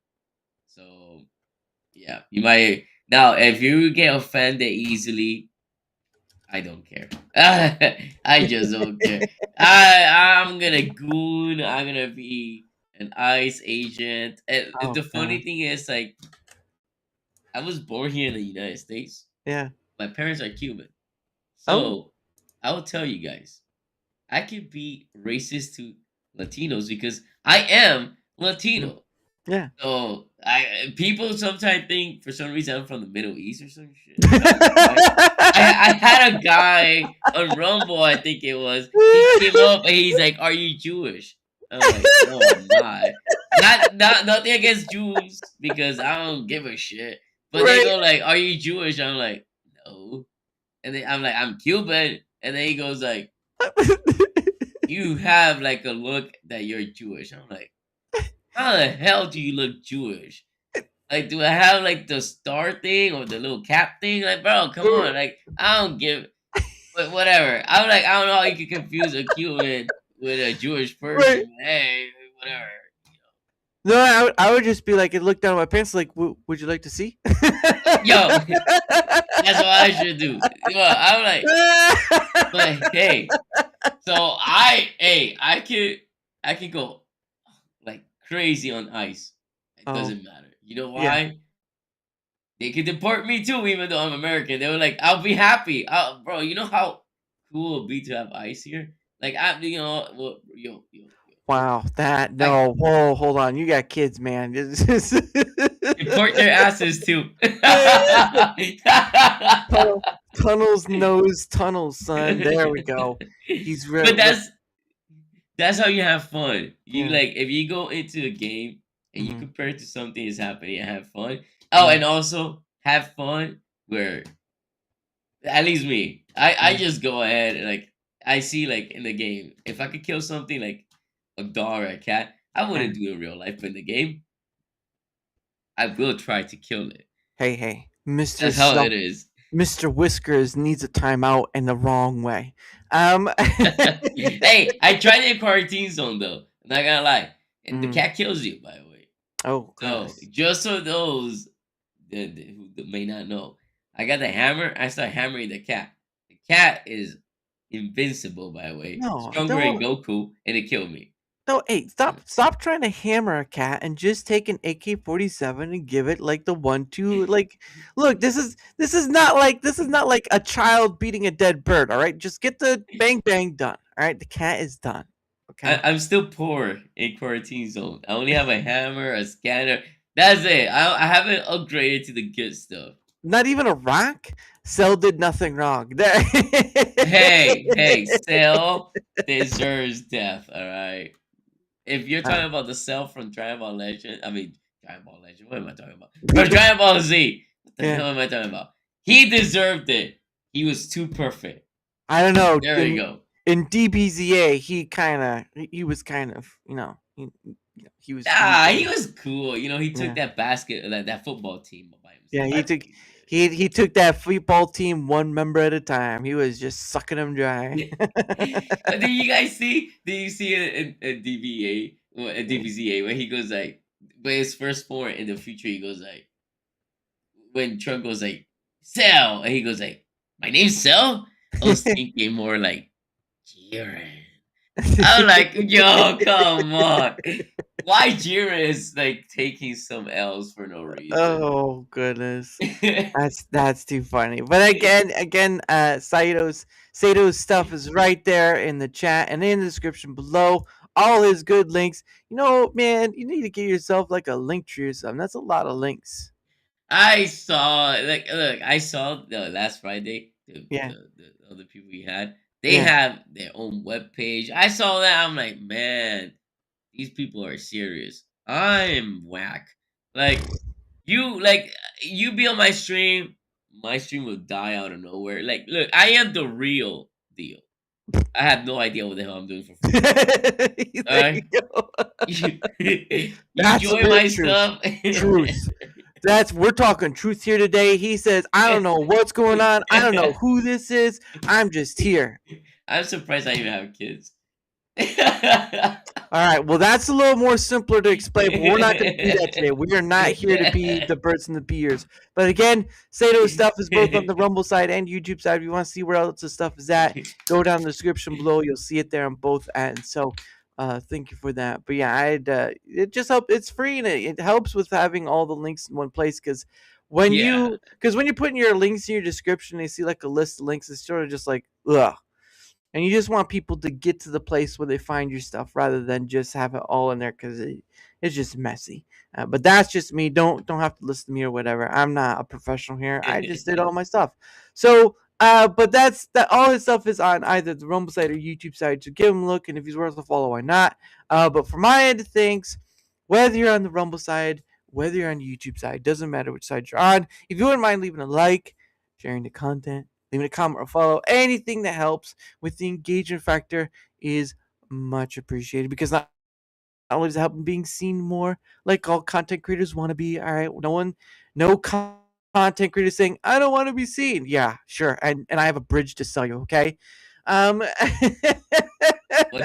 So yeah, you might now if you get offended easily. I don't care. I just don't care. I'm gonna goon. I'm gonna be an ICE agent. And the funny thing is, like, I was born here in the United States. Yeah. My parents are Cuban. So I will tell you guys, I can be racist to Latinos because I am Latino. Yeah. So people sometimes think for some reason I'm from the Middle East or some shit. I had a guy on Rumble, I think it was. He came up and he's like, "Are you Jewish?" I'm like, "No, I'm not. Nothing against Jews because I don't give a shit." But they go like, "Are you Jewish?" I'm like, "No." And then I'm like, "I'm Cuban." And then he goes like, "You have like a look that you're Jewish." I'm like, "How the hell do you look Jewish?" Like, do I have like the star thing or the little cap thing? Like, bro, come on. Like, I don't give. But whatever. I'm like, I don't know how you can confuse a Cuban with a Jewish person. Right. Hey, whatever. No, I would just be like, and look down at my pants, like, would you like to see? Yo, that's what I should do. Well, I'm like, hey, so I could go like crazy on ice. It doesn't matter. You know why? Yeah. They could deport me too, even though I'm American. They were like, I'll be happy. Bro, you know how cool it would be to have ice here? Like, well, yo. Wow, no. Whoa, hold on. You got kids, man. Deport their asses too. Tunnels knows tunnels, son. There we go. He's real. But that's how you have fun. You like if you go into a game and you compare it to something that's happening and have fun. Oh, and also have fun where at least me. I just go ahead and like I see like in the game, if I could kill something like a dog or a cat, I wouldn't do it in real life, but in the game, I will try to kill it. Hey, Mr. That's how it is. Mr. Whiskers needs a timeout in the wrong way. Hey, I tried it in Quarantine Zone though. I'm not gonna lie. And the cat kills you, by the way. Oh, so just so those who may not know, I got the hammer. I start hammering the cat. The cat is invincible, by the way. No, Stronger than Goku, and it killed me. No, hey, stop trying to hammer a cat and just take an AK-47 and give it like the 1-2. Like, look, this is not like a child beating a dead bird. All right, just get the bang bang done. All right, the cat is done. Okay, I'm still poor in Quarantine Zone. I only have a hammer, a scanner. That's it. I haven't upgraded to the good stuff. Not even a rock. Cell did nothing wrong. hey, Cell deserves death. All right. If you're talking about the Cell from Dragon Ball Legend, Dragon Ball Legend. What am I talking about? From Dragon Ball Z. What the hell am I talking about? He deserved it. He was too perfect. I don't know. There we go. In DBZA, he was kind of, he was. He was cool. You know, he took that basket, that football team by himself. Yeah, he took that football team one member at a time. He was just sucking them dry. Did you guys see? Did you see it in DBA, DBZA, where he goes like, but his first form in the future, he goes like, when Trump goes like, Cell, and he goes like, my name's Cell? I was thinking more like, Jiren. I'm like, yo, come on. Why Jiren is like taking some L's for no reason? Oh goodness, that's too funny. But again, Saito's stuff is right there in the chat and in the description below. All his good links. You know, man, you need to get yourself like a link tree or something. That's a lot of links. I saw the last Friday. The other people we had. They have their own webpage. I saw that. I'm like, man, these people are serious. I'm whack. Like, you be on my stream will die out of nowhere. Like, look, I am the real deal. I have no idea what the hell I'm doing for free. Alright? You enjoy my stuff. Truth. We're talking truth here today. He says, I don't know what's going on. I don't know who this is. I'm just here. I'm surprised I even have kids. All right. Well, that's a little more simpler to explain, but we're not going to do that today. We are not here to be the birds and the beers. But again, Saito's stuff is both on the Rumble side and YouTube side. If you want to see where else the stuff is at, go down in the description below. You'll see it there on both ends. So thank you for that. But yeah, it just helps. It's free and it helps with having all the links in one place because when you're putting your links in your description, they see like a list of links. It's sort of just like ugh. And you just want people to get to the place where they find your stuff rather than just have it all in there because it's just messy. But that's just me. Don't have to listen to me or whatever. I'm not a professional here. I just did all my stuff. So, but that all his stuff is on either the Rumble side or YouTube side. So give him a look, and if he's worth a follow, why not? But for my end of things, whether you're on the Rumble side, whether you're on the YouTube side, doesn't matter which side you're on. If you wouldn't mind leaving a like, sharing the content, leaving a comment or follow, anything that helps with the engagement factor is much appreciated because not not only does it help them being seen more, like all content creators want to be. All right, no content creator saying I don't want to be seen. Yeah, sure, and I have a bridge to sell you. Okay. What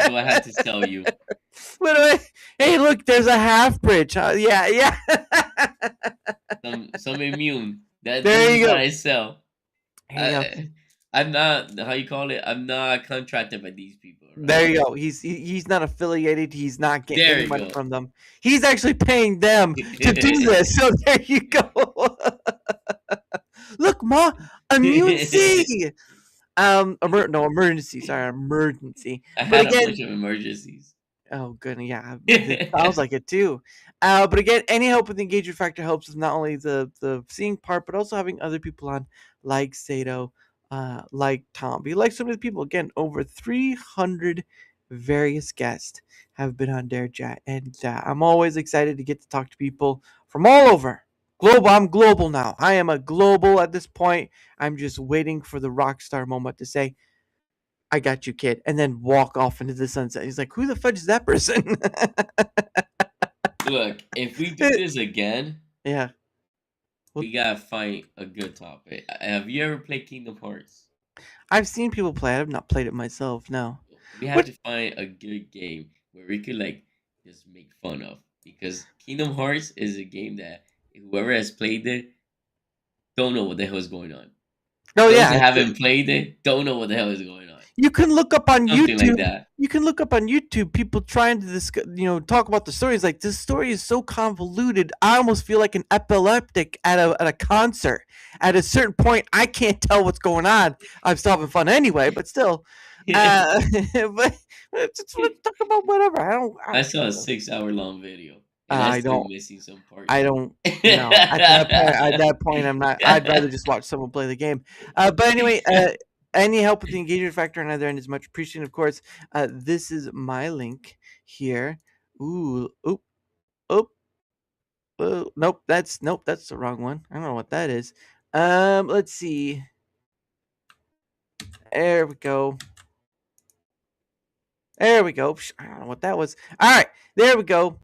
do I have to sell you? Hey, look, there's a half bridge. Yeah. Some immune. There This you is go. what I sell. There you go. I'm not how you call it. I'm not contracted by these people. Right? There you go. He's not affiliated. He's not getting There any you money go. from them. He's actually paying them to do this. So there you go. Look, Ma, immune C. Emergency. Sorry, emergency. I But had a again, bunch of emergencies. oh, good. Yeah, it sounds like it too. But again, any help with the engagement factor helps with not only the seeing part, but also having other people on, like Saito, like Tomby, like some of the people. Again, over 300 various guests have been on DaraChat, and I'm always excited to get to talk to people from all over. Global. I'm global now. I am a global at this point. I'm just waiting for the rock star moment to say, I got you, kid, and then walk off into the sunset. He's like, who the fudge is that person? Look, if we do this again, yeah, we gotta find a good topic. Have you ever played Kingdom Hearts? I've seen people play it. I've not played it myself. No. We have to find a good game where we could like just make fun of, because Kingdom Hearts is a game that whoever has played it don't know what the hell is going on. Oh Those yeah, that haven't played it don't know what the hell is going on. you can look up on Something YouTube. like that. You can look up on YouTube people trying to discuss, talk about the stories. Like, this story is so convoluted. I almost feel like an epileptic at a concert. At a certain point, I can't tell what's going on. I'm still having fun anyway, but still. But let's talk about whatever. I saw a 6-hour long video. And I still don't. missing some parts. I don't. No, at that point, I'm not. I'd rather just watch someone play the game. But anyway, any help with the engagement factor on either end is much appreciated. Of course, this is my link here. Ooh, oop, oop. Oh, nope, that's the wrong one. I don't know what that is. Let's see. There we go. There we go. I don't know what that was. All right, there we go.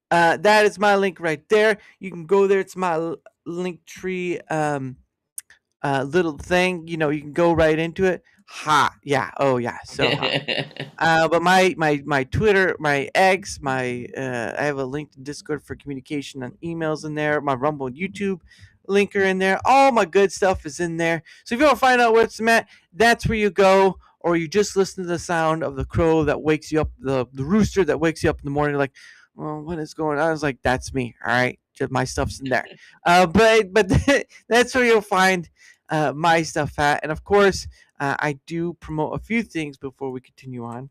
That is my link right there. You can go there. It's my link tree little thing. You can go right into it. Ha. Yeah. Oh yeah. So hot. But my Twitter, my X, I have a link to Discord for communication and emails in there. My Rumble and YouTube link are in there. All my good stuff is in there. So if you want to find out where it's at, that's where you go. Or you just listen to the sound of the crow that wakes you up, the rooster that wakes you up in the morning, like, well, what is going on? I was like, that's me. All right. Just my stuff's in there. But that's where you'll find my stuff at. And of course, I do promote a few things before we continue on.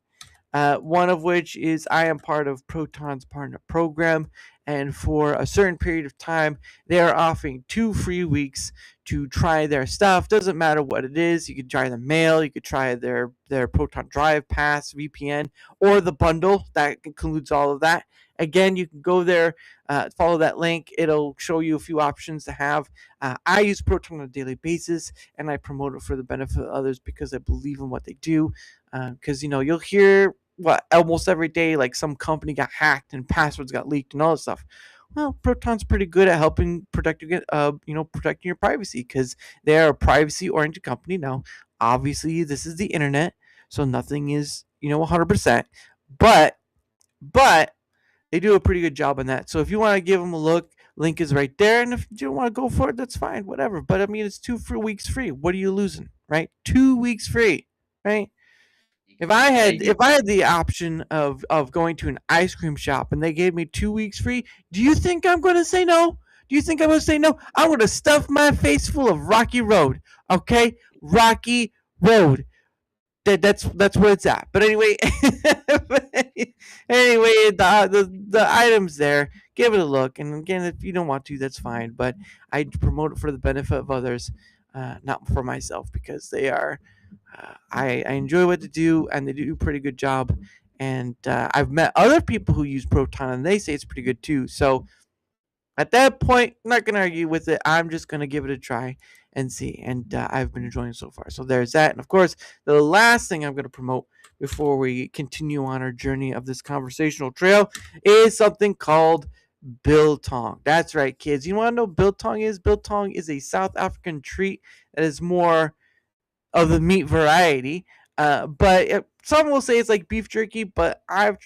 One of which is I am part of Proton's partner program, and for a certain period of time, they are offering 2 free weeks to try their stuff. Doesn't matter what it is. You could try the mail, you could try their Proton Drive Pass, VPN, or the bundle that includes all of that. Again, you can go there, follow that link. It'll show you a few options to have. I use Proton on a daily basis, and I promote it for the benefit of others because I believe in what they do. Because you'll hear almost every day, like some company got hacked and passwords got leaked and all that stuff. Well, Proton's pretty good at helping protecting your privacy, because they're a privacy-oriented company. Now, obviously, this is the internet, so nothing is 100%, but they do a pretty good job on that. So if you want to give them a look, link is right there. And if you don't want to go for it, that's fine, whatever. But I mean, it's 2 weeks free. What are you losing, right? 2 weeks free, right? If I had the option of going to an ice cream shop and they gave me 2 weeks free, do you think I'm going to say no? Do you think I'm going to say no? I'm going to stuff my face full of Rocky Road, okay? Rocky Road. That's where it's at. But anyway, the items there, give it a look. And again, if you don't want to, that's fine. But I promote it for the benefit of others, not for myself, because they are. I enjoy what they do, and they do a pretty good job. And I've met other people who use Proton, and they say it's pretty good too. So at that point, I'm not going to argue with it. I'm just going to give it a try. and see. And I've been enjoying it so far. So there's that. And of course, the last thing I'm going to promote before we continue on our journey of this conversational trail is something called biltong. That's right, kids. You want to know what biltong is? Biltong is a South African treat that is more of the meat variety. But some will say it's like beef jerky, but I've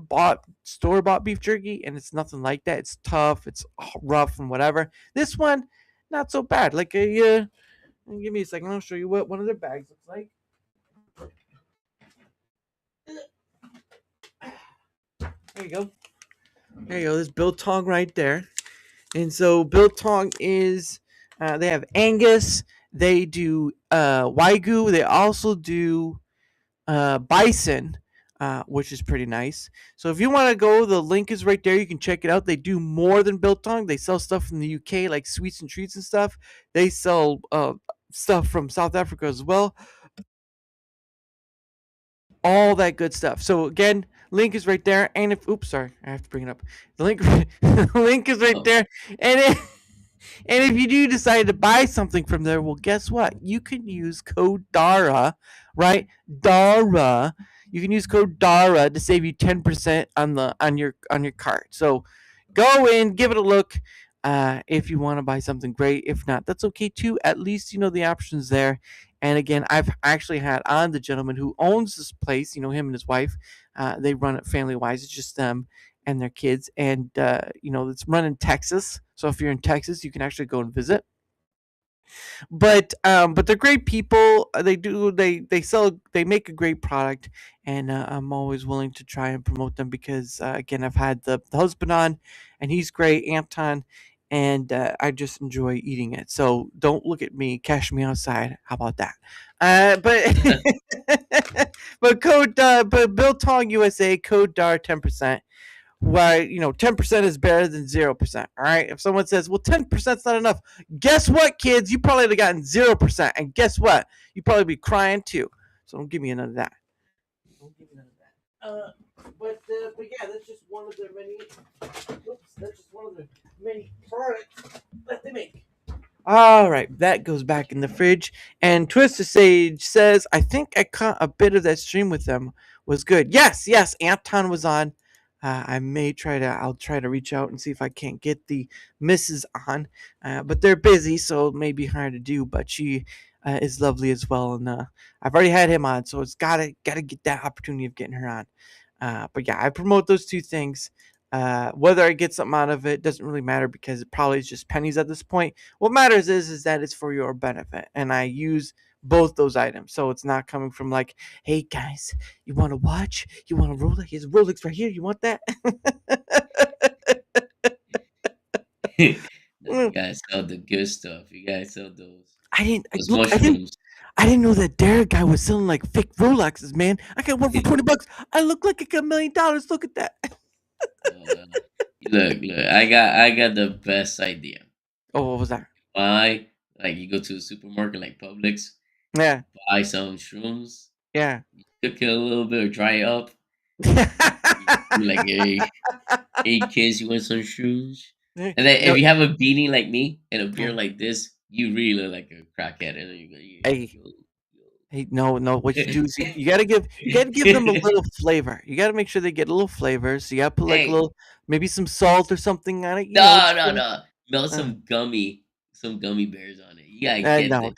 bought store bought beef jerky and it's nothing like that. It's tough, it's rough and whatever. This one, not so bad. Like give me a second. I'll show you what one of their bags looks like. There you go. There you go. There's biltong right there. And so biltong is they have Angus. They do Wagyu. They also do bison, which is pretty nice. So if you want to go, the link is right there. You can check it out. They do more than biltong. They sell stuff from the UK, like sweets and treats and stuff. They sell stuff from South Africa as well. All that good stuff. So again, link is right there. And if sorry, I have to bring it up. The link the link is right there. And if you do decide to buy something from there, well, guess what? You can use code DARA, right? DARA. You can use code DARA to save you 10% on your cart. So go in, give it a look. If you want to buy something great. If not, that's okay too. At least you know the options there. And again, I've actually had on the gentleman who owns this place, him and his wife. They run it family wise. It's just them and their kids. And, it's run in Texas. So if you're in Texas, you can actually go and visit. But they're great people. They make a great product, and I'm always willing to try and promote them because again, I've had the husband on, and he's great, Anton, and I just enjoy eating it. So don't look at me, cash me outside. How about that? But but Biltong USA code DAR 10%. Why 10% is better than 0%. All right. If someone says, well, 10% is not enough, guess what, kids? You probably would have gotten 0%. And guess what? You probably be crying too. So don't give me none of that. Don't give me none of that. But yeah, that's just one of their many. That's just one of the many products that they make. All right, that goes back in the fridge. And Twister Sage says, I think I caught a bit of that stream with them. Was good. Yes, Anton was on. I'll try to reach out and see if I can't get the missus on. But they're busy, so it may be hard to do. But she is lovely as well. And I've already had him on, so it's gotta get that opportunity of getting her on. But yeah, I promote those two things. Whether I get something out of it doesn't really matter because it probably is just pennies at this point. What matters is that it's for your benefit, and I use both those items, so it's not coming from like, hey guys, you want to watch? You want a Rolex? Here's a Rolex right here. You want that? You guys sell the good stuff. You guys sell those. I didn't Mushrooms. I didn't know that Derek guy was selling like fake Rolexes, man. I got one for $20. I look like I got $1 million. Look at that. Look, I got the best idea. Oh, what was that? Buy, like, you go to a supermarket like Publix. Yeah. Buy some shrooms. Yeah. You cook it a little bit or dry it up. You're like, hey kids, you want some shrooms? And then if you have a beanie like me and a beard like this, you really look like a crackhead. And Hey, no. What you do is you gotta give them a little flavor. You gotta make sure they get a little flavor. So you gotta put like a little, maybe some salt or something on it. No. Melt some gummy bears on it. You gotta get no,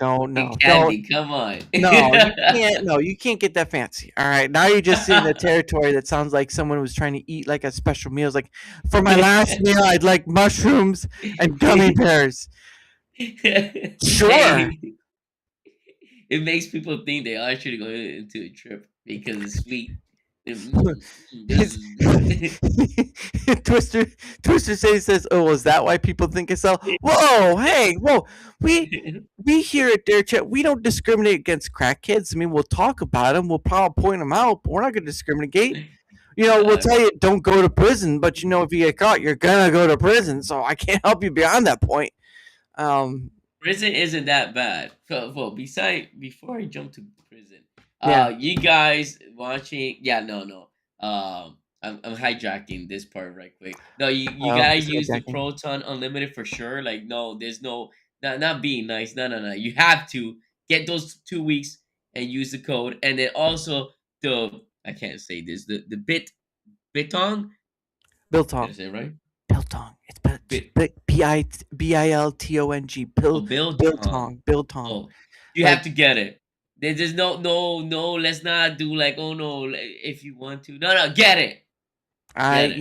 candy. Come on. No, you can't get that fancy. All right, now you're just in a territory that sounds like someone was trying to eat like a special meal. It's like, for my last meal, I'd like mushrooms and gummy bears. Sure. It makes people think they are actually going into a trip because it's sweet. Twister says, "Oh, is that why people think I sell?" Whoa! We here at DaraChat, we don't discriminate against crack kids. I mean, we'll talk about them, we'll probably point them out, but we're not going to discriminate. We'll tell you don't go to prison, but if you get caught, you're gonna go to prison. So I can't help you beyond that point. Prison isn't that bad. Well, before I jump to prison, Yeah. you guys watching? Yeah, no. I'm hijacking this part right quick. No, you guys use the hijacking. Proton Unlimited for sure. Like, no, there's no not being nice. No. You have to get those 2 weeks and use the code, and then also I can't say this, the Bitong. Did I Biltong. say it right? Biltong. It's Biltong. Biltong. Biltong. Oh, you Like- have to get it. There's no. Let's not do like, oh no, if you want to. No, get it. Get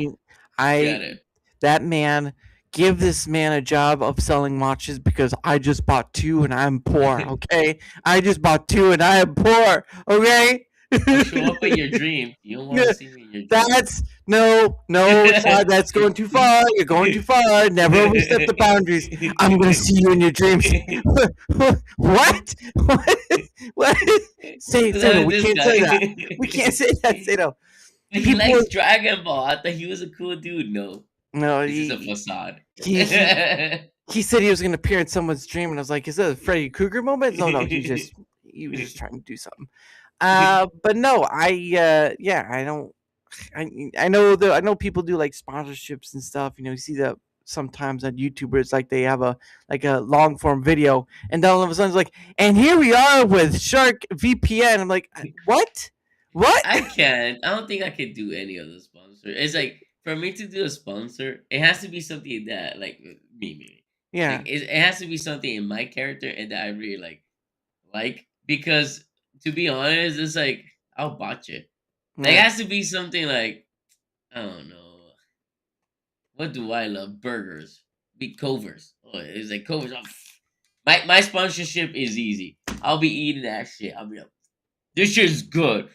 it. That man, give this man a job of selling watches because I just bought 2 and I'm poor. Okay, I just bought 2 and I am poor. Okay. I'll show up in your dream. You don't want to see me in your dream. That's no, Todd, that's going too far. You're going too far. Never overstep the boundaries. I'm gonna see you in your dreams. What? What? Say no. We can't say that. We can't say that. Say no. He likes Dragon Ball. I thought he was a cool dude. No, this is a facade. He said he was going to appear in someone's dream, and I was like, "Is that a Freddy Krueger moment?" No, he was just trying to do something. But no, I don't. I know people do like sponsorships and stuff. You see that sometimes on YouTubers, like they have a long form video, and then all of a sudden it's like, and here we are with Shark VPN. I'm like, what? What? I can't. I don't think I could do any of the sponsor. It's like, for me to do a sponsor, it has to be something that like me. Yeah. Like, it has to be something in my character and that I really like because to be honest, it's like I'll botch it. Like, it has to be something like, I don't know. What do I love? Burgers. Be Covers. Oh, it's like Covers. My sponsorship is easy. I'll be eating that shit. I'll be like, this shit's good.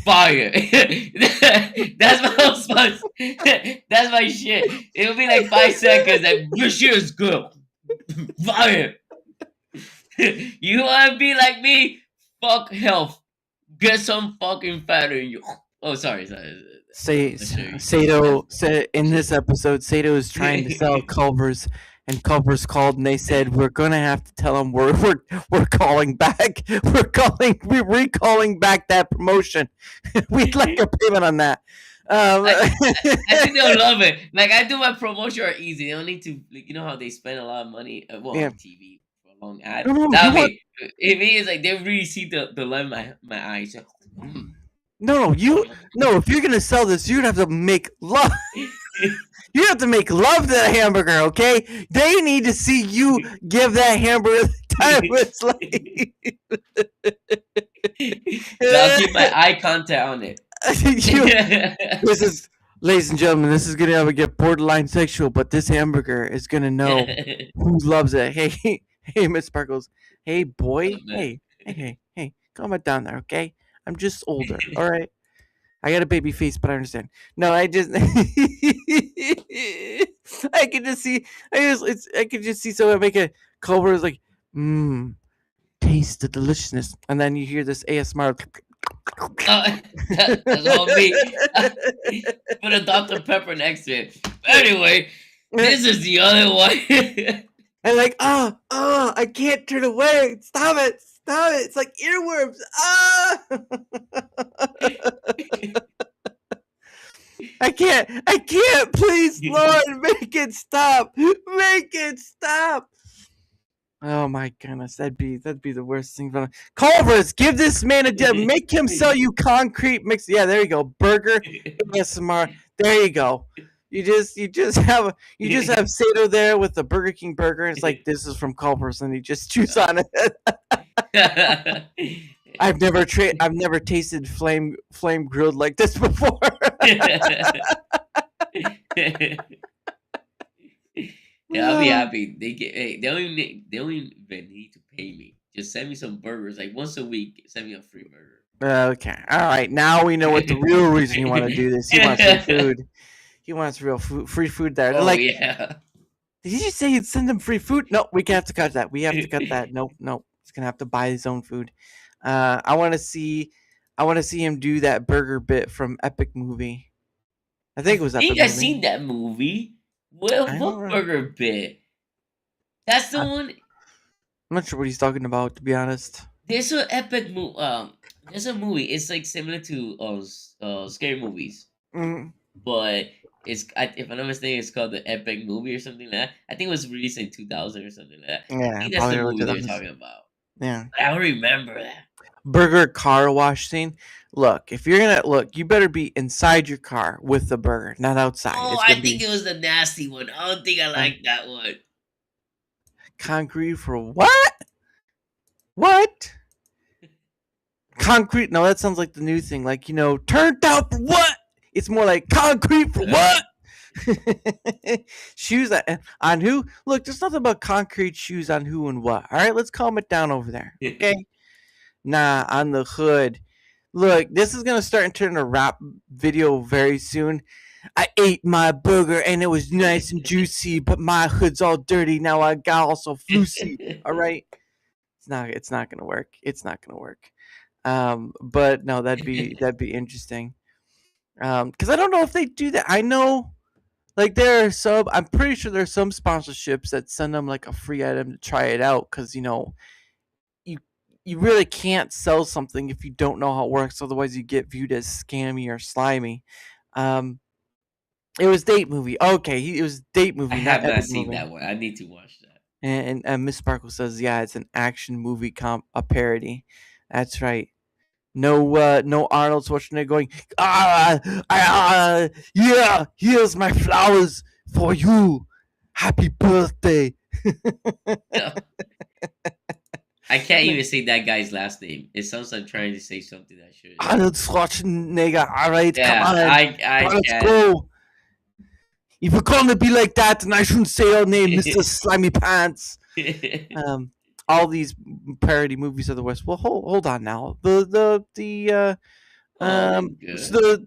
Fire. That's my whole sponsor. That's my shit. It'll be like 5 seconds. Like, this shit is good. Fire. You want to be like me? Fuck health. Get some fucking fat in you. Oh, sorry. Saito said in this episode, Saito is trying to sell Culver's, and Culver's called and they said, we're gonna have to tell him we're calling back. We're recalling back that promotion. We'd like a payment on that. I think they'll love it. Like, I do my promotion are easy. They don't need to, like, you know how they spend a lot of money on TV for a long ad. No, It means like they really see the light in my eyes. Like, No, if you're gonna sell this, you're gonna have to make love. You have to make love to that hamburger, okay? They need to see you give that hamburger the time of its life. I'll keep my eye contact on it. This is, ladies and gentlemen, this is gonna get borderline sexual, but this hamburger is gonna know who loves it. Hey, Miss Sparkles. Hey, boy. Hey, calm it down there, okay? I'm just older, all right? I got a baby face, but I understand. No, I just I can just see someone make a Culver is like, taste the deliciousness, and then you hear this ASMR. That's all me. Put a Dr. Pepper next to it. Anyway, this is the other one. And like, I can't turn away. Stop it. It's like earworms. I can't. Please, Lord, make it stop. Make it stop. Oh my goodness, that'd be the worst thing. Culver's, give this man a deal. Make him sell you concrete mix. Yeah, there you go. Burger ASMR. There you go. You just have Sato there with the Burger King burger, and it's like, this is from Culver's, and he just chews on it. I've never tasted flame grilled like this before. Yeah, I'll be happy. They don't even need to pay me. Just send me some burgers, like once a week. Send me a free burger. Okay, all right. Now we know what the real reason you want to do this. He wants free food. He wants free food there. Oh, like, yeah. Did you say you'd send him free food? No, we have to cut that. Nope. He's gonna have to buy his own food. I want to see him do that burger bit from Epic Movie. I think it was Epic Movie. I've seen that movie. What burger bit? That's the one. I'm not sure what he's talking about, to be honest. There's an epic movie. There's a movie. It's like similar to scary movies, but if I'm not mistaken, it's called the Epic Movie or something like that. I think it was released in 2000 or something like that. I Yeah, think that's probably the early movie they're 2000s. talking about. Yeah. I don't remember that. Burger car wash scene. Look, if you're gonna look, you better be inside your car with the burger, not outside. Oh, It's I gonna think be it was the nasty one. I don't think I like that one. concrete for what? What? Concrete? No, that sounds like the new thing. Like, turned out for what? It's more like concrete for what? Shoes on who? Look, there's nothing about concrete shoes on who and what. All right, let's calm it down over there. Okay. Nah, on the hood. Look, this is gonna start and turn a rap video very soon. I ate my burger and it was nice and juicy, but my hood's all dirty now. I got also floosy. All right, it's not gonna work. It's not gonna work. But no, that'd be interesting. Because I don't know if they do that. I know, like I'm pretty sure there's some sponsorships that send them like a free item to try it out. Because you really can't sell something if you don't know how it works. Otherwise, you get viewed as scammy or slimy. It was Date Movie. Okay, it was Date Movie. I have not Epic seen Movie. that one. I need to watch that. And Miss Sparkle says, yeah, it's an action movie a parody. That's right. No Arnold Schwarzenegger going, yeah, here's my flowers for you. Happy birthday. I can't even say that guy's last name. It sounds like I'm trying to say something that I shouldn't. Arnold Schwarzenegger. All right, Yeah, come on. I Let's can't. go. If you're going to be like that, then I shouldn't say your name, Mr. Slimy Pants. All these parody movies are the worst. Well, hold on now. The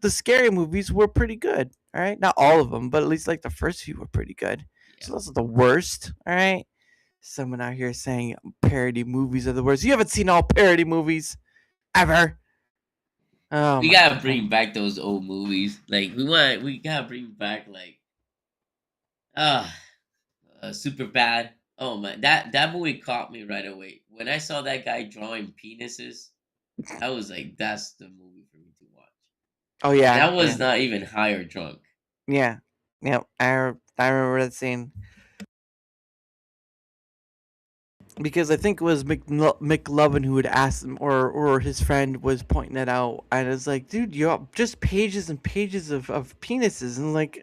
scary movies were pretty good. All right, not all of them, but at least like the first few were pretty good. Yeah. So those are the worst. All right. Someone out here saying parody movies are the worst. You haven't seen all parody movies ever. Oh, we gotta bring back those old movies. Like we gotta bring back like Super Bad. Oh man, that movie caught me right away. When I saw that guy drawing penises, I was like, that's the movie for me to watch. Oh yeah. That was not even high or drunk. Yeah. Yeah. I remember that scene. Because I think it was McLovin who had asked him, or his friend was pointing it out, and it's like, dude, you're just pages and pages of penises, and like,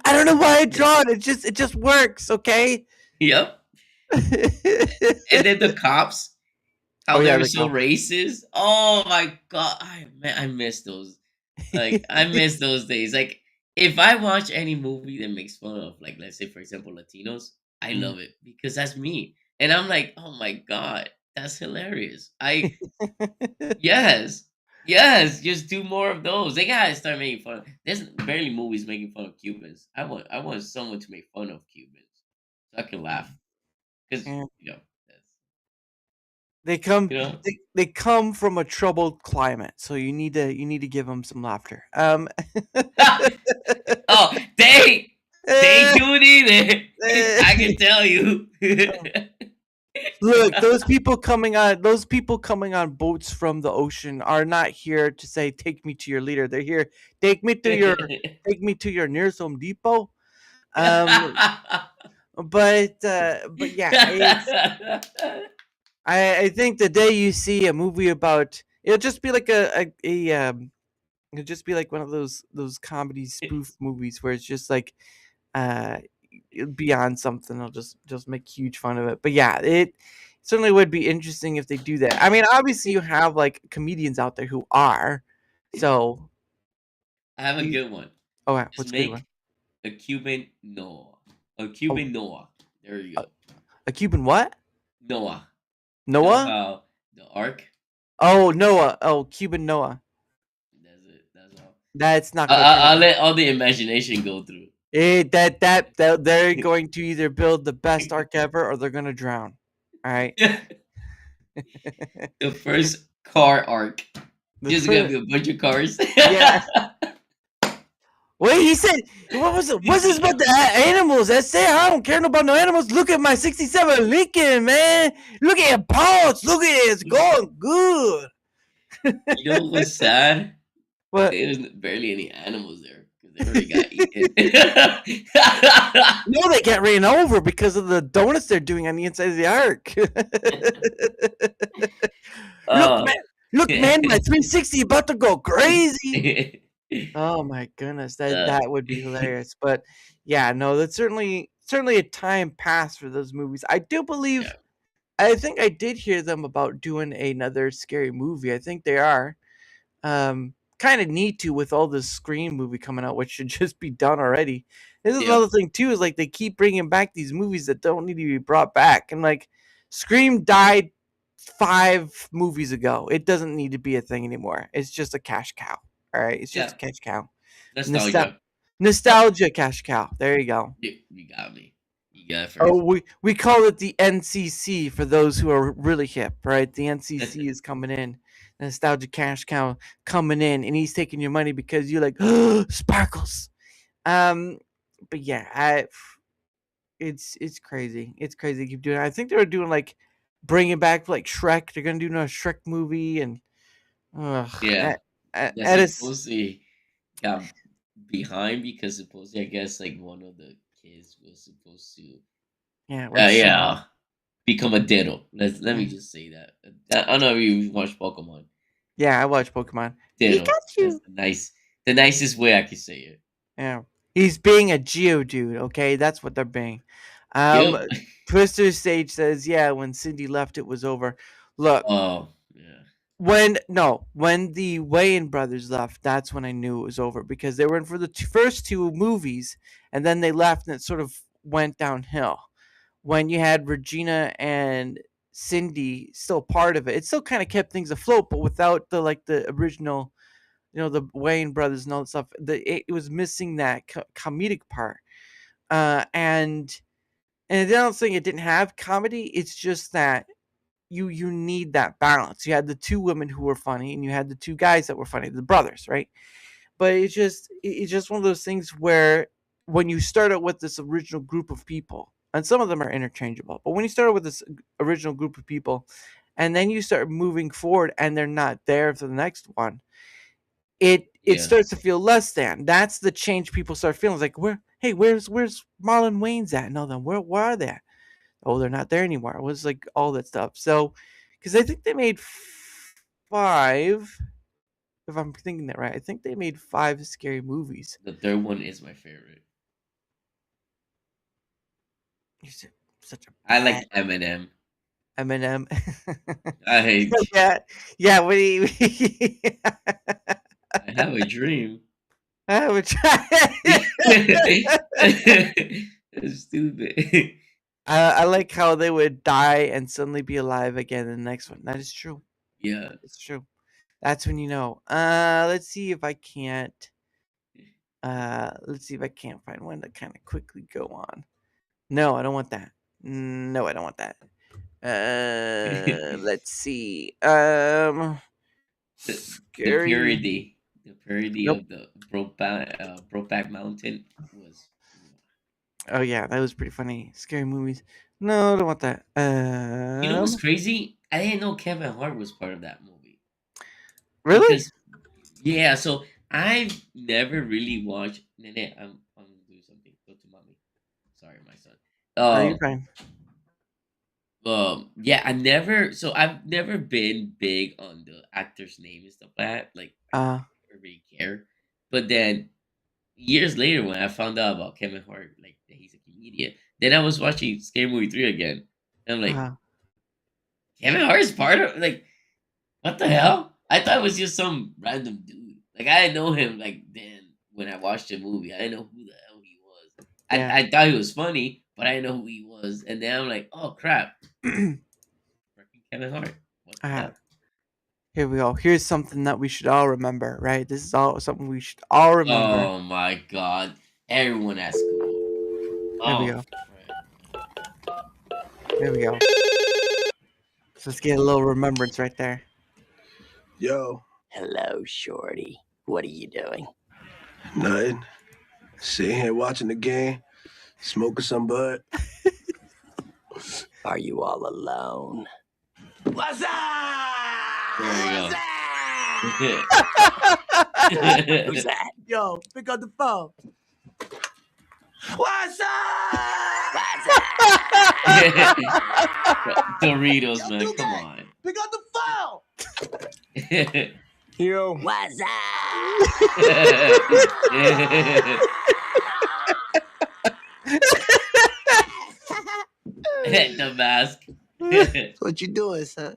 I don't know why I draw it. It just works, okay? Yep. And then the cops, how they were so racist. Oh my god, I miss those. Like I miss those days. Like if I watch any movie that makes fun of, like let's say for example Latinos, I love it because that's me. And I'm like, oh my god, that's hilarious. Yes, just do more of those. They gotta start making fun. There's barely movies making fun of Cubans. I want someone to make fun of Cubans so I can laugh. Because they come from a troubled climate, so you need to give them some laughter. Oh, they do need it. I can tell you. Look, those people coming on boats from the ocean are not here to say, "Take me to your leader." They're here, take me to your nearest Home Depot. But yeah, I think the day you see a movie about, it'll just be like it'll just be like one of those comedy spoof movies where it's just like beyond something. I'll just make huge fun of it. But yeah, it certainly would be interesting if they do that. I mean, obviously you have like comedians out there who are. So I have a good one. Oh, what's a good one? A Cuban Noah. A Cuban Noah. There you go. A Cuban what? Noah. Noah? The Ark. Oh, Noah. Oh, Cuban Noah. That's all. That's not. I'll let all the imagination go through. That they're going to either build the best ark ever or they're gonna drown. All right. The first car arc. Just gonna be a bunch of cars. Yeah. Wait, he said, what was it? What's this about the animals? That's it. I don't care about no animals. Look at my 67 Lincoln, man. Look at it, parts. Look at it. It's going good. You know what's sad? What? There was barely any animals there because they already got eaten. No, they get ran over because of the donuts they're doing on the inside of the ark. Oh. Look, man, my 360 about to go crazy. Oh my goodness, that would be hilarious. But yeah, no, that's certainly a time pass for those movies. I do believe, I think I did hear them about doing another scary movie. I think they are. Kind of need to with all this Scream movie coming out, which should just be done already. This is another thing too, is like they keep bringing back these movies that don't need to be brought back, and like Scream died 5 movies ago. It doesn't need to be a thing anymore. It's just a cash cow. All right, it's just a cash cow. Nostalgia. Nostalgia cash cow. There you go. You got me. You got it first. Oh, we call it the NCC for those who are really hip, right? The NCC is coming in. Nostalgia cash cow coming in, and he's taking your money because you're like, sparkles. But yeah, it's crazy. It's crazy. They keep doing it. I think they were doing like bringing back like Shrek. They're gonna do another Shrek movie, and supposedly got behind because supposedly I guess like one of the kids was supposed to become a diddle. Let me just say that. I don't know if you watch Pokemon. Yeah, I watch Pokemon. Diddle. Pikachu. That's the nicest way I can say it. Yeah, he's being a Geodude. Okay, that's what they're being. Twister Sage says, "Yeah, when Cindy left, it was over." Look. When the Wayans brothers left, that's when I knew it was over, because they were in for the first 2 movies, and then they left, and it sort of went downhill. When you had Regina and Cindy still part of it, it still kind of kept things afloat, but without the original, the Wayans brothers and all that stuff. It was missing that comedic part, and I don't think it didn't have comedy. It's just that you need that balance. You had the 2 women who were funny, and you had the 2 guys that were funny, the brothers, right? But it's just one of those things where when you start out with this original group of people, and some of them are interchangeable, but when you start out with this original group of people, and then you start moving forward, and they're not there for the next one, it starts to feel less than. That's the change people start feeling. It's like, where's Marlon Wayans at? No, then where are they at? Oh, they're not there anymore. It was like all that stuff. So, because I think they made 5, if I'm thinking that right, I think they made 5 scary movies. The third one is my favorite. Such a I like Eminem. Eminem. I hate. Yeah. What do you? I have a dream. I have a That's stupid. I like how they would die and suddenly be alive again in the next one. That is true. Yeah, it's true. That's when you know. Let's see if I can't. Let's see if I can't find one to kind of quickly go on. No, I don't want that. No, I don't want that. Let's see. The parody of the Brokeback Mountain was. Oh yeah, that was pretty funny. Scary movies. No, I don't want that. You know what's crazy? I didn't know Kevin Hart was part of that movie. Really? Yeah. So I've never really watched. Nene, I'm gonna do something. Go to mommy. Sorry, my son. You're fine. Yeah, I've never been big on the actor's name and stuff like that. Like, I never really care. But then years later, when I found out about Kevin Hart, like that he's a comedian, then I was watching Scary Movie 3 again, and I'm like, Kevin Hart is part of, like, what the hell? I thought it was just some random dude. Like, I didn't know him like then when I watched the movie. I didn't know who the hell he was. Yeah. I thought he was funny, but I didn't know who he was. And then I'm like, oh crap, freaking Kevin Hart. What the hell? Here we go. Here's something that we should all remember, right? This is all something we should all remember. Oh my god. Everyone at school. Here we go. Here we go. So let's get a little remembrance right there. Yo. Hello, Shorty. What are you doing? Nothing. Sitting here watching the game, smoking some bud. Are you all alone? What's up? There you go. Who's that? Yo, pick up the phone. What's up? Doritos, man. Come on. Pick up the phone. Yo. What's up? The mask. What you doing, son?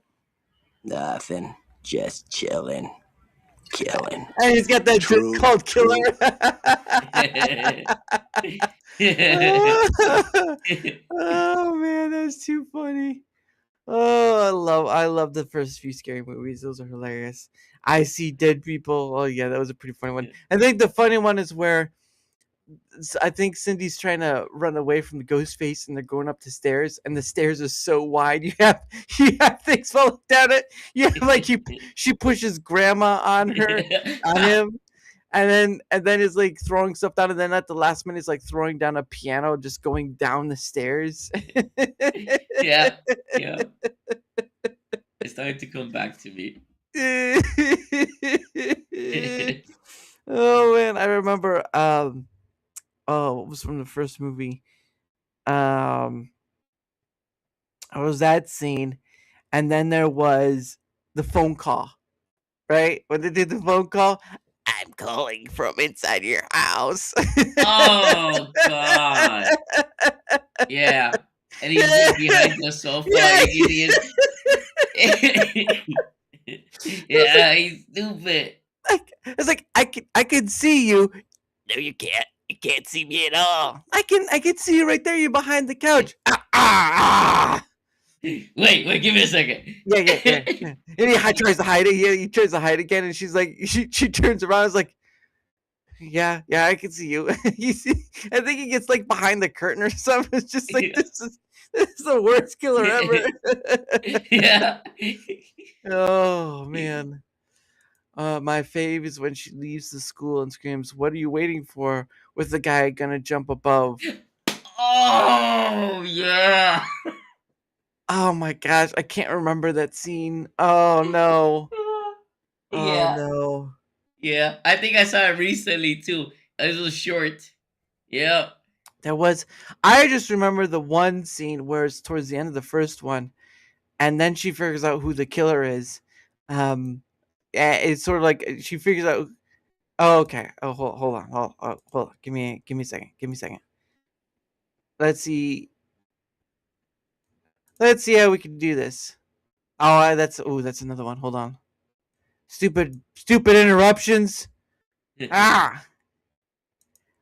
Nothing. Just chilling. Killing. And he's got that drink called Killer. Oh man, that's too funny. Oh, I love the first few scary movies. Those are hilarious. I See Dead People. Oh yeah, that was a pretty funny one. I think the funny one is where I think Cindy's trying to run away from the ghost face, and they're going up the stairs, and the stairs are so wide. You have things falling down it. You have like she pushes grandma on him, and then is like throwing stuff down, and then at the last minute is like throwing down a piano, just going down the stairs. Yeah. It's starting to come back to me. Oh man, I remember. What was from the first movie? It was that scene, and then there was the phone call, right? When they did the phone call, I'm calling from inside your house. Oh God! Yeah, and he's like behind the sofa. Yeah, he's stupid. It's like I can see you. No, you can't. You can't see me at all. I can see you right there. You're behind the couch. Wait, give me a second. Yeah. And he tries to hide it. Yeah, he tries to hide again, and she's like, she turns around. Is like, yeah, I can see you. You see, I think he gets like behind the curtain or something. It's just like this is the worst killer ever. Yeah. Oh man. My fave is when she leaves the school and screams, "What are you waiting for?" with the guy gonna jump above. Oh yeah. Oh my gosh, I can't remember that scene. Oh no. Yeah. Oh no. Yeah, I think I saw it recently too. It was short. Yeah. I just remember the one scene where it's towards the end of the first one, and then she figures out who the killer is. It's sort of like she figures out. Oh, okay. Oh, hold on. Give me a second. Let's see how we can do this. That's another one. Hold on. Stupid interruptions. I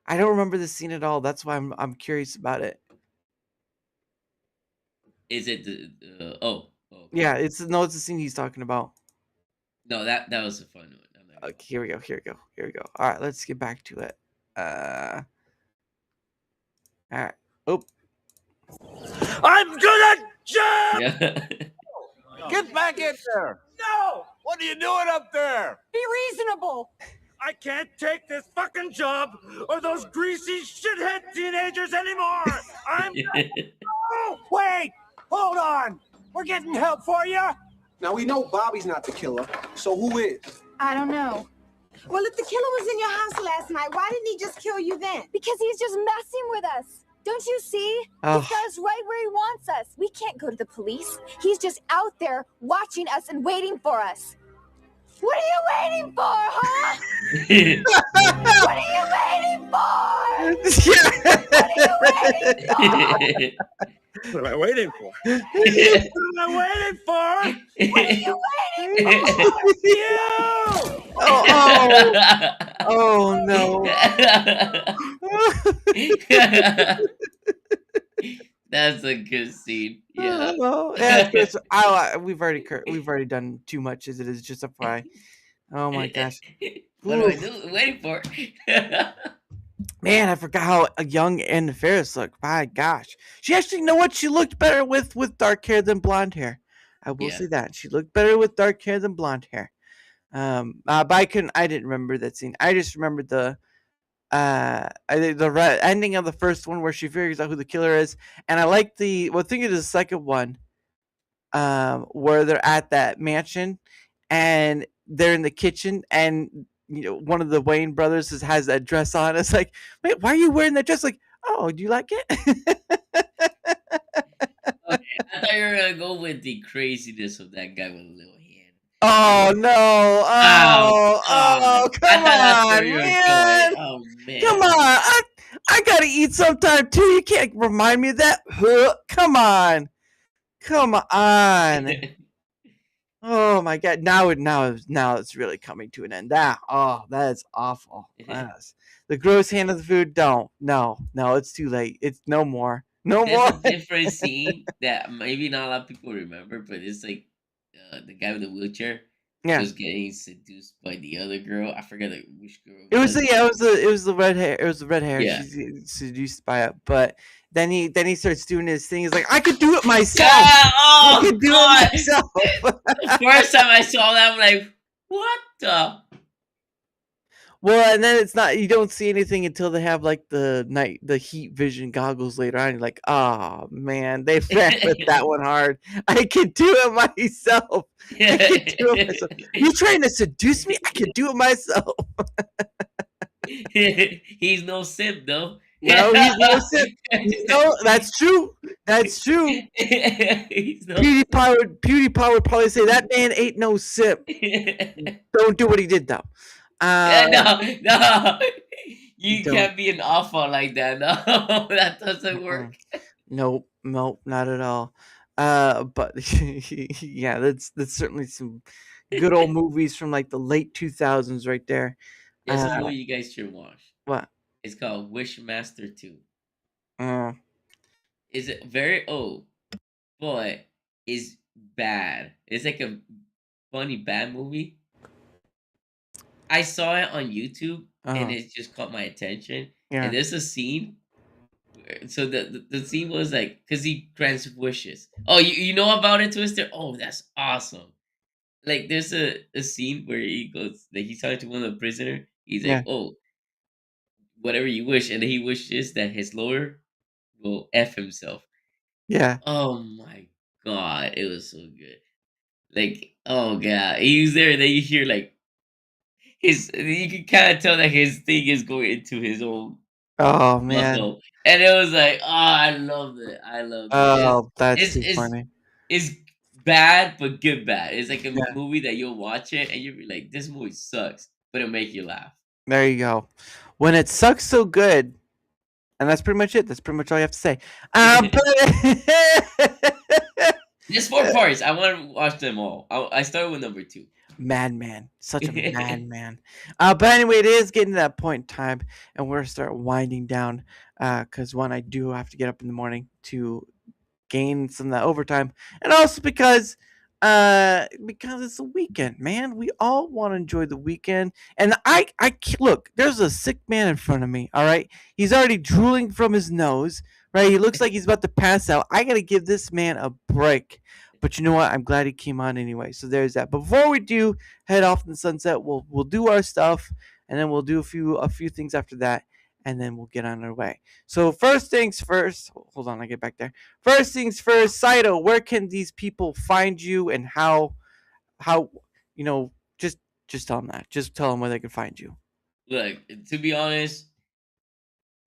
don't remember the scene at all. That's why I'm curious about it. Is it the oh? Yeah, it's the scene he's talking about. No, that was a fun one. Okay, here we go. All right, let's get back to it. All right. Oh. I'm gonna jump! Yeah. Get back in there! No! What are you doing up there? Be reasonable. I can't take this fucking job or those greasy shithead teenagers anymore! Oh, wait! Hold on! We're getting help for you! Now we know Bobby's not the killer, so who is? I don't know. Well, if the killer was in your house last night, why didn't he just kill you then? Because he's just messing with us. Don't you see? Oh. He's got us right where he wants us. We can't go to the police. He's just out there watching us and waiting for us. What are you waiting for, huh? What are you waiting for? What am I waiting for? What am I waiting for? What are you waiting for? You! Oh no. That's a good scene. Yeah. We've already done too much as it is just a fry. Oh my gosh. What do I do? Waiting for? Man, I forgot how young Anna Faris looked. My gosh. She actually, you know what? She looked better with dark hair than blonde hair. I will say that. She looked better with dark hair than blonde hair. But I didn't remember that scene. I just remembered the ending of the first one where she figures out who the killer is. And I like think of the second one, where they're at that mansion and they're in the kitchen and one of the Wayne brothers has that dress on. It's like, wait, why are you wearing that dress? Like, oh, do you like it? Okay, I thought you were gonna go with the craziness of that guy with a little hand. Oh no! Oh, Oh, God. I come thought that's where on, you were man! going. Oh man. Come on! I gotta eat sometime too. You can't remind me of that. Come on, come on! Oh my God! Now it's really coming to an end. That is awful. Yes. The gross hand of the food. Don't. No, it's too late. It's no more. No There's more. a different scene that maybe not a lot of people remember, but it's like the guy with the wheelchair Yeah. was getting seduced by the other girl. I forget which girl It was the red hair. It was the red hair. Yeah. She's getting seduced by it, but then he starts doing his thing. He's like, I could do it myself. Yeah, oh, I could do God. it myself. The first time I saw that, I'm like, what the? Well, and then it's not. You don't see anything until they have like the heat vision goggles later on. You're like, oh man, they hit that one hard. I can do it myself. I can do it myself. You trying to seduce me? I can do it myself. He's no simp though. No, he's no simp. No, that's true. That's true. PewDiePie would probably say that man ain't no simp. Don't do what he did though. No. You can't be an alpha like that. No, that doesn't work. Nope, not at all. But yeah, that's certainly some good old movies from like the late 2000s right there. There's a movie you guys should watch. What? It's called Wishmaster 2. Oh. Is it very old, but it's bad. It's like a funny bad movie. I saw it on YouTube and it just caught my attention. Yeah. And there's a scene. So the scene was like, because he grants wishes. Oh, you know about it, Twister? Oh, that's awesome. Like there's a scene where he goes, like he's talking to one of the prisoner. He's like, oh, whatever you wish. And then he wishes that his lawyer will F himself. Yeah. Oh my God. It was so good. Like, oh God. He was there and then you hear like, you can kind of tell that his thing is going into his own man. muscle. And it was like, oh, I loved it. That's too funny. It's bad, but good bad. It's like a movie that you'll watch it and you'll be like, this movie sucks, but it'll make you laugh. There you go. When it sucks so good, and that's pretty much it. That's pretty much all you have to say. There's 4 parts. I want to watch them all. I started with number 2. Madman, such a madman. But anyway, it is getting to that point in time, and we're gonna start winding down. Because one, I do have to get up in the morning to gain some of that overtime, and also because it's the weekend, man. We all want to enjoy the weekend, and I look. There's a sick man in front of me. All right, he's already drooling from his nose. Right, he looks like he's about to pass out. I gotta give this man a break. But you know what? I'm glad he came on anyway. So there's that. Before we do head off in the sunset, we'll do our stuff, and then we'll do a few things after that, and then we'll get on our way. So first things first. Hold on, I get back there. First things first, Saito. Where can these people find you, and how just tell them that. Just tell them where they can find you. Look, to be honest,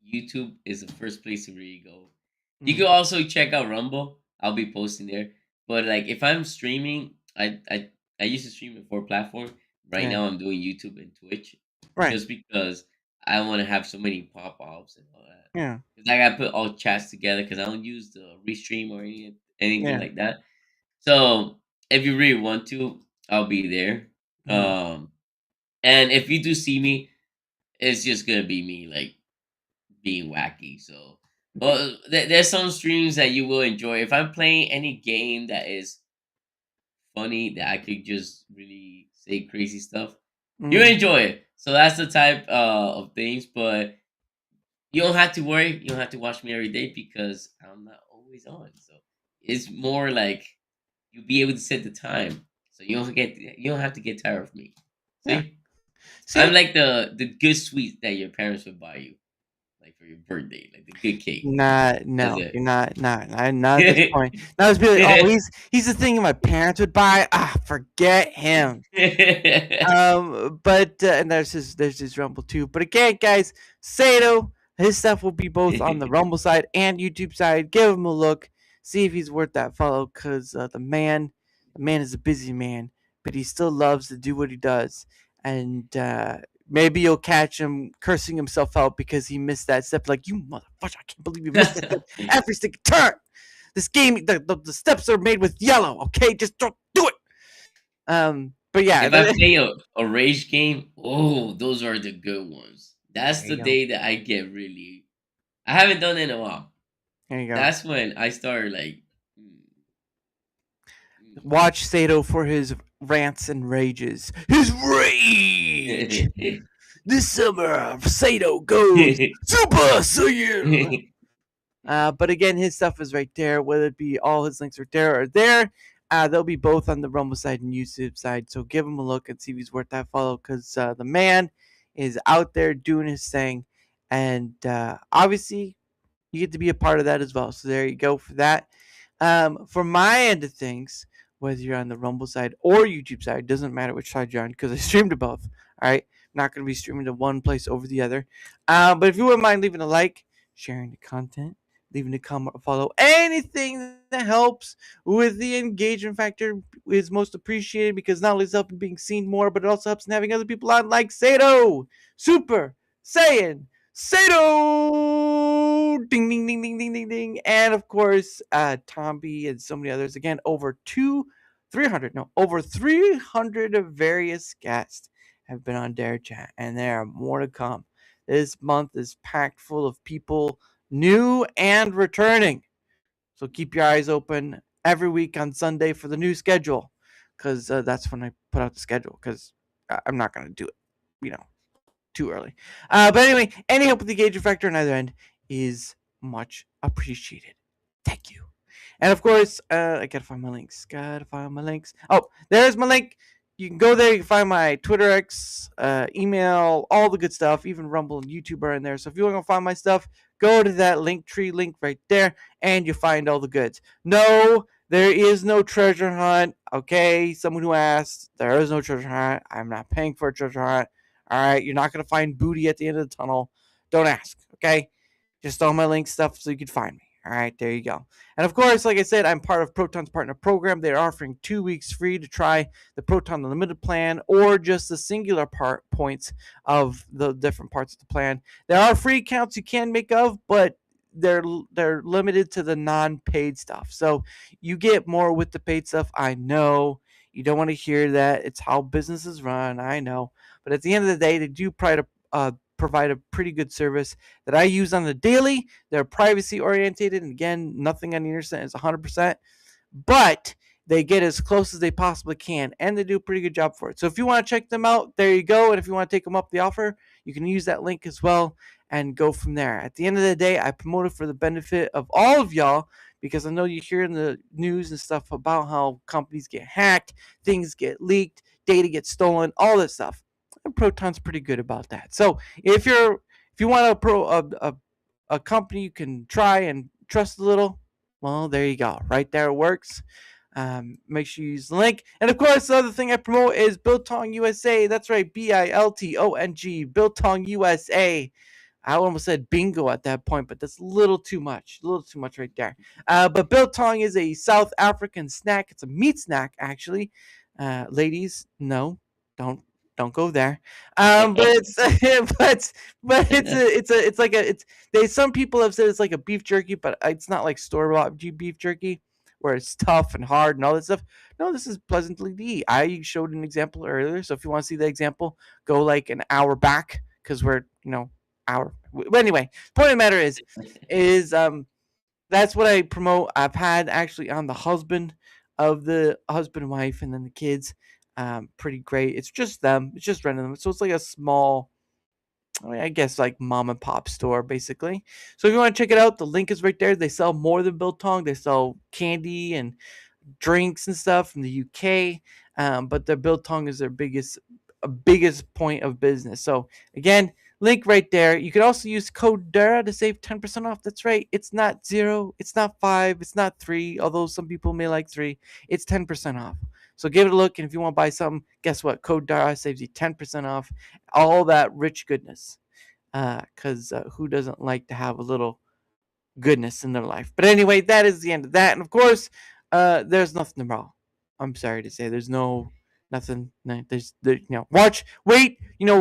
YouTube is the first place where you go. You can also check out Rumble. I'll be posting there. But like if I'm streaming, I used to stream in 4 platforms. Right now I'm doing YouTube and Twitch. Right. Just because I want to have so many pop-ups and all that. Yeah. Because I gotta put all chats together because I don't use the restream or anything like that. So if you really want to, I'll be there. And if you do see me, it's just gonna be me like being wacky. So well, there's some streams that you will enjoy. If I'm playing any game that is funny, that I could just really say crazy stuff, you enjoy it. So that's the type of things. But you don't have to worry. You don't have to watch me every day because I'm not always on. So it's more like you'll be able to set the time, so you don't have to get tired of me. See? I'm like the good sweets that your parents would buy you. Like for your birthday, like the good cake. No, you're not at this point. Now it's be like, oh, he's the thing my parents would buy. Ah, Forget him. But and there's his Rumble too. But again, guys, Saito, his stuff will be both on the Rumble side and YouTube side. Give him a look, see if he's worth that follow, because the man is a busy man, but he still loves to do what he does. And maybe you'll catch him cursing himself out because he missed that step. Like, you motherfucker, I can't believe you missed that step every single turn. This game, the steps are made with yellow. Okay, just don't do it. But yeah, If I play a rage game, oh, those are the good ones. That's There the you go. day that I get really. I haven't done it in a while. There you go. That's when I started like. Watch Saito for his rants and rages. His rage. This summer, Saito goes Super Saiyan. But again, his stuff is right there. Whether it be all his links are there or there. They'll be both on the Rumble side and YouTube side. So give him a look and see if he's worth that follow, because the man is out there doing his thing. And obviously, you get to be a part of that as well. So there you go for that. From my end of things, whether you're on the Rumble side or YouTube side, doesn't matter which side you're on, because I stream to both. All right. Not going to be streaming to one place over the other. But if you wouldn't mind leaving a like, sharing the content, leaving a comment or follow, anything that helps with the engagement factor is most appreciated, because not only is it helping being seen more, but it also helps in having other people on like Saito, Super Saiyan Saito, ding ding ding ding ding ding ding, and of course Tomby and so many others. Again, over 300 of various guests have been on DaraChat, and there are more to come. This month is packed full of people new and returning. So keep your eyes open every week on Sunday for the new schedule, because that's when I put out the schedule, because I'm not going to do it, too early. But anyway, any help with the engagement factor on either end is much appreciated. Thank you. And of course, I gotta find my links. Oh, there's my link. You can go there. You can find my Twitter X, email, all the good stuff. Even Rumble and YouTube are in there. So if you want to find my stuff, go to that Linktree link right there, and you find all the goods. No, there is no treasure hunt. Okay, someone who asked, there is no treasure hunt. I'm not paying for a treasure hunt. All right, you're not gonna find booty at the end of the tunnel. Don't ask. Okay, just all my link stuff so you can find me. All right, there you go. And of course, like I said, I'm part of Proton's partner program. They're offering 2 weeks free to try the Proton Unlimited plan, or just the singular points of the different parts of the plan. There are free accounts you can make of, but they're limited to the non-paid stuff. So you get more with the paid stuff. I know you don't want to hear that. It's how businesses run. I know. But at the end of the day, they do provide a pretty good service that I use on the daily. They're privacy orientated, and again, nothing on the internet is 100%, but they get as close as they possibly can, and they do a pretty good job for it. So if you want to check them out, there you go. And if you want to take them up the offer, you can use that link as well and go from there. At the end of the day, I promote it for the benefit of all of y'all, because I know you hear in the news and stuff about how companies get hacked, things get leaked, data gets stolen, all this stuff. And Proton's pretty good about that. So if you want a company you can try and trust a little, well, there you go. Right there, it works. Make sure you use the link. And of course, the other thing I promote is Biltong USA. That's right, BILTONG, Biltong USA. I almost said bingo at that point, but that's a little too much right there. But Biltong is a South African snack. It's a meat snack, actually. Ladies, no, don't go there. But it's some people have said it's like a beef jerky, but it's not like store-bought beef jerky where it's tough and hard and all that stuff. No, this is pleasantly to eat. I showed an example earlier, so if you want to see the example, go like an hour back, because we're hour. But anyway, point of the matter is that's what I promote. I've had actually on the husband and wife, and then the kids. Pretty great. It's just them. It's just random. So it's like a small, I guess, like mom and pop store, basically. So if you want to check it out, the link is right there. They sell more than Biltong. They sell candy and drinks and stuff from the UK. But their Biltong is their biggest point of business. So again, link right there. You can also use code DARA to save 10% off. That's right. It's not 0. It's not 5. It's not 3. Although some people may like 3. It's 10% off. So give it a look, and if you want to buy something, guess what? Code Dara saves you 10% off all that rich goodness. Because who doesn't like to have a little goodness in their life? But anyway, that is the end of that. And of course, there's nothing tomorrow. I'm sorry to say, there's nothing. Wait,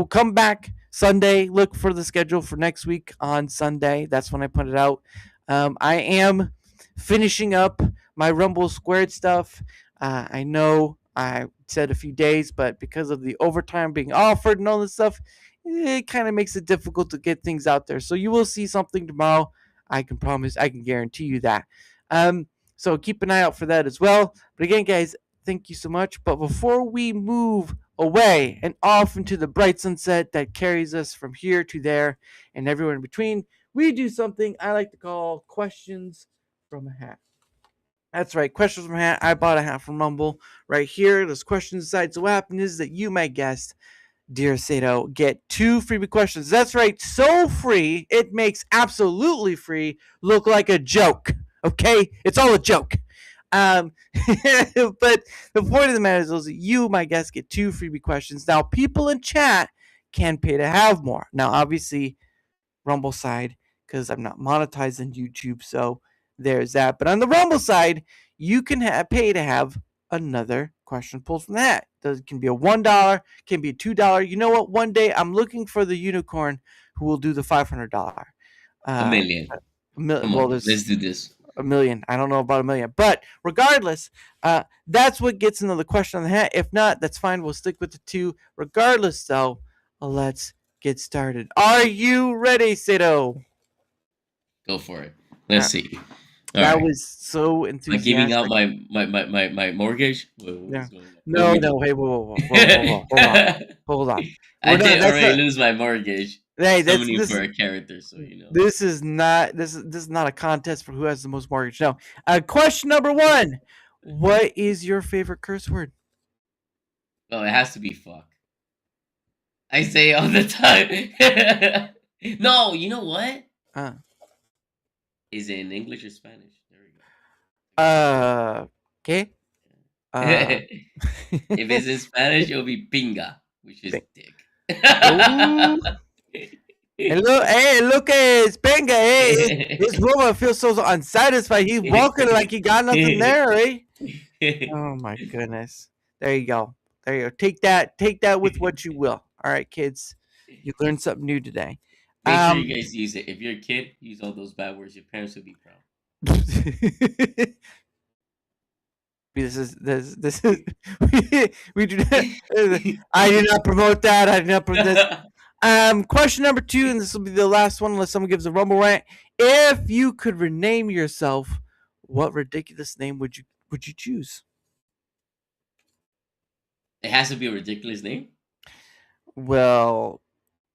come back Sunday. Look for the schedule for next week on Sunday. That's when I put it out. I am finishing up my Rumble Squared stuff. I know I said a few days, but because of the overtime being offered and all this stuff, it kind of makes it difficult to get things out there. So you will see something tomorrow. I can guarantee you that. So keep an eye out for that as well. But again, guys, thank you so much. But before we move away and off into the bright sunset that carries us from here to there and everywhere in between, we do something I like to call questions from a hat. That's right, questions from a hat. I bought a hat from Rumble right here. There's questions inside. So what happened is that you, my guest, dear Saito, get 2 freebie questions. That's right, so free, it makes absolutely free look like a joke. Okay? It's all a joke. But the point of the matter is that you, my guest, get 2 freebie questions. Now, people in chat can pay to have more. Now, obviously, Rumble side, because I'm not monetized on YouTube, so there's that. But on the Rumble side, you can pay to have another question pulled from the hat. It can be a $1, can be a $2. You know what? One day I'm looking for the unicorn who will do the $500. $1 million. Come on, let's do this. $1 million. I don't know about $1 million, but regardless, that's what gets another question on the hat. If not, that's fine. We'll stick with the 2. Regardless, though, let's get started. Are you ready, Saito? Go for it. Let's see. That was so enthusiastic. Like giving out my mortgage? Yeah. No. Hey, whoa. Hold on. I did already lose my mortgage. Hey, this for a character, so you know. This is not a contest for who has the most mortgage. No. Question number 1. What is your favorite curse word? Oh, it has to be fuck. I say it all the time. No, you know what? Is it in English or Spanish? There we go. Okay. If it's in Spanish, it'll be pinga, which is dick. Look at his pinga. Hey, this woman feels so unsatisfied. He's walking like he got nothing there, eh? Oh my goodness. There you go. Take that with what you will. All right, kids. You learned something new today. Make sure you guys use it. If you're a kid, use all those bad words. Your parents will be proud. This is we do not. I did not promote that. I did not promote this. Question number 2, and this will be the last one, unless someone gives a Rumble rant. If you could rename yourself, what ridiculous name would you choose? It has to be a ridiculous name. Well,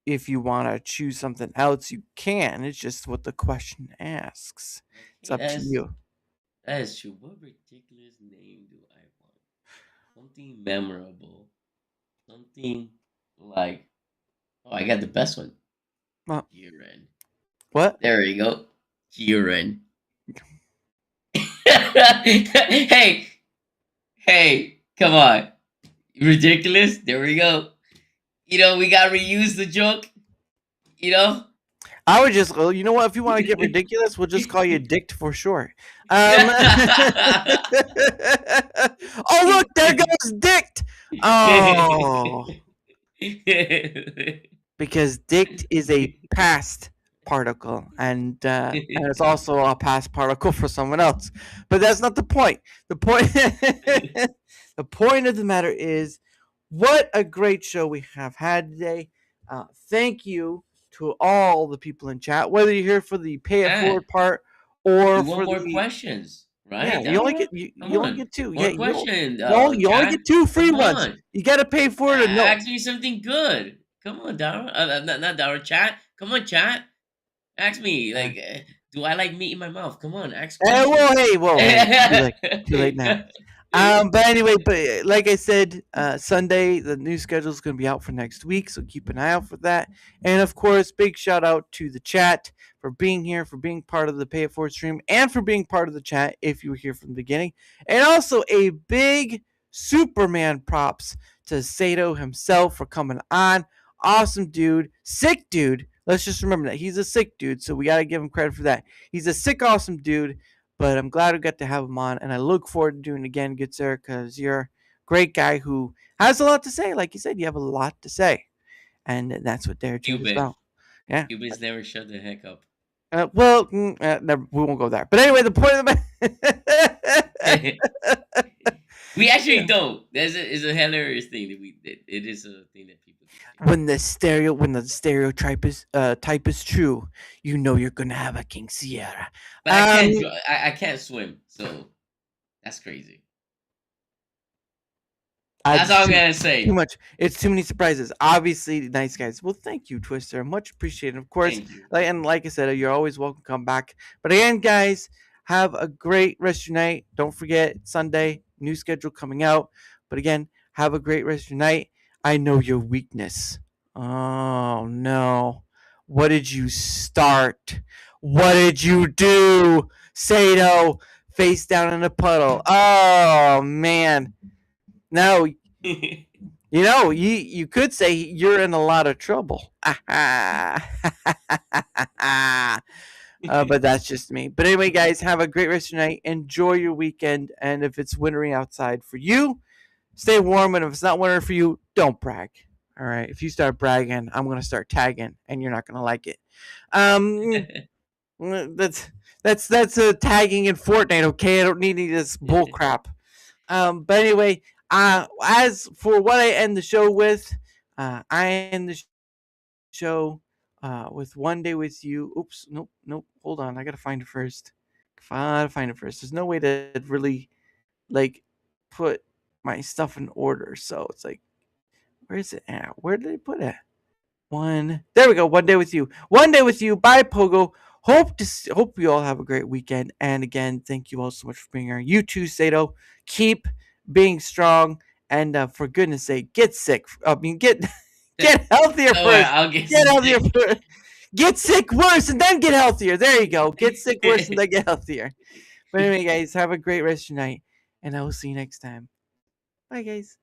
if you want to choose something else, you can. It's just what the question asks. It's up to you. That is true. What ridiculous name do I want? Something memorable. Something like... Oh, I got the best one. Kieran. What? There you go. Kieran. Hey, come on. Ridiculous? There we go. We gotta reuse the joke. I would just, you know what? If you want to get ridiculous, we'll just call you Dick for short. Oh, look, there goes Dick. Oh. Because Dick is a past particle, and it's also a past particle for someone else. But that's not the point. The point of the matter is, what a great show we have had today. Thank you to all the people in chat, whether you're here for the pay it forward part or for more questions, right? Yeah, you only get 2. More questions. You only get 2 free ones. You got to pay for it. Ask me something good. Come on, Dara. Not Chat. Come on, chat. Ask me, do I like meat in my mouth? Come on, ask me. Whoa. Too late now. But anyway, like I said, Sunday, the new schedule is going to be out for next week, so keep an eye out for that. And of course, big shout out to the chat for being here, for being part of the Pay It Forward stream, and for being part of the chat if you were here from the beginning. And also a big Superman props to Saito himself for coming on. Awesome dude. Sick dude. Let's just remember that. He's a sick dude, so we got to give him credit for that. He's a sick, awesome dude, but I'm glad we got to have him on, and I look forward to doing it again, good sir, because you're a great guy who has a lot to say. Like you said, you have a lot to say, and that's what DaraChat is Cuban. about. Yeah. Cubans never shut the heck up. Never, we won't go there. But anyway, the point of the We actually don't. It's a hilarious thing that it is a thing that people do. when the stereotype is true, you know you're gonna have a King Sierra. But I can't swim, so that's crazy. That's all I'm gonna say. Too much. It's too many surprises. Obviously, nice guys. Well, thank you, Twister. Much appreciated. Of course, like I said, you're always welcome to come back. But again, guys, have a great rest of your night. Don't forget Sunday, new schedule coming out. But again, have a great rest of your night. I know your weakness. Oh no. What did you start? What did you do? Saito, face down in a puddle. Oh man. No, you could say you're in a lot of trouble. But that's just me. But anyway, guys, have a great rest of your night. Enjoy your weekend. And if it's wintering outside for you, stay warm. And if it's not winter for you, don't brag. All right. If you start bragging, I'm going to start tagging, and you're not going to like it. That's a tagging in Fortnite. Okay, I don't need any of this bull crap. But anyway. As for what I end the show with, I end the show with One Day With You. Oops, nope. Hold on, I gotta find it first. There's no way to really put my stuff in order. So it's like, where is it at? Where did I put it? There we go. One Day With You. One Day With You by Pogo. Hope you all have a great weekend. And again, thank you all so much for being here. You too, Saito. Keep being strong, and for goodness sake, get sick. Get healthier first. I'll get healthier first. Get sick worse and then get healthier. There you go. Get sick worse and then get healthier. But anyway, guys, have a great rest of your night, and I will see you next time. Bye, guys.